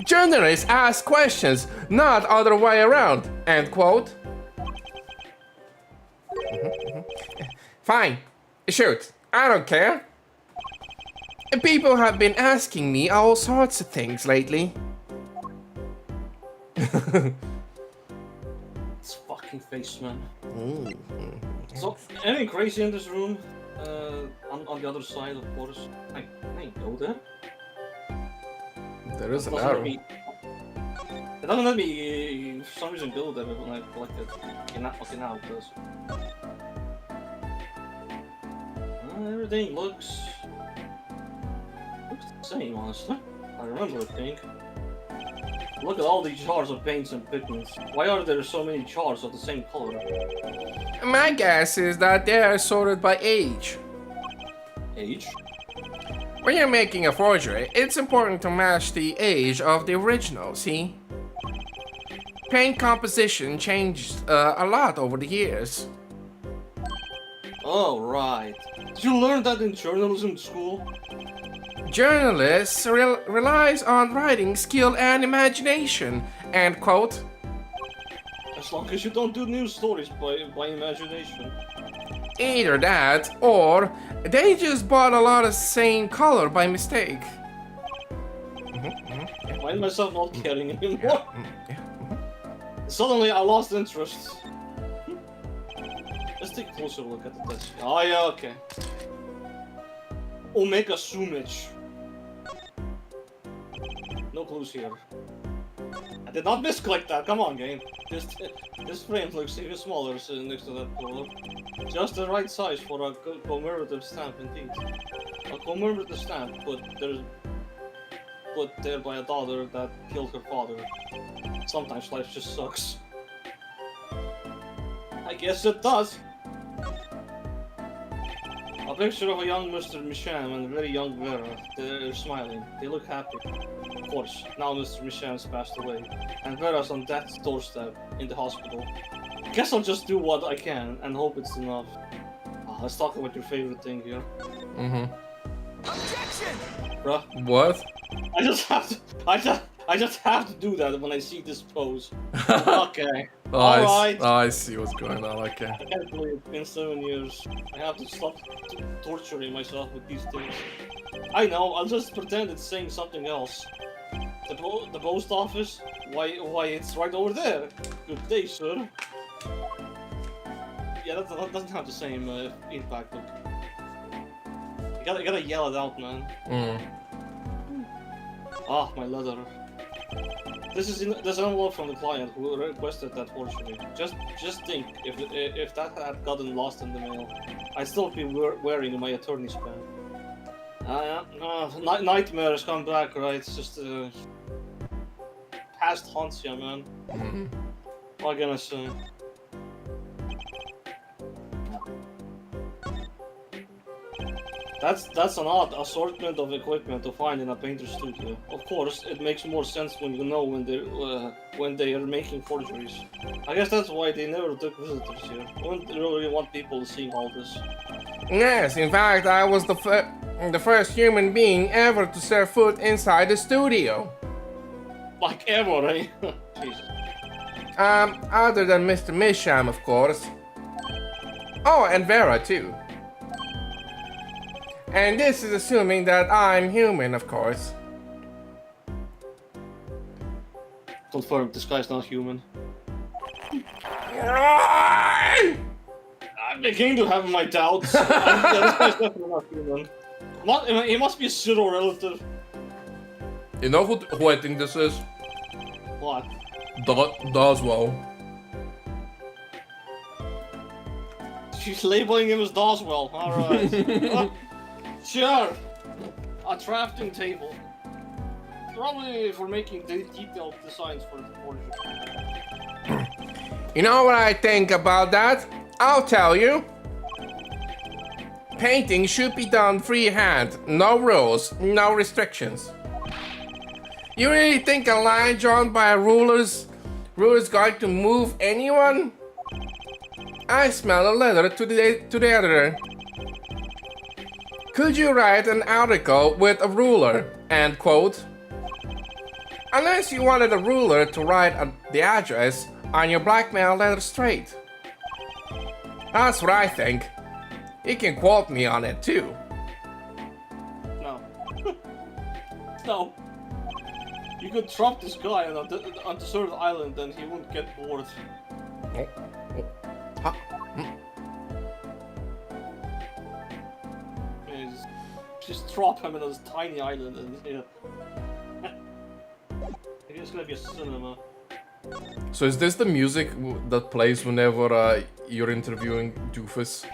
Journalists ask questions, not other way around. End quote. Fine. Shoot. I don't care. People have been asking me all sorts of things lately. This fucking face, man. So, anything crazy in this room? On the other side, of course. I know that. There is an arrow. It doesn't let me, for some reaon, go there when I collect it. Okay, now it does. Everything looks the same, honestly. I remember, I think. Look at all these jars of paints and pigments. Why are there so many jars of the same color? My guess is that they are sorted by age. Age? When you're making a forgery, it's important to match the age of the original, see? Paint composition changed a lot over the years. Oh, right. Did you learn that in journalism school? Journalists relies on writing skill and imagination. End quote. As long as you don't do news stories by imagination. Either that, or they just bought a lot of same color by mistake. I find myself not caring anymore. Suddenly I lost interest. Let's take a closer look at the test. Oh yeah, okay. Omega Sumich. No clues here. I did not misclick that, come on game. This frame looks even smaller next to that color. Just the right size for a commemorative stamp indeed. A commemorative stamp put there by a daughter that killed her father. Sometimes life just sucks. I guess it does. A picture of a young Mr. Misham and a very young Vera. They're smiling. They look happy. Of course, now Mr. Misham's passed away, and Vera's on death's doorstep in the hospital. Guess I'll just do what I can and hope it's enough. Let's talk about your favorite thing here. Objection! Bruh. What? I just have to do that when I see this pose. Okay. Alright. I see what's going on. Okay. I can't believe it's been 7 years. I have to stop torturing myself with these things. I know, I'll just pretend it's saying something else. The post office? Why it's right over there. Good day, sir. Yeah, that doesn't have the same impact. Look. You gotta yell it out, man. Ah, my letter. There's an envelope from the client who requested that forgery. Just think, if that had gotten lost in the mail, I'd still be wearing my attorney's pen. Nightmares come back, right? It's just past haunts you, man. What can I say? That's an odd assortment of equipment to find in a painter's studio. Of course, it makes more sense when you know when they are making forgeries. I guess that's why they never took visitors here. I don't really want people seeing all this. Yes, in fact, I was the first human being ever to set foot inside the studio. Like ever, eh? Jesus. Other than Mr. Misham, of course. Oh, and Vera too. And this is assuming that I'm human, of course. Confirmed, this guy's not human. I'm beginning to have my doubts. This guy's definitely not human. He must be a pseudo-relative. You know who I think this is? What? Doswell. She's labeling him as Doswell, alright. Sure! A drafting table. Probably for making detailed designs for the portrait. You know what I think about that? I'll tell you. Painting should be done freehand. No rules, no restrictions. You really think a line drawn by a ruler's going to move anyone? I smell a letter to the editor. Could you write an article with a ruler? End quote. Unless you wanted a ruler to write the address on your blackmail letter straight. That's what I think. You can quote me on it too. No. No. You could drop this guy on a deserted island and he wouldn't get bored. Just drop him in this tiny island and yeah. It's gonna be a cinema. So is this the music that plays whenever you're interviewing Doofus?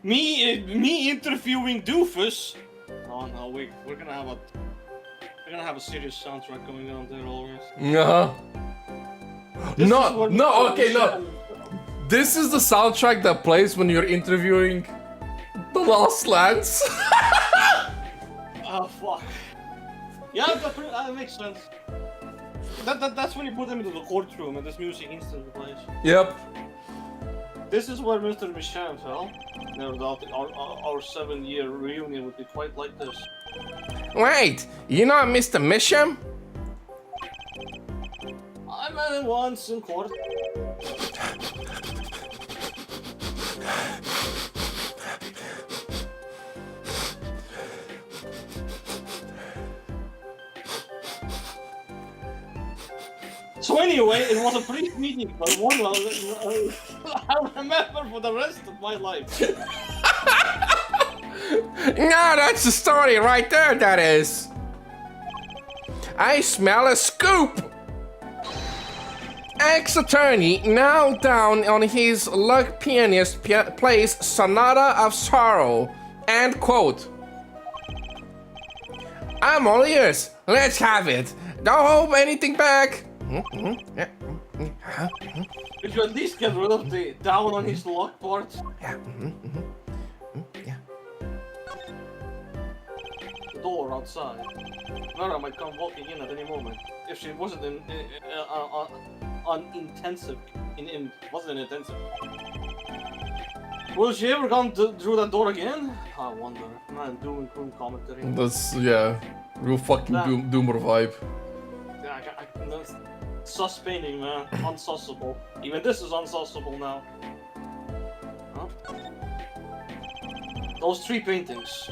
Me interviewing Doofus? Oh no, we're gonna have a serious soundtrack going on there always. No. Okay, no. This is the soundtrack that plays when you're interviewing The Lost Lands. Oh fuck. Yeah, that makes sense. That's when you put them into the courtroom and this music instantly plays. Yep. This is where Mr. Misham fell. Never doubt our 7-year reunion would be quite like this. Wait, you know Mr. Misham? I'm man once in court. So anyway, it was a brief meeting, but one I'll remember for the rest of my life. No, that's the story right there, that is. I smell a scoop! Ex-attorney now down on his luck pianist plays Sonata of Sorrow. End quote. I'm all ears. Let's have it. Don't hold anything back. Could you at least get rid of the down on his luck part? Yeah. Yeah. The door outside. Nora might come walking in at any moment. If she wasn't wasn't intensive. Will she ever come through that door again? I wonder. Man, doom and gloom commentary. That's, yeah, real fucking doomer vibe. Yeah, that's sus painting, man. Unsussable. Even this is unsussable now. Huh? Those 3 paintings.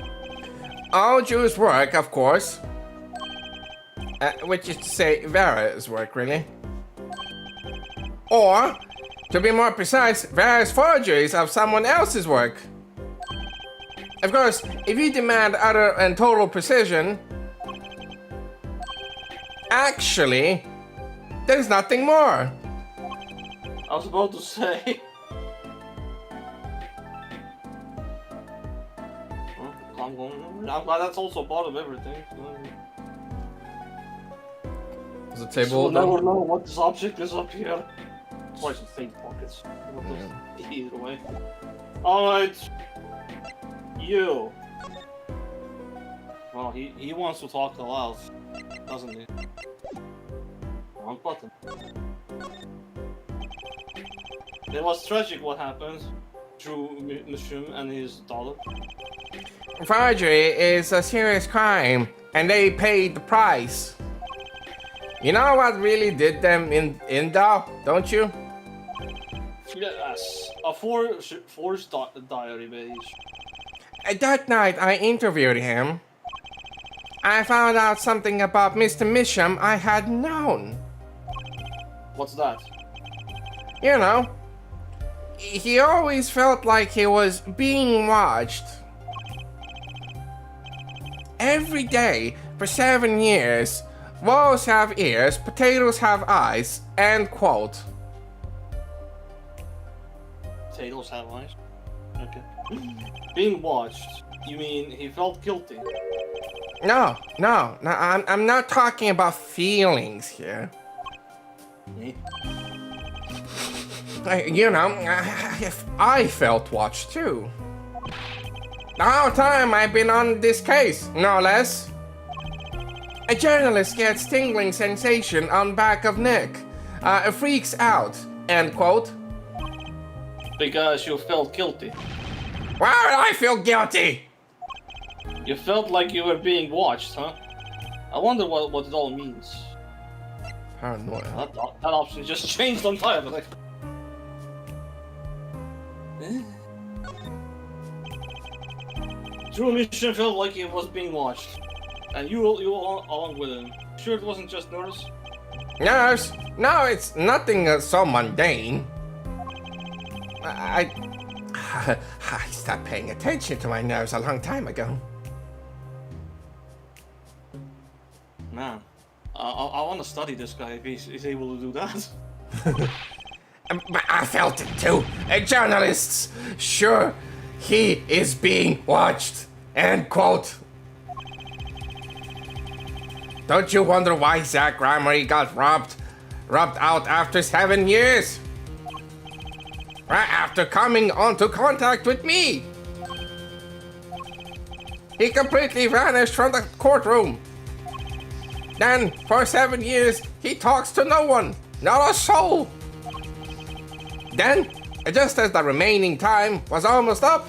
All Jews' work, of course. Which is to say, Vera's work, really. Or, to be more precise, Vera's forgeries of someone else's work. Of course, if you demand utter and total precision, actually, there's nothing more. I was about to say. I'm glad that's also part of everything. Is the table We'll done? never know what this object is up here. Why should think pockets? Either way. Alright. You. Well, he wants to talk aloud, doesn't he? Wrong button. It was tragic what happened to Mishum and his daughter. Forgery is a serious crime, and they paid the price. You know what really did them in though, don't you? Yes, a forged diary page. That night I interviewed him. I found out something about Mr. Misham I had known. What's that? You know, he always felt like he was being watched. Every day for 7 years, walls have ears, potatoes have eyes, end quote. Potatoes have eyes? Okay. Being watched, you mean he felt guilty? No, I'm not talking about feelings here. You know, I felt watched too. The whole time I've been on this case, no less. A journalist gets tingling sensation on back of neck. Freaks out, end quote. Because you felt guilty. Why would I feel guilty? You felt like you were being watched, huh? I wonder what it all means. Paranoia. That option just changed entirely. True Mission felt like he was being watched. And you along with him. Sure it wasn't just nerves? Nerves? No, it's nothing so mundane. I stopped paying attention to my nerves a long time ago. Man, I want to study this guy if he's able to do that. But I felt it too. Journalists, sure, he is being watched. End quote. Don't you wonder why Zach Ramery got robbed out after 7 years? Right after coming into contact with me. He completely vanished from the courtroom. Then, for 7 years, he talks to no one, not a soul. Then, just as the remaining time was almost up,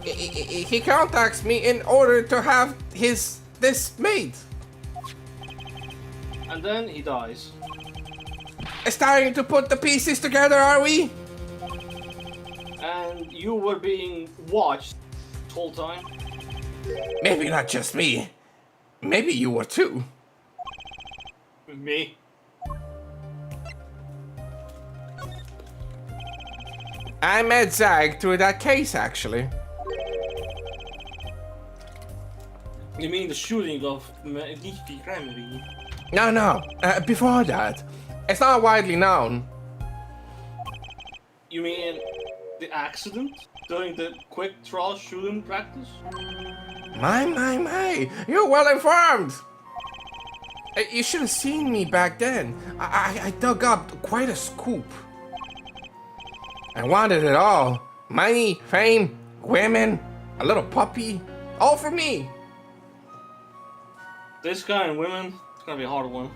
he contacts me in order to have this made. And then he dies. Starting to put the pieces together, are we? And you were being watched the whole time? Maybe not just me. Maybe you were too. Me? I met Zag through that case, actually. You mean the shooting of Magnifique Gramarye? No. Before that. It's not widely known. You mean the accident during the quick draw shooting practice? My. You're well informed. You should have seen me back then. I dug up quite a scoop. I wanted it all. Money, fame, women, a little puppy. All for me. This guy and women, it's gonna be a hard one.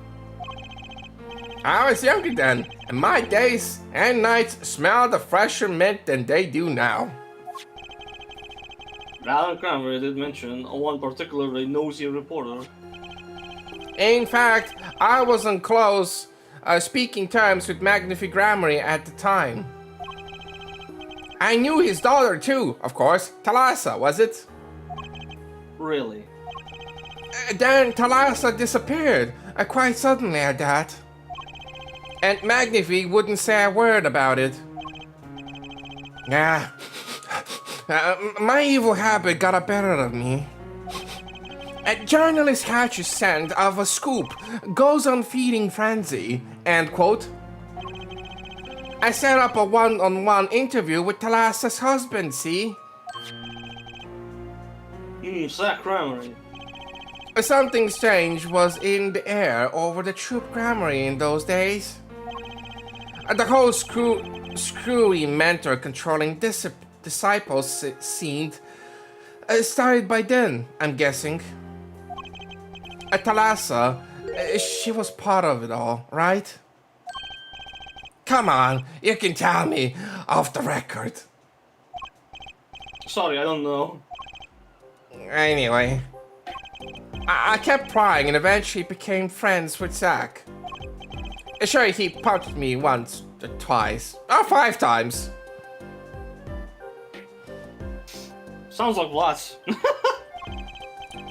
I was younger then, and my days and nights smelled of fresher mint than they do now. Alan Gramarye did mention one particularly nosy reporter. In fact, I was on close speaking terms with Magnifique Gramarye at the time. I knew his daughter too, of course. Thalassa, was it? Really? Then Thalassa disappeared, quite suddenly at that. And Magnifique wouldn't say a word about it. Yeah, my evil habit got the better of me. A journalist catches scent of a scoop, goes on feeding frenzy, and quote, I set up a one-on-one interview with Thalassa's husband, see? Zach Gramarye. Something strange was in the air over the troop Gramarye in those days. The whole screwy mentor controlling disciples seemed started by then, I'm guessing. Thalassa, she was part of it all, right? Come on, you can tell me off the record. Sorry, I don't know. Anyway, I kept prying and eventually became friends with Zach. Sure, he punched me once, or twice, or 5 times. Sounds like lots.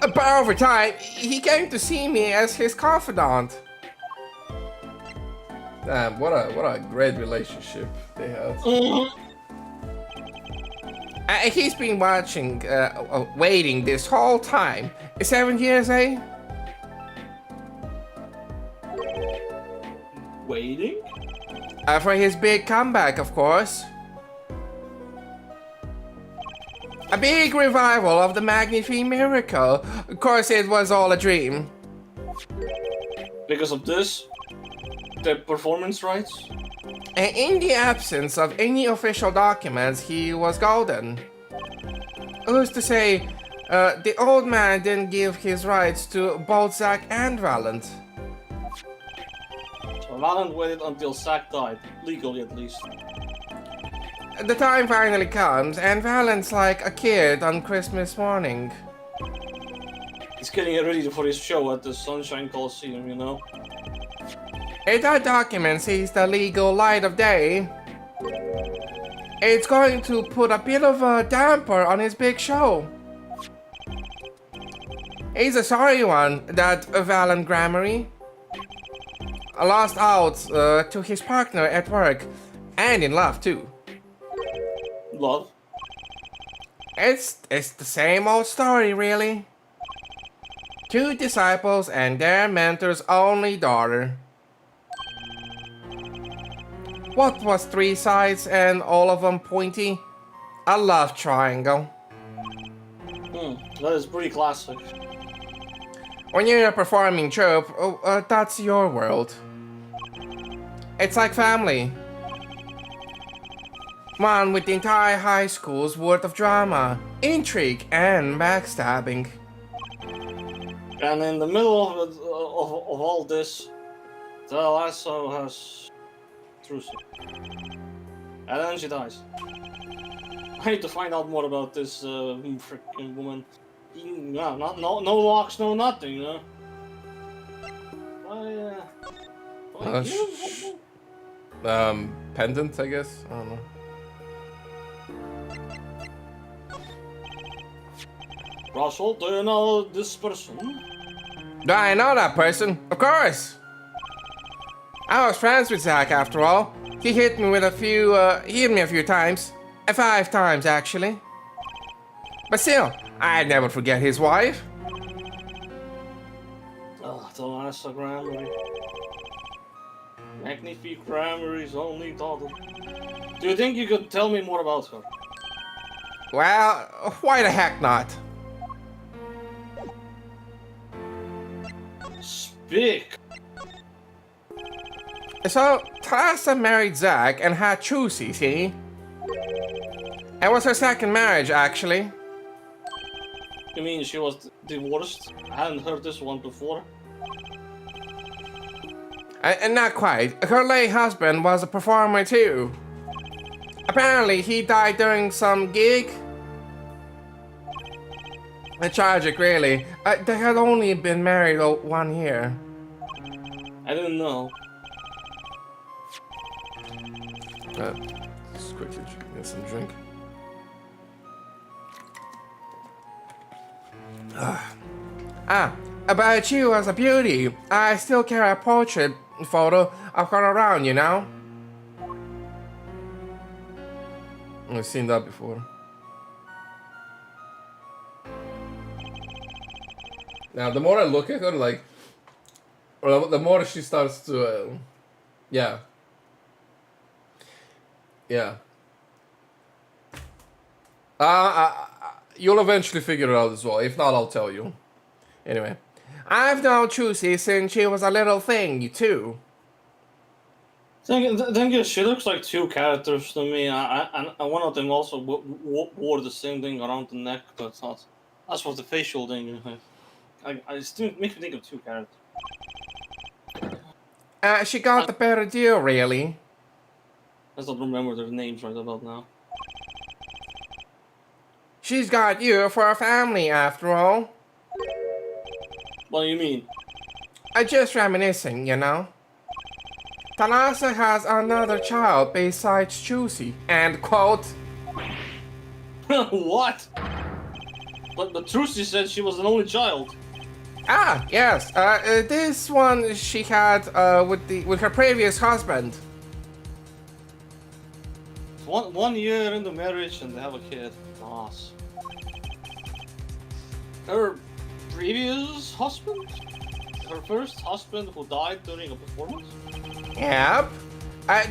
But over time, he came to see me as his confidant. Damn, what a great relationship they had. He's been waiting this whole time. 7 years, eh? Waiting? For his big comeback, of course. A big revival of the Magnifique Miracle. Of course, it was all a dream. Because of this? The performance rights? And in the absence of any official documents, he was golden. Who's to say, the old man didn't give his rights to both Zach and Valant. So Valant waited until Zack died, legally at least. The time finally comes, and Valant's like a kid on Christmas morning. He's getting ready for his show at the Sunshine Coliseum, you know? If that document sees the legal light of day, it's going to put a bit of a damper on his big show. He's a sorry one, that Valant Gramarye. Lost out to his partner at work, and in love too. Love? It's the same old story, really. 2 disciples and their mentor's only daughter. What was 3 sides and all of them pointy? A love triangle. That is pretty classic. When you're a performing troupe, that's your world. It's like family. One with the entire high school's worth of drama, intrigue, and backstabbing. And in the middle of all this, Thalassa has Trucy. And then she dies. I need to find out more about this freaking woman. No locks, no nothing, you know? Pendant, I guess. I don't know. Russell, do you know this person? Do I know that person? Of course! I was friends with Zack after all. He hit me a few times. 5 times, actually. But still, I'd never forget his wife. Oh, the last grammar. Magnifique Grammary's only daughter. Do you think you could tell me more about her? Well, why the heck not? Speak! So, Teresa married Zack and had Chusi, see? It was her second marriage, actually. You mean she was divorced? I hadn't heard this one before. And not quite. Her late husband was a performer too. Apparently, he died during some gig. Tragic, really. They had only been married 1 year. I didn't know. Just quickly get some drink. About you as a beauty, I still carry a portrait photo of her around, you know? I've seen that before. Now, the more I look at her, like, or the more she starts to, yeah. You'll eventually figure it out as well. If not, I'll tell you. Anyway. I've known Chusi since she was a little thing, too. Thank you. She looks like 2 characters to me. And one of them also wore the same thing around the neck, but that's what the facial thing. I still makes me think of 2 characters. She got the better deal, really. I don't remember their names right about now. She's got you for a family, after all. What do you mean? Just reminiscing, you know? Teresa has another child besides Chusi, and quote, What? But Trucy said she was an only child. Ah, yes. This one she had with her previous husband. 1 year into marriage and they have a kid. Nice. Her previous husband? Her first husband who died during a performance? Yep.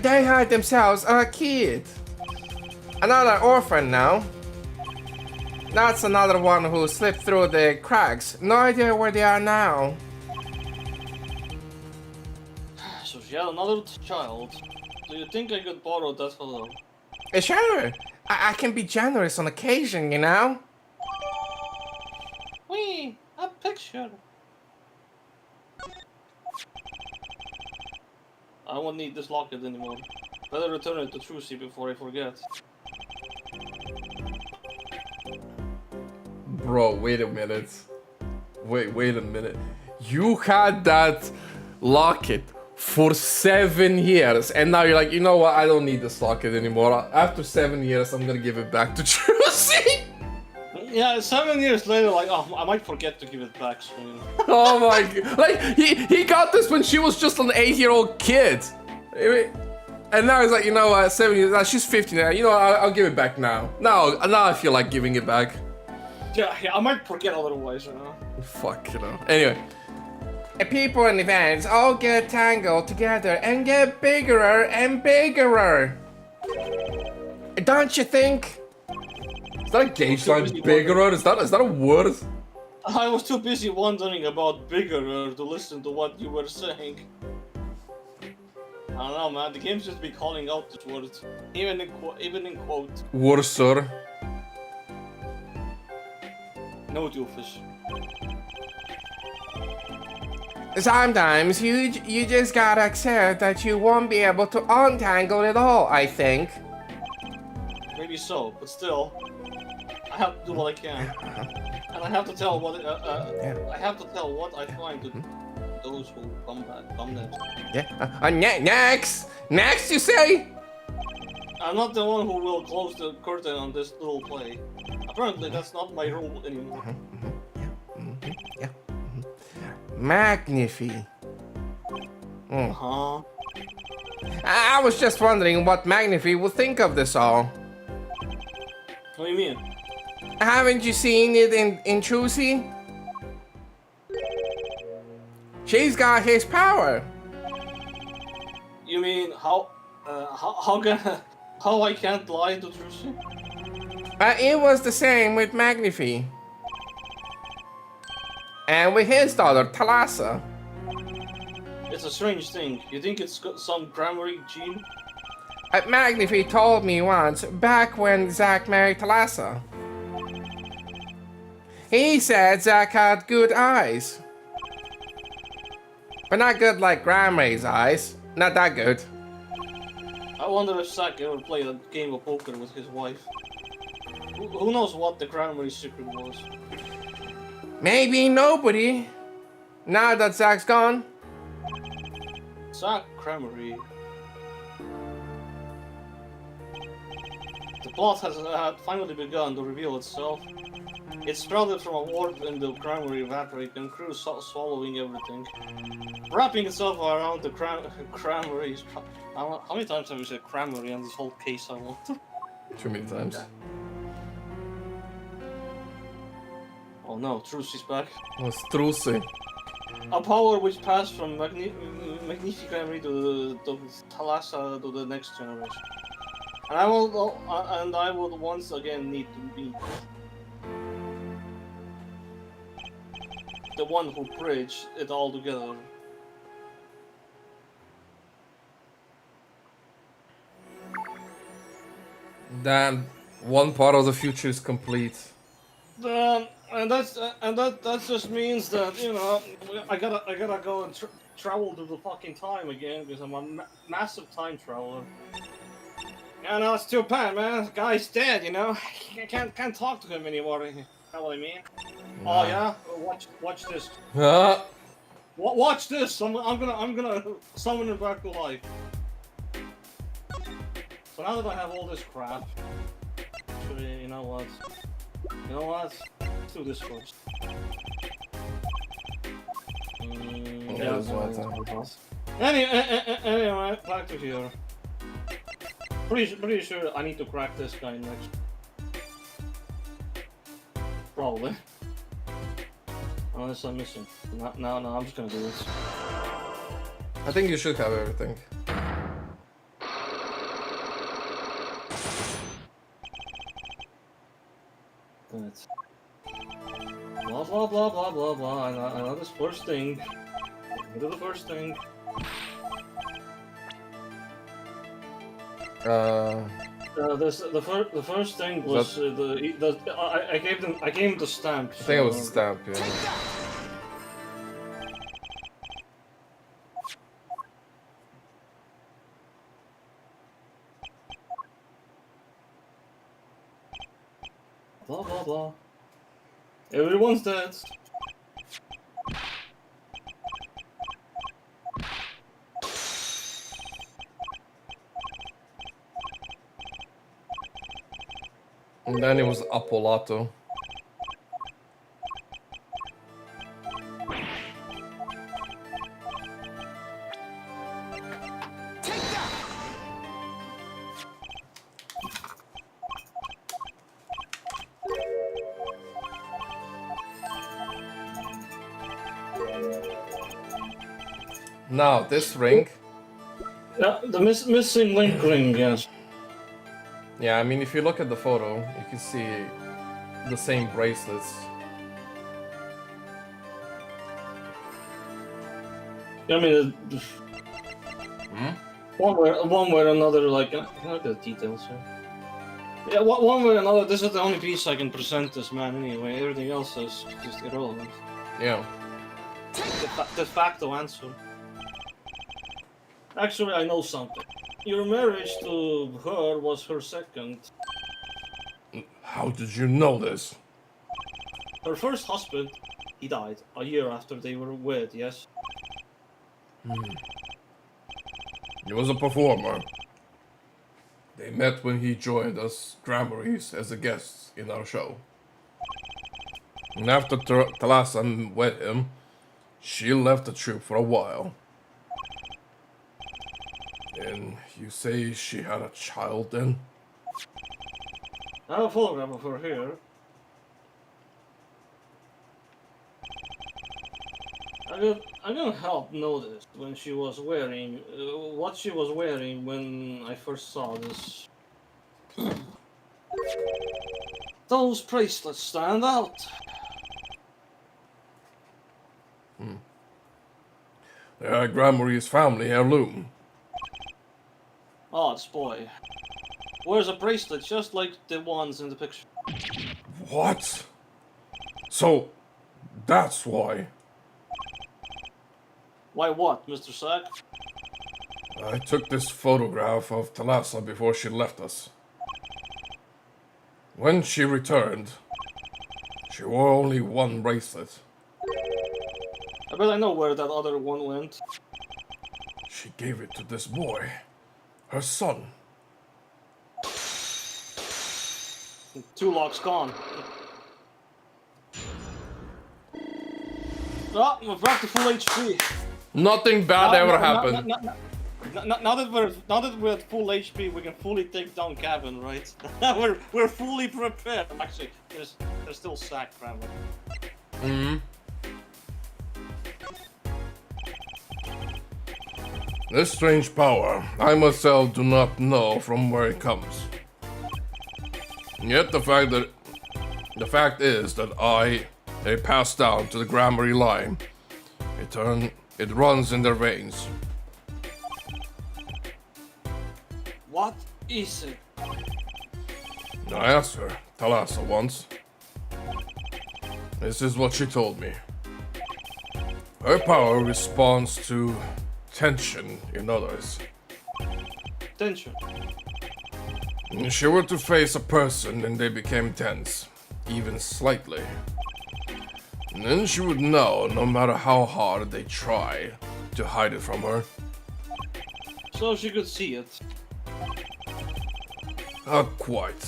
They had themselves a kid. Another orphan now. That's another one who slipped through the cracks. No idea where they are now. So she had another child. Do you think I could borrow that photo? Sure. I can be generous on occasion, you know? Wee, a picture. I won't need this locket anymore. Better return it to Trucy before I forget. Bro, wait a minute. Wait a minute. You had that locket for 7 years, and now you're like, you know what? I don't need this locket anymore. After 7 years, I'm gonna give it back to Trucy. Yeah, 7 years later, like, oh, I might forget to give it back soon. Oh my god. Like, he got this when she was just an 8-year-old kid. And now he's like, you know what, 7 years, she's 50 now. You know what, I'll give it back now. Now I feel like giving it back. Yeah, I might forget otherwise, you know. Fuck, you know. Anyway. People and events all get tangled together and get bigger and bigger. Don't you think? Is that a gauge line? Bigger? Is that a word? I was too busy wondering about bigger to listen to what you were saying. I don't know, man. The game's just be calling out this word, even in quote. Worser. No, doofus. Sometimes you just gotta accept that you won't be able to untangle it all, I think. Maybe so, but still, I have to do what I can, and I have to tell what I have to tell what I find to those who come next. Yeah. Next! Next, you say? I'm not the one who will close the curtain on this little play. Apparently, that's not my rule anymore. Yeah. Magnifi. Huh? I was just wondering what Magnifi would think of this all. What do you mean? Haven't you seen it in Chusi? She's got his power. You mean how I can't lie to Trucy? It was the same with Magnifi. And with his daughter, Thalassa. It's a strange thing. You think it's got some grammar gene? Magnifi told me once, back when Zack married Thalassa. He said Zack had good eyes. But not good like Grandma's eyes. Not that good. I wonder if Zack ever played a game of poker with his wife. Who knows what the grammar secret was? Maybe nobody. Now that Zack's gone. Zack Cramery. The plot had finally begun to reveal itself. It sprouted from a warp in the Cramery fabric and crew swallowing everything. Wrapping itself around the Cramery. How many times have we said Cramery on this whole case? I want. Too many times. Oh no, Trucy's back. Oh, Strucy. A power which passed from Magnificamry to Thalassa to the next generation. And I will once again need to be the one who bridged it all together. Damn, one part of the future is complete. And that just means that, you know, I gotta go and travel to the fucking time again because I'm a massive time traveler. Yeah, no, it's too bad, man. The guy's dead, you know. I can't talk to him anymore. You know what I mean? Oh yeah, watch this. Ah, Watch this. I'm gonna summon him back to life. So now that I have all this crap, actually, you know what? Let's do this first. Yeah, that's what Anyway, back to here. Pretty sure I need to crack this guy next. Probably. Unless I'm missing. No, I'm just gonna do this. I think you should have everything. But blah blah blah blah blah blah. I know this first thing. Go to the first thing. The first thing was I gave him the stamp. I think it was a stamp, yeah. Blah blah blah. Everyone's dead. And then it was Apolato. Now, this ring. Yeah, the missing link ring, yes. Yeah, I mean, if you look at the photo, you can see the same bracelets. I mean, one way or another, like, look at the details here. Yeah, one way or another, this is the only piece I can present this man anyway. Everything else is just irrelevant. Yeah. De facto answer. Actually, I know something. Your marriage to her was her second. How did you know this? Her first husband, he died a year after they were wed, yes? He was a performer. They met when he joined us Grammarys as a guest in our show. And after Thalassa met him, she left the troupe for a while. And you say she had a child then? I have a photograph of her here. I couldn't help notice when she was wearing what she was wearing when I first saw this. Those bracelets stand out. They are Grammary's family heirloom. Oh, this boy wears a bracelet just like the ones in the picture. What? So, that's why. Why what, Mr. Sack? I took this photograph of Thalassa before she left us. When she returned, she wore only one bracelet. I bet I know where that other one went. She gave it to this boy, her son. 2 locks gone. Oh, we're back to full HP. Nothing bad ever happened. Now that we're at full HP, we can fully take down Gavin, right? we're fully prepared. Actually, there's still Sack family. This strange power, I myself do not know from where it comes. Yet the fact is that they pass down to the Grammary line. It runs in their veins. What is it? I asked her, Thalassa, once. This is what she told me. Her power responds to tension in others. Tension. If she were to face a person and they became tense, even slightly, then she would know no matter how hard they try to hide it from her. So she could see it. Not quite.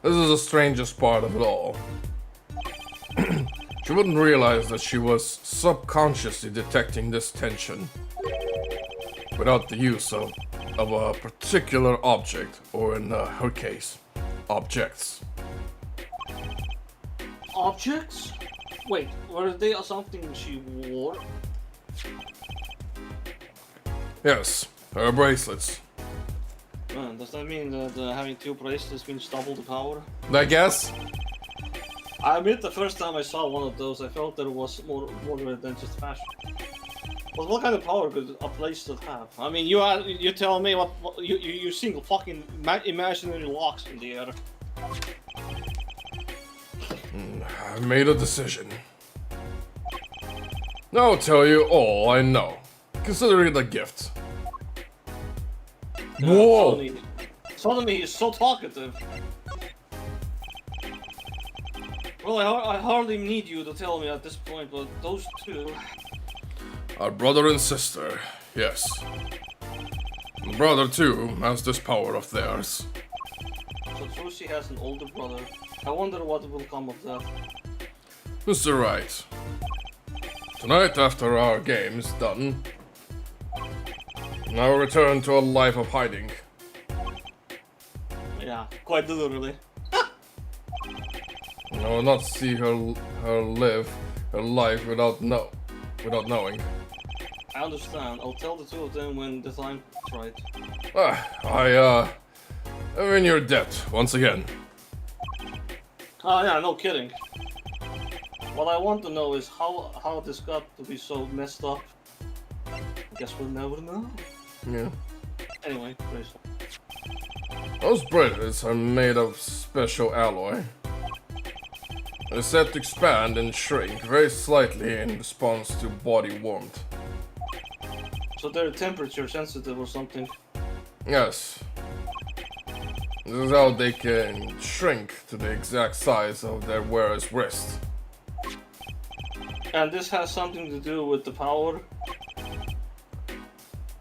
This is the strangest part of it all. She wouldn't realize that she was subconsciously detecting this tension without the use of a particular object, or in her case, objects. Objects? Wait, were they something she wore? Yes, her bracelets. Does that mean that having 2 bracelets means double the power? I guess. I admit the first time I saw one of those, I felt that it was more than just fashion. But what kind of power could a bracelet have? I mean, you tell me what you single fucking imaginary locks in the air. I made a decision. Now I'll tell you all I know. Consider it a gift. Whoa! Suddenly he's so talkative. Well, I hardly need you to tell me at this point, but those 2... Our brother and sister, yes. The brother too has this power of theirs. So Trucy has an older brother. I wonder what will come of that. Mr. Right. Tonight, after our game is done, I will return to a life of hiding. Yeah, quite literally. I will not see her live her life without knowing. I understand. I'll tell the 2 of them when the time is right. I'm in your debt once again. Oh yeah, no kidding. What I want to know is how this got to be so messed up. I guess we'll never know. Yeah. Anyway, please. Those bracelets are made of special alloy. They're set to expand and shrink very slightly in response to body warmth. So they're temperature sensitive or something. Yes. This is how they can shrink to the exact size of their wearer's wrist. And this has something to do with the power?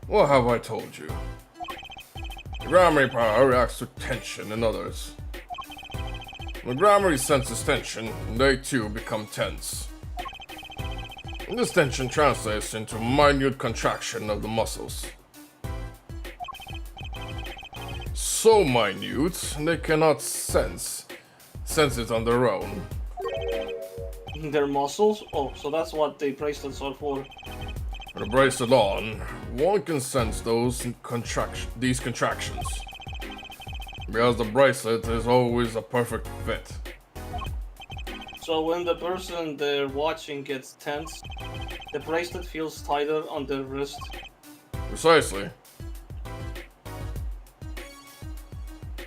What have I told you? The Gramarye power reacts to tension in others. When Gramarye senses tension, they too become tense. And this tension translates into minute contraction of the muscles. So minute, they cannot sense it on their own. Their muscles? Oh, so that's what the bracelets are for. With a bracelet on, one can sense these contractions. Because the bracelet is always a perfect fit. So when the person they're watching gets tense, the bracelet feels tighter on their wrist. Precisely.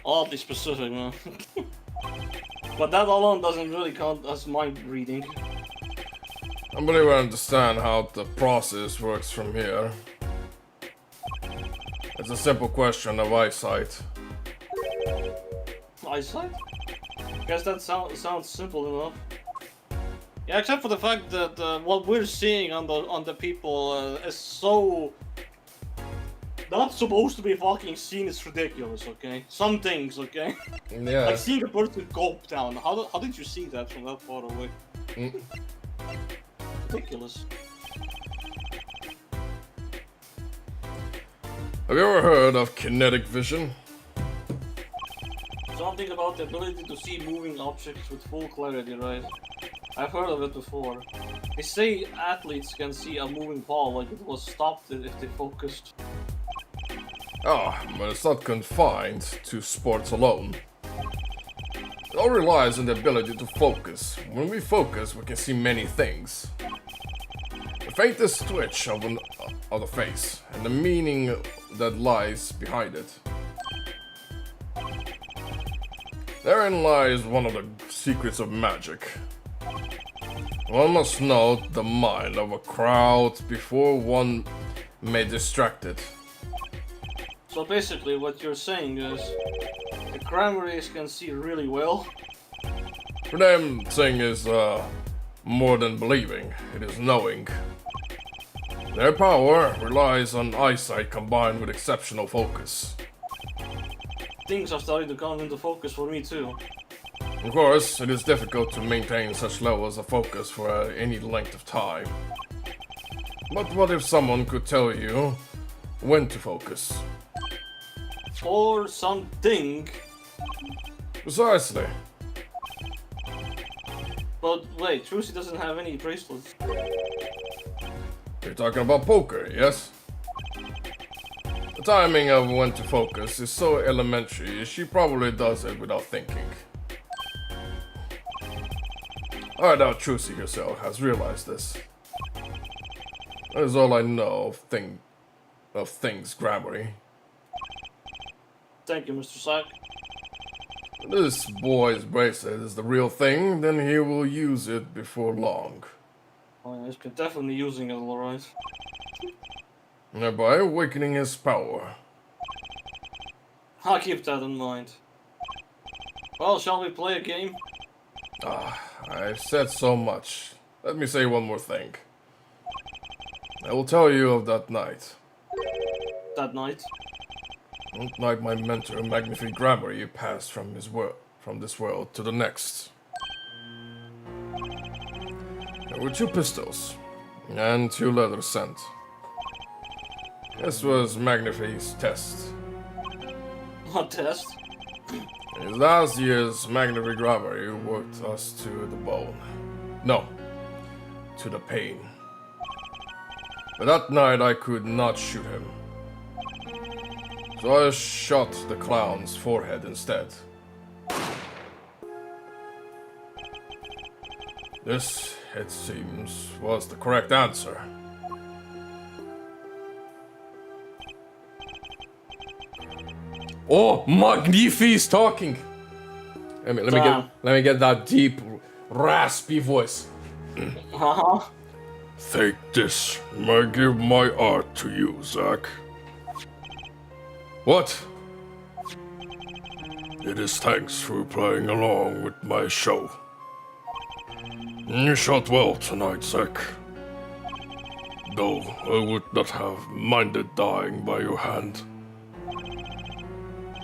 Oddly specific, man. But that alone doesn't really count as mind reading. I believe I understand how the process works from here. It's a simple question of eyesight. Eyesight? Guess that sounds simple enough. Yeah, except for the fact that what we're seeing on the people is so not supposed to be fucking seen. It's ridiculous. Okay, some things. Okay, Yeah. like seeing a person gulp down. How did you see that from that far away? Ridiculous. Have you ever heard of kinetic vision? Something about the ability to see moving objects with full clarity, right? I've heard of it before. They say athletes can see a moving ball like it was stopped if they focused. But it's not confined to sports alone. It all relies on the ability to focus. When we focus, we can see many things. The faintest twitch of the face, and the meaning that lies behind it. Therein lies one of the secrets of magic. One must know the mind of a crowd before one may distract it. So basically what you're saying is the Gramarye can see really well. For them, seeing is more than believing, it is knowing. Their power relies on eyesight combined with exceptional focus. Things are starting to come into focus for me too. Of course, it is difficult to maintain such levels of focus for any length of time. But what if someone could tell you when to focus? Or something. Precisely. But wait, Trucy doesn't have any bracelets. You're talking about poker, yes? The timing of when to focus is so elementary, she probably does it without thinking. I doubt Trucy herself has realized this. That is all I know of things Gramarye. Thank you, Mr. Sack. If this boy's bracelet is the real thing, then he will use it before long. Oh, yeah, he's definitely using it, alright. Thereby awakening his power. I'll keep that in mind. Well, shall we play a game? I've said so much. Let me say one more thing. I will tell you of that night. That night? That night my mentor, Magnifi Gramarye, passed from this world to the next. There were 2 pistols, and 2 letters sent. This was Magnifi's test. What test? In his last years, Magnifi Gramarye worked us to the bone. No, to the pain. But that night I could not shoot him. So I shot the clown's forehead instead. This, it seems, was the correct answer. Oh, Magnifi is talking! Let me get that deep, raspy voice. Uh-huh. Take this. I give my art to you, Zack. What? It is thanks for playing along with my show. You shot well tonight, Zack. though I would not have minded dying by your hand.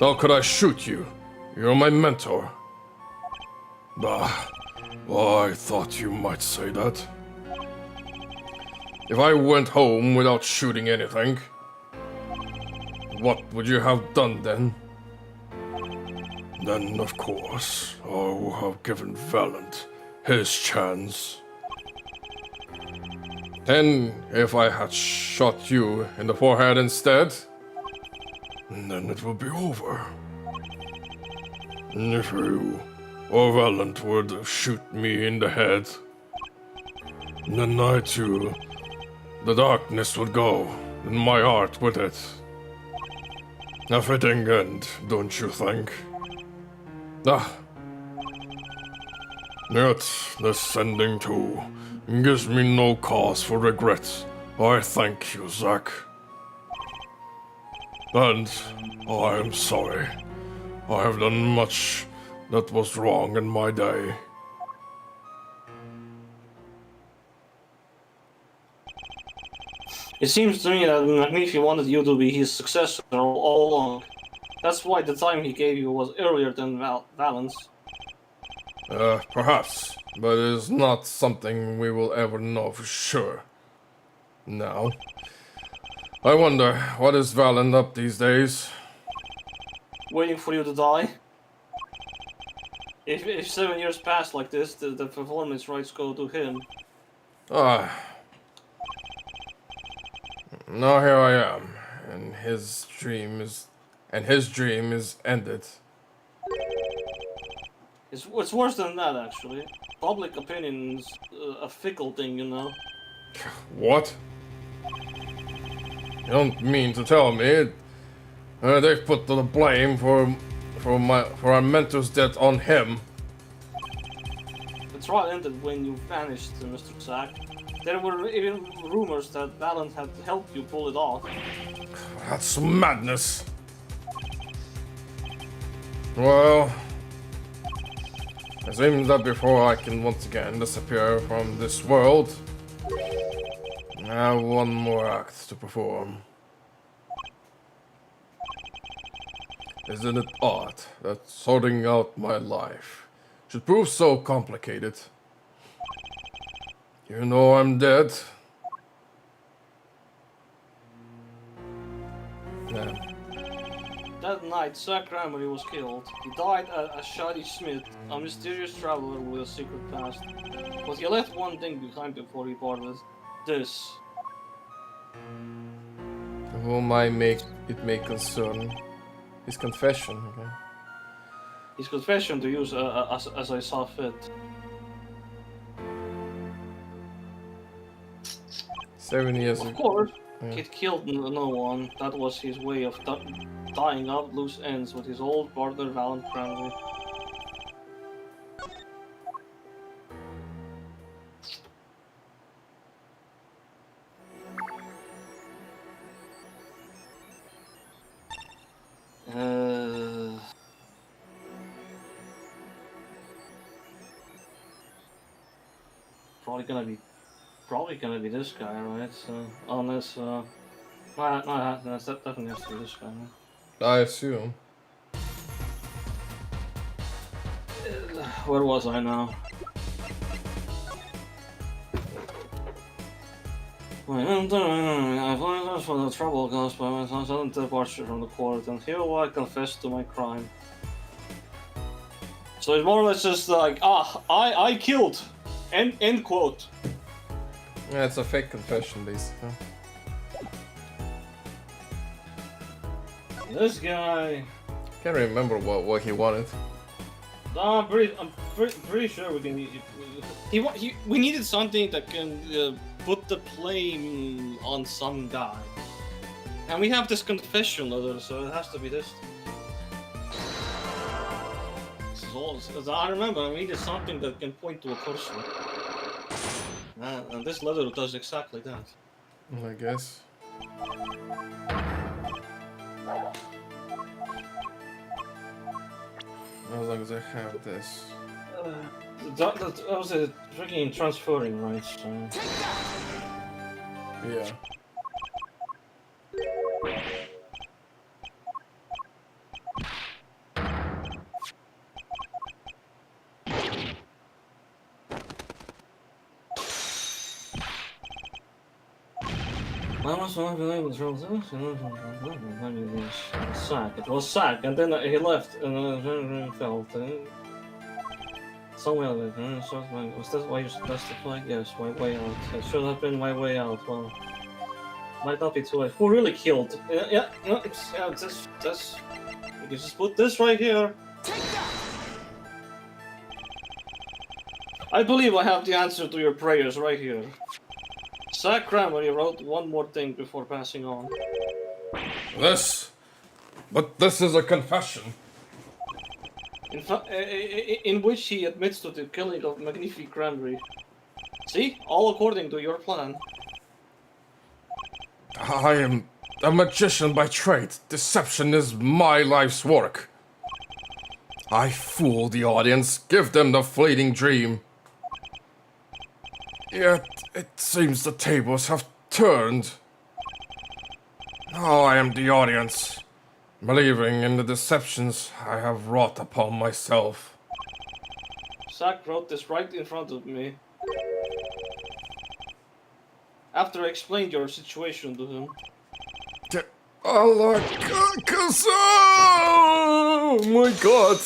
How could I shoot you? You're my mentor. Bah, I thought you might say that. If I went home without shooting anything, what would you have done then? Then, of course, I would have given Valant his chance. And if I had shot you in the forehead instead, then it would be over. And if you or Valant were to shoot me in the head, then I too, the darkness would go, and my heart with it. A fitting end, don't you think? Ah. Yet, this ending too gives me no cause for regret. I thank you, Zack. And I am sorry. I have done much that was wrong in my day. It seems to me that Magnifi wanted you to be his successor all along. That's why the time he gave you was earlier than Valent's. Perhaps, but it is not something we will ever know for sure. Now, I wonder, what is Valant up these days? Waiting for you to die. If 7 years pass like this, the performance rights go to him. Now here I am, and his dream is ended. It's worse than that, actually. Public opinion's a fickle thing, you know. What? You don't mean to tell me they've put the blame for our mentor's death on him? The trial ended when you vanished, Mr. Zack. There were even rumors that Valant had helped you pull it off. That's madness. Well, it seems that before I can once again disappear from this world, I have one more act to perform. Isn't it odd that sorting out my life should prove so complicated? You know I'm dead. Yeah. That night, Zack Ramery was killed. He died as Shadi Smith, a mysterious traveler with a secret past. But he left one thing behind before he parted. This. Whom I may concern. His confession, okay? His confession to use as I saw fit. 7 years Of ago. course, Yeah. he killed no one. That was his way of tying up loose ends with his old partner Valant Ramery. Probably gonna be this guy, right? So, unless, no, that's definitely has to be this guy, right? I assume. Where was I now? I apologize for the trouble caused by my sudden departure from the court, and here I confess to my crime. So it's more or less just like, I killed! End quote. Yeah, it's a fake confession, basically. This guy... Can't remember what he wanted. I'm pretty sure we can... we needed something that can put the blame on some guy. And we have this confession letter, so it has to be this. This is all... I remember, we needed something that can point to a person. And this letter does exactly that. I guess. As long as I have this. That was a freaking transferring, right? So... Yeah. Sack. It was Sack, and then he left and felt. Somewhere was that why you suggested flag? Yes, my way out. It should have been my way out. Well, might not be too late. Who really killed? Yeah, no, it's this. You can just put this right here. I believe I have the answer to your prayers right here. Zack Cranberry wrote one more thing before passing on. But this is a confession. In which he admits to the killing of Magnifique Cranberry. See? All according to your plan. I am a magician by trade. Deception is my life's work. I fool the audience, give them the fleeting dream. Yet, it seems the tables have turned. Now I am the audience, believing in the deceptions I have wrought upon myself. Zack wrote this right in front of me. After I explained your situation to him. Allah, oh my God!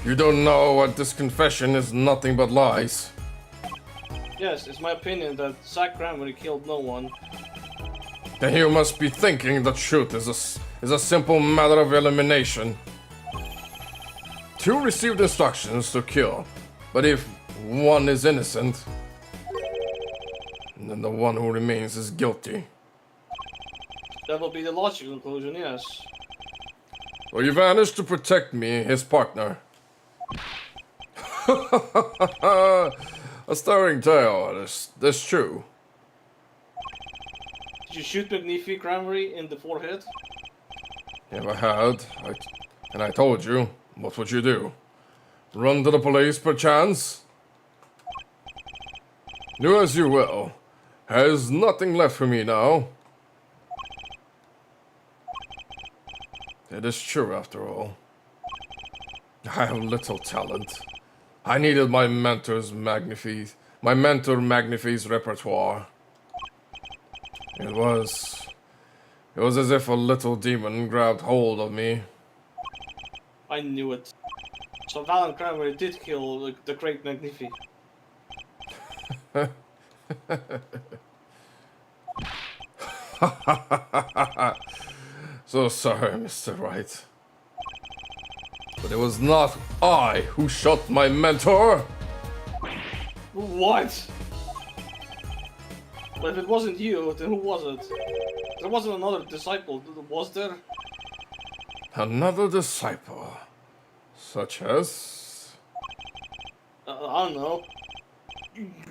You don't know what this confession is nothing but lies. Yes, it's my opinion that Zack Cranberry killed no one. Then you must be thinking the truth is a simple matter of elimination. Two received instructions to kill, but if one is innocent, then the one who remains is guilty. That will be the logical conclusion, yes. So you vanished to protect me, his partner. A stirring tale, this true. Did you shoot Magnifique Cranberry in the forehead? If I had, and I told you, what would you do? Run to the police, perchance? Do as you will. There's nothing left for me now. It is true, after all. I have little talent. I needed my mentor Magnifique's repertoire. It was as if a little demon grabbed hold of me. I knew it. So Valen Cranberry did kill the great Magnifique. So sorry, Mr. Wright. But it was not I who shot my mentor! What? But if it wasn't you, then who was it? There wasn't another disciple, was there? Another disciple? Such as? I don't know.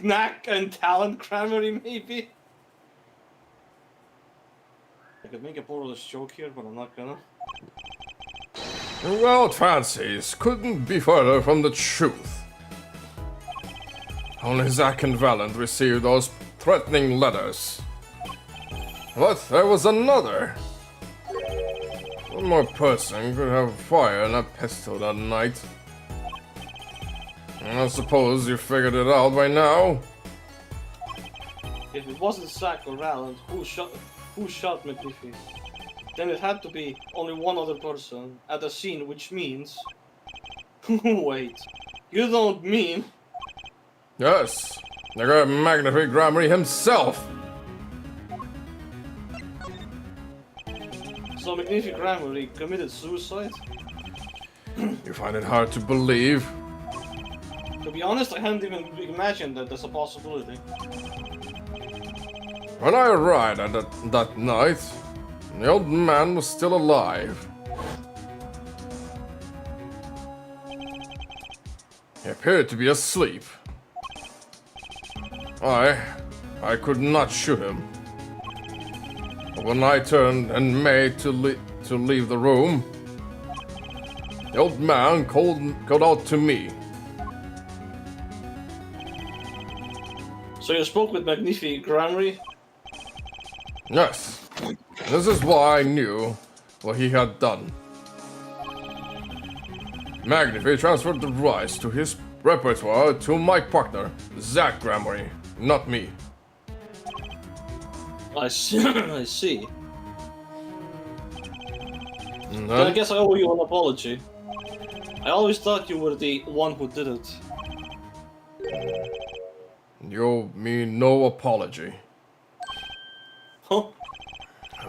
Knack and Talent Cranberry, maybe? I could make a portalless joke here, but I'm not gonna. Well, fancies couldn't be further from the truth. Only Zack and Valent received those threatening letters. But there was another. One more person could have fire in a pistol that night. I suppose you figured it out by now. If it wasn't Zack or Valent, who shot Magnifique? Then it had to be only one other person at the scene, which means... Wait, you don't mean... Yes, the great Magnifique Cranberry himself! So Magnifique Cranberry committed suicide? You find it hard to believe? To be honest, I hadn't even imagined that there's a possibility. When I arrived at that night, the old man was still alive. He appeared to be asleep. I could not shoot him. When I turned and made to leave the room, the old man called out to me. So you spoke with Magnifi Grammary? Yes, this is why I knew what he had done. Magnifi transferred the rights to his repertoire to my partner, Zach Grammary, not me. I see. I see. And Then I then, guess I owe you an apology. I always thought you were the one who did it. you owe me no apology. Huh?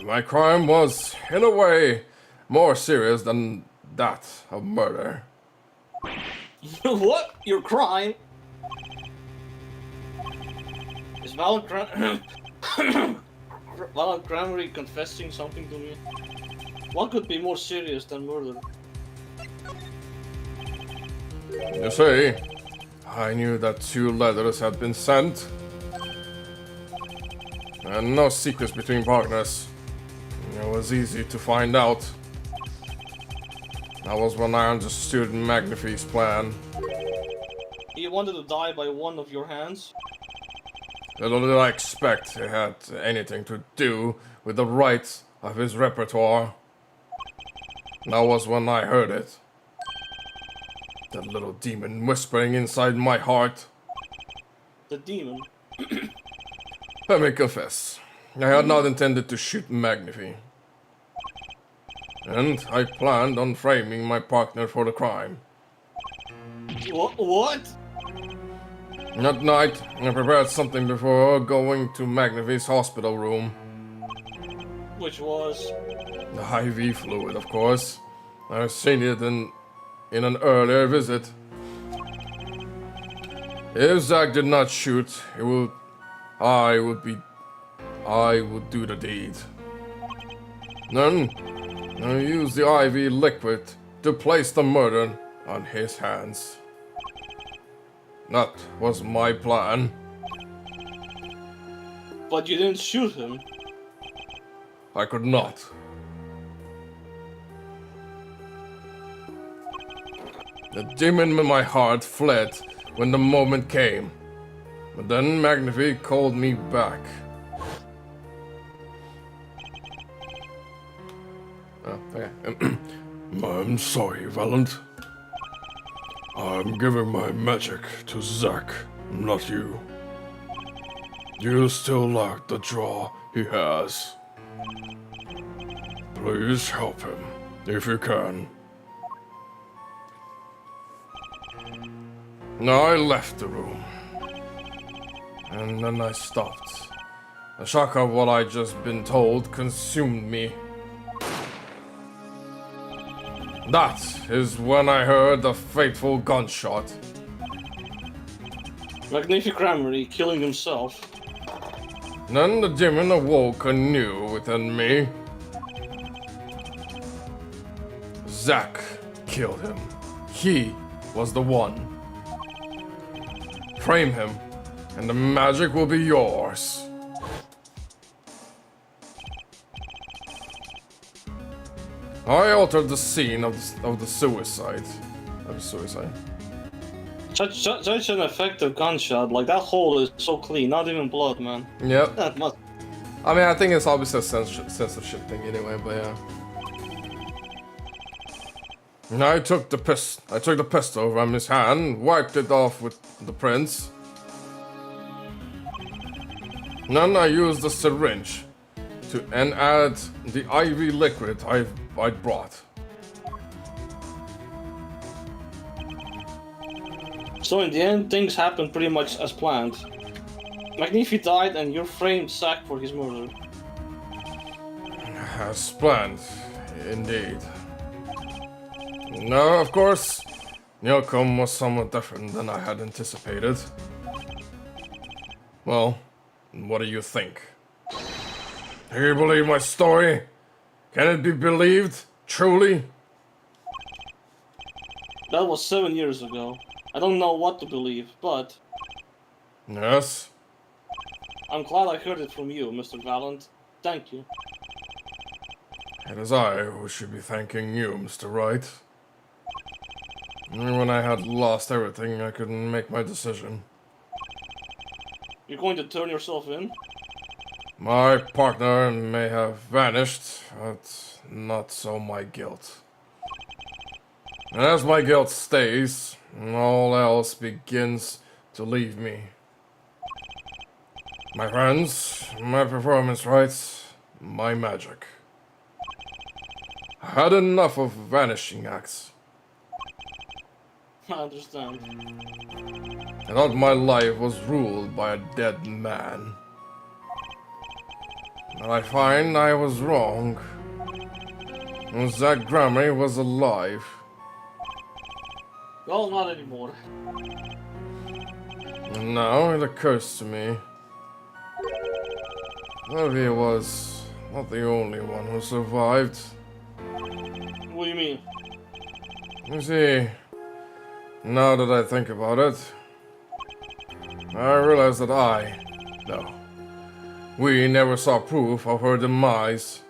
My crime was, in a way, more serious than that of murder. What? Your crime? Is Valent Grammary confessing something to me? What could be more serious than murder? You see, I knew that 2 letters had been sent. And no secrets between partners. It was easy to find out. That was when I understood Magnifi's plan. He wanted to die by one of your hands? Little did I expect it had anything to do with the rights of his repertoire. That was when I heard it. That little demon whispering inside my heart. The demon? Let me confess, I had not intended to shoot Magnifi. And I planned on framing my partner for the crime. What? That night, I prepared something before going to Magnifi's hospital room. Which was? The IV fluid, of course. I've seen it in an earlier visit. If Zach did not shoot, I would do the deed. Then, I used the IV liquid to place the murder on his hands. That was my plan. But you didn't shoot him. I could not. The demon in my heart fled when the moment came. But then Magnifi called me back. Oh, okay. I'm sorry, Valent. I'm giving my magic to Zach, not you. You still lack the draw he has. Please help him, if you can. I left the room. And then I stopped. The shock of what I'd just been told consumed me. That is when I heard the fateful gunshot. Magnific Grammary killing himself. Then the demon awoke anew within me. Zach killed him. He was the one. Frame him, and the magic will be yours. I altered the scene of the suicide. Such an effective gunshot. Like, that hole is so clean, not even blood, man. Yep. That must. I mean, I think it's obviously a censorship thing anyway, but yeah. And I took the pistol from his hand, wiped it off with the prints. Then I used the syringe and add the IV liquid I'd brought. So in the end, things happened pretty much as planned. Magnifi died and you framed Zack for his murder. As planned, indeed. No, of course, the outcome was somewhat different than I had anticipated. Well, what do you think? Do you believe my story? Can it be believed, truly? That was 7 years ago. I don't know what to believe, but Yes? I'm glad I heard it from you, Mr. Valent. thank you. It is I who should be thanking you, Mr. Wright. When I had lost everything, I couldn't make my decision. You're going to turn yourself in? My partner may have vanished, but not so my guilt. And as my guilt stays, all else begins to leave me. My friends, my performance rights, my magic. I had enough of vanishing acts. I understand. I thought my life was ruled by a dead man. But I find I was wrong. Zach Gramery was alive. Well, not anymore. And now it occurs to me that he was not the only one who survived. What do you mean? You see, now that I think about it, I realize that we never saw proof of her demise.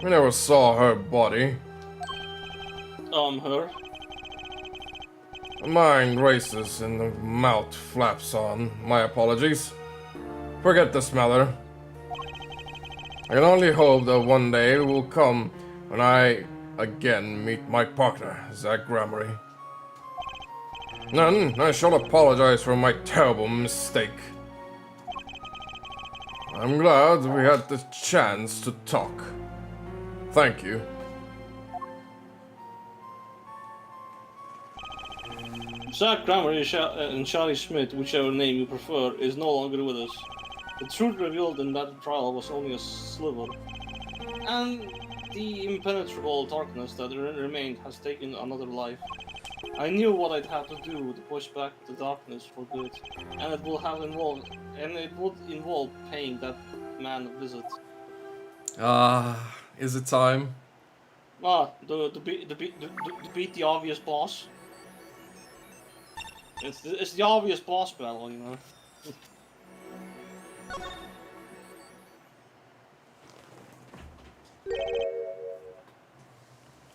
We never saw her body. Her? The mind races and the mouth flaps on. My apologies. Forget the smeller. I can only hope that one day will come when I again meet my partner, Zach Gramery. Then I shall apologize for my terrible mistake. I'm glad we had the chance to talk. Thank you. Zach Gramery and Charlie Schmidt, whichever name you prefer, is no longer with us. The truth revealed in that trial was only a sliver. And the impenetrable darkness that remained has taken another life. I knew what I'd have to do to push back the darkness for good, and it would involve paying that man a visit. Is it time? To beat the obvious boss. It's the obvious boss battle, you know.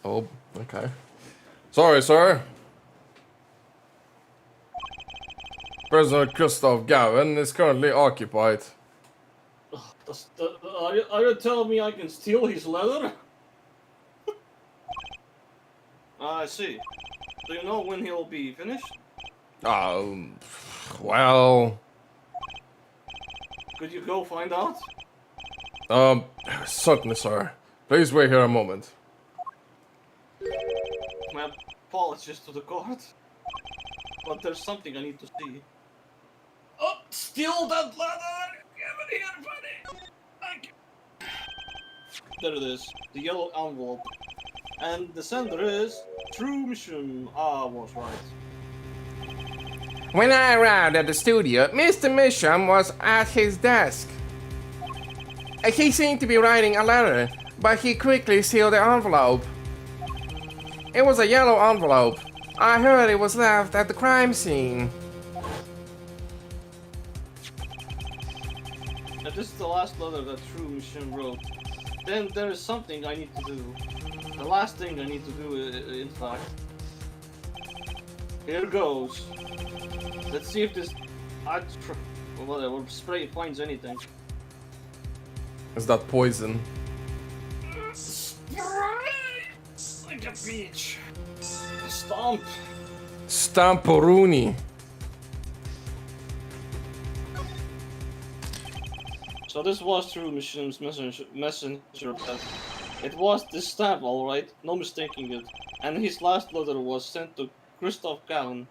Oh, okay. Sorry, sir. Prisoner Christoph Gavin is currently occupied. Are you telling me I can steal his leather? I see. Do you know when he'll be finished? Well... Could you go find out? Certainly, sir. Please wait here a moment. My apologies to the court. But there's something I need to see. Oh, steal that leather! Give it here, buddy! Thank you. There it is. The yellow envelope. And the sender is... True Mission. I was right. When I arrived at the studio, Mr. Misham was at his desk. He seemed to be writing a letter, but he quickly sealed the envelope. It was a yellow envelope. I heard it was left at the crime scene. If this is the last letter that True Mission wrote, then there is something I need to do. The last thing I need to do, in fact. Here goes. Let's see if this... whatever, spray finds anything. Is that poison? Like a beach. Stomp. Stamporuni. So this was True Mission's messenger. It was this stamp, alright, no mistaking it. And his last letter was sent to Christoph Gavin.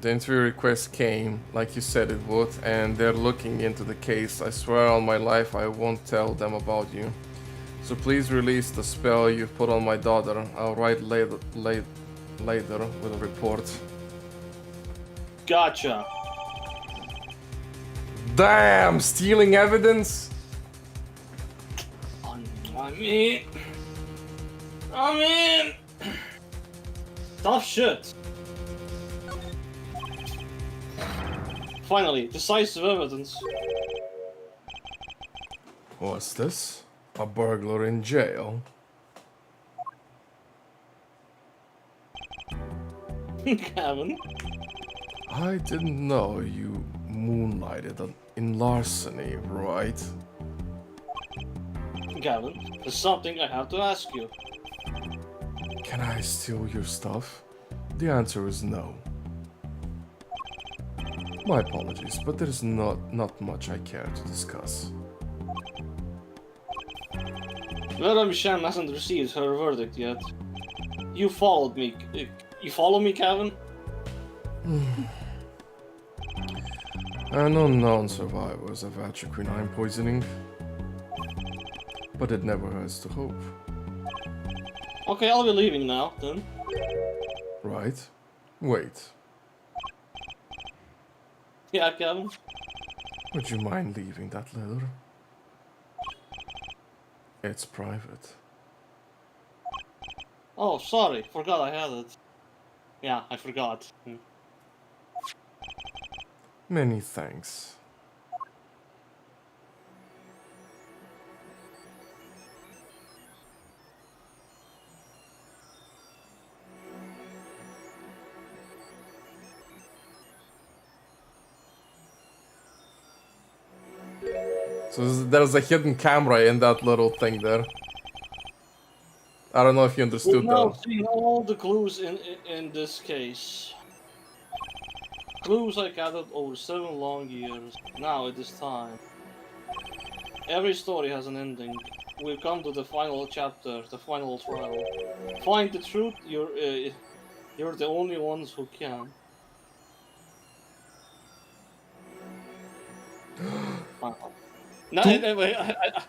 The interview request came, like you said it would, and they're looking into the case. I swear on my life I won't tell them about you. So please release the spell you've put on my daughter. I'll write later with a report. Gotcha. Damn, stealing evidence? I mean... Tough shit. Finally, decisive evidence. What's this? A burglar in jail? Gavin. I didn't know you moonlighted in larceny, right? Gavin, there's something I have to ask you. Can I steal your stuff? The answer is no. My apologies, but there's not much I care to discuss. Madame Shan hasn't received her verdict yet. You followed me. You follow me, Kevin? An unknown survivors of atroquinine poisoning. But it never hurts to hope. Okay, I'll be leaving now, then. Right? Wait. Yeah, Kevin? Would you mind leaving that letter? It's private. Oh, sorry. Forgot I had it. Yeah, I forgot. Many thanks. So there's a hidden camera in that little thing there. I don't know if you understood We've now that. seen all the clues in this case. Clues I gathered over 7 long years. Now it is time. Every story has an ending. We've come to the final chapter, the final trial. Find the truth. You're the only ones who can. Wow. No, anyway, I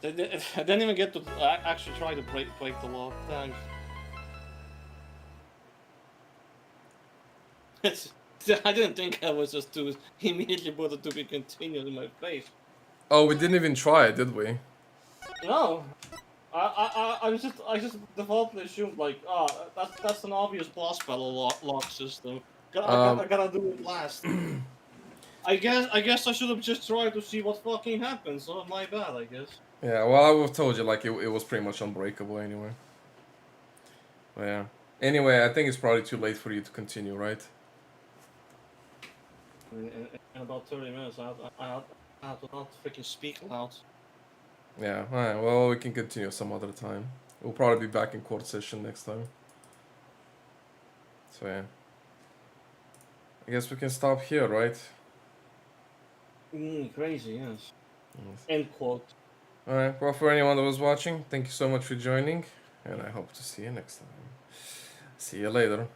didn't even get to actually try to break the law. Thanks. I didn't think I was just to immediately put it to be continued in my face. Oh, we didn't even try, did we? No, I just defaultly assumed like, that's an obvious boss battle lock system. I gotta do it last. I guess I should have just tried to see what fucking happens. So my bad, I guess. Yeah, well, I would have told you, like, it was pretty much unbreakable anyway. But yeah. Anyway, I think it's probably too late for you to continue, right? In about 30 minutes, I have to not freaking speak loud. Yeah, alright, well, we can continue some other time. We'll probably be back in court session next time. So yeah. I guess we can stop here, right? Crazy, yes. Yes. End quote. Alright, well, for anyone that was watching, thank you so much for joining, and I hope to see you next time. See you later.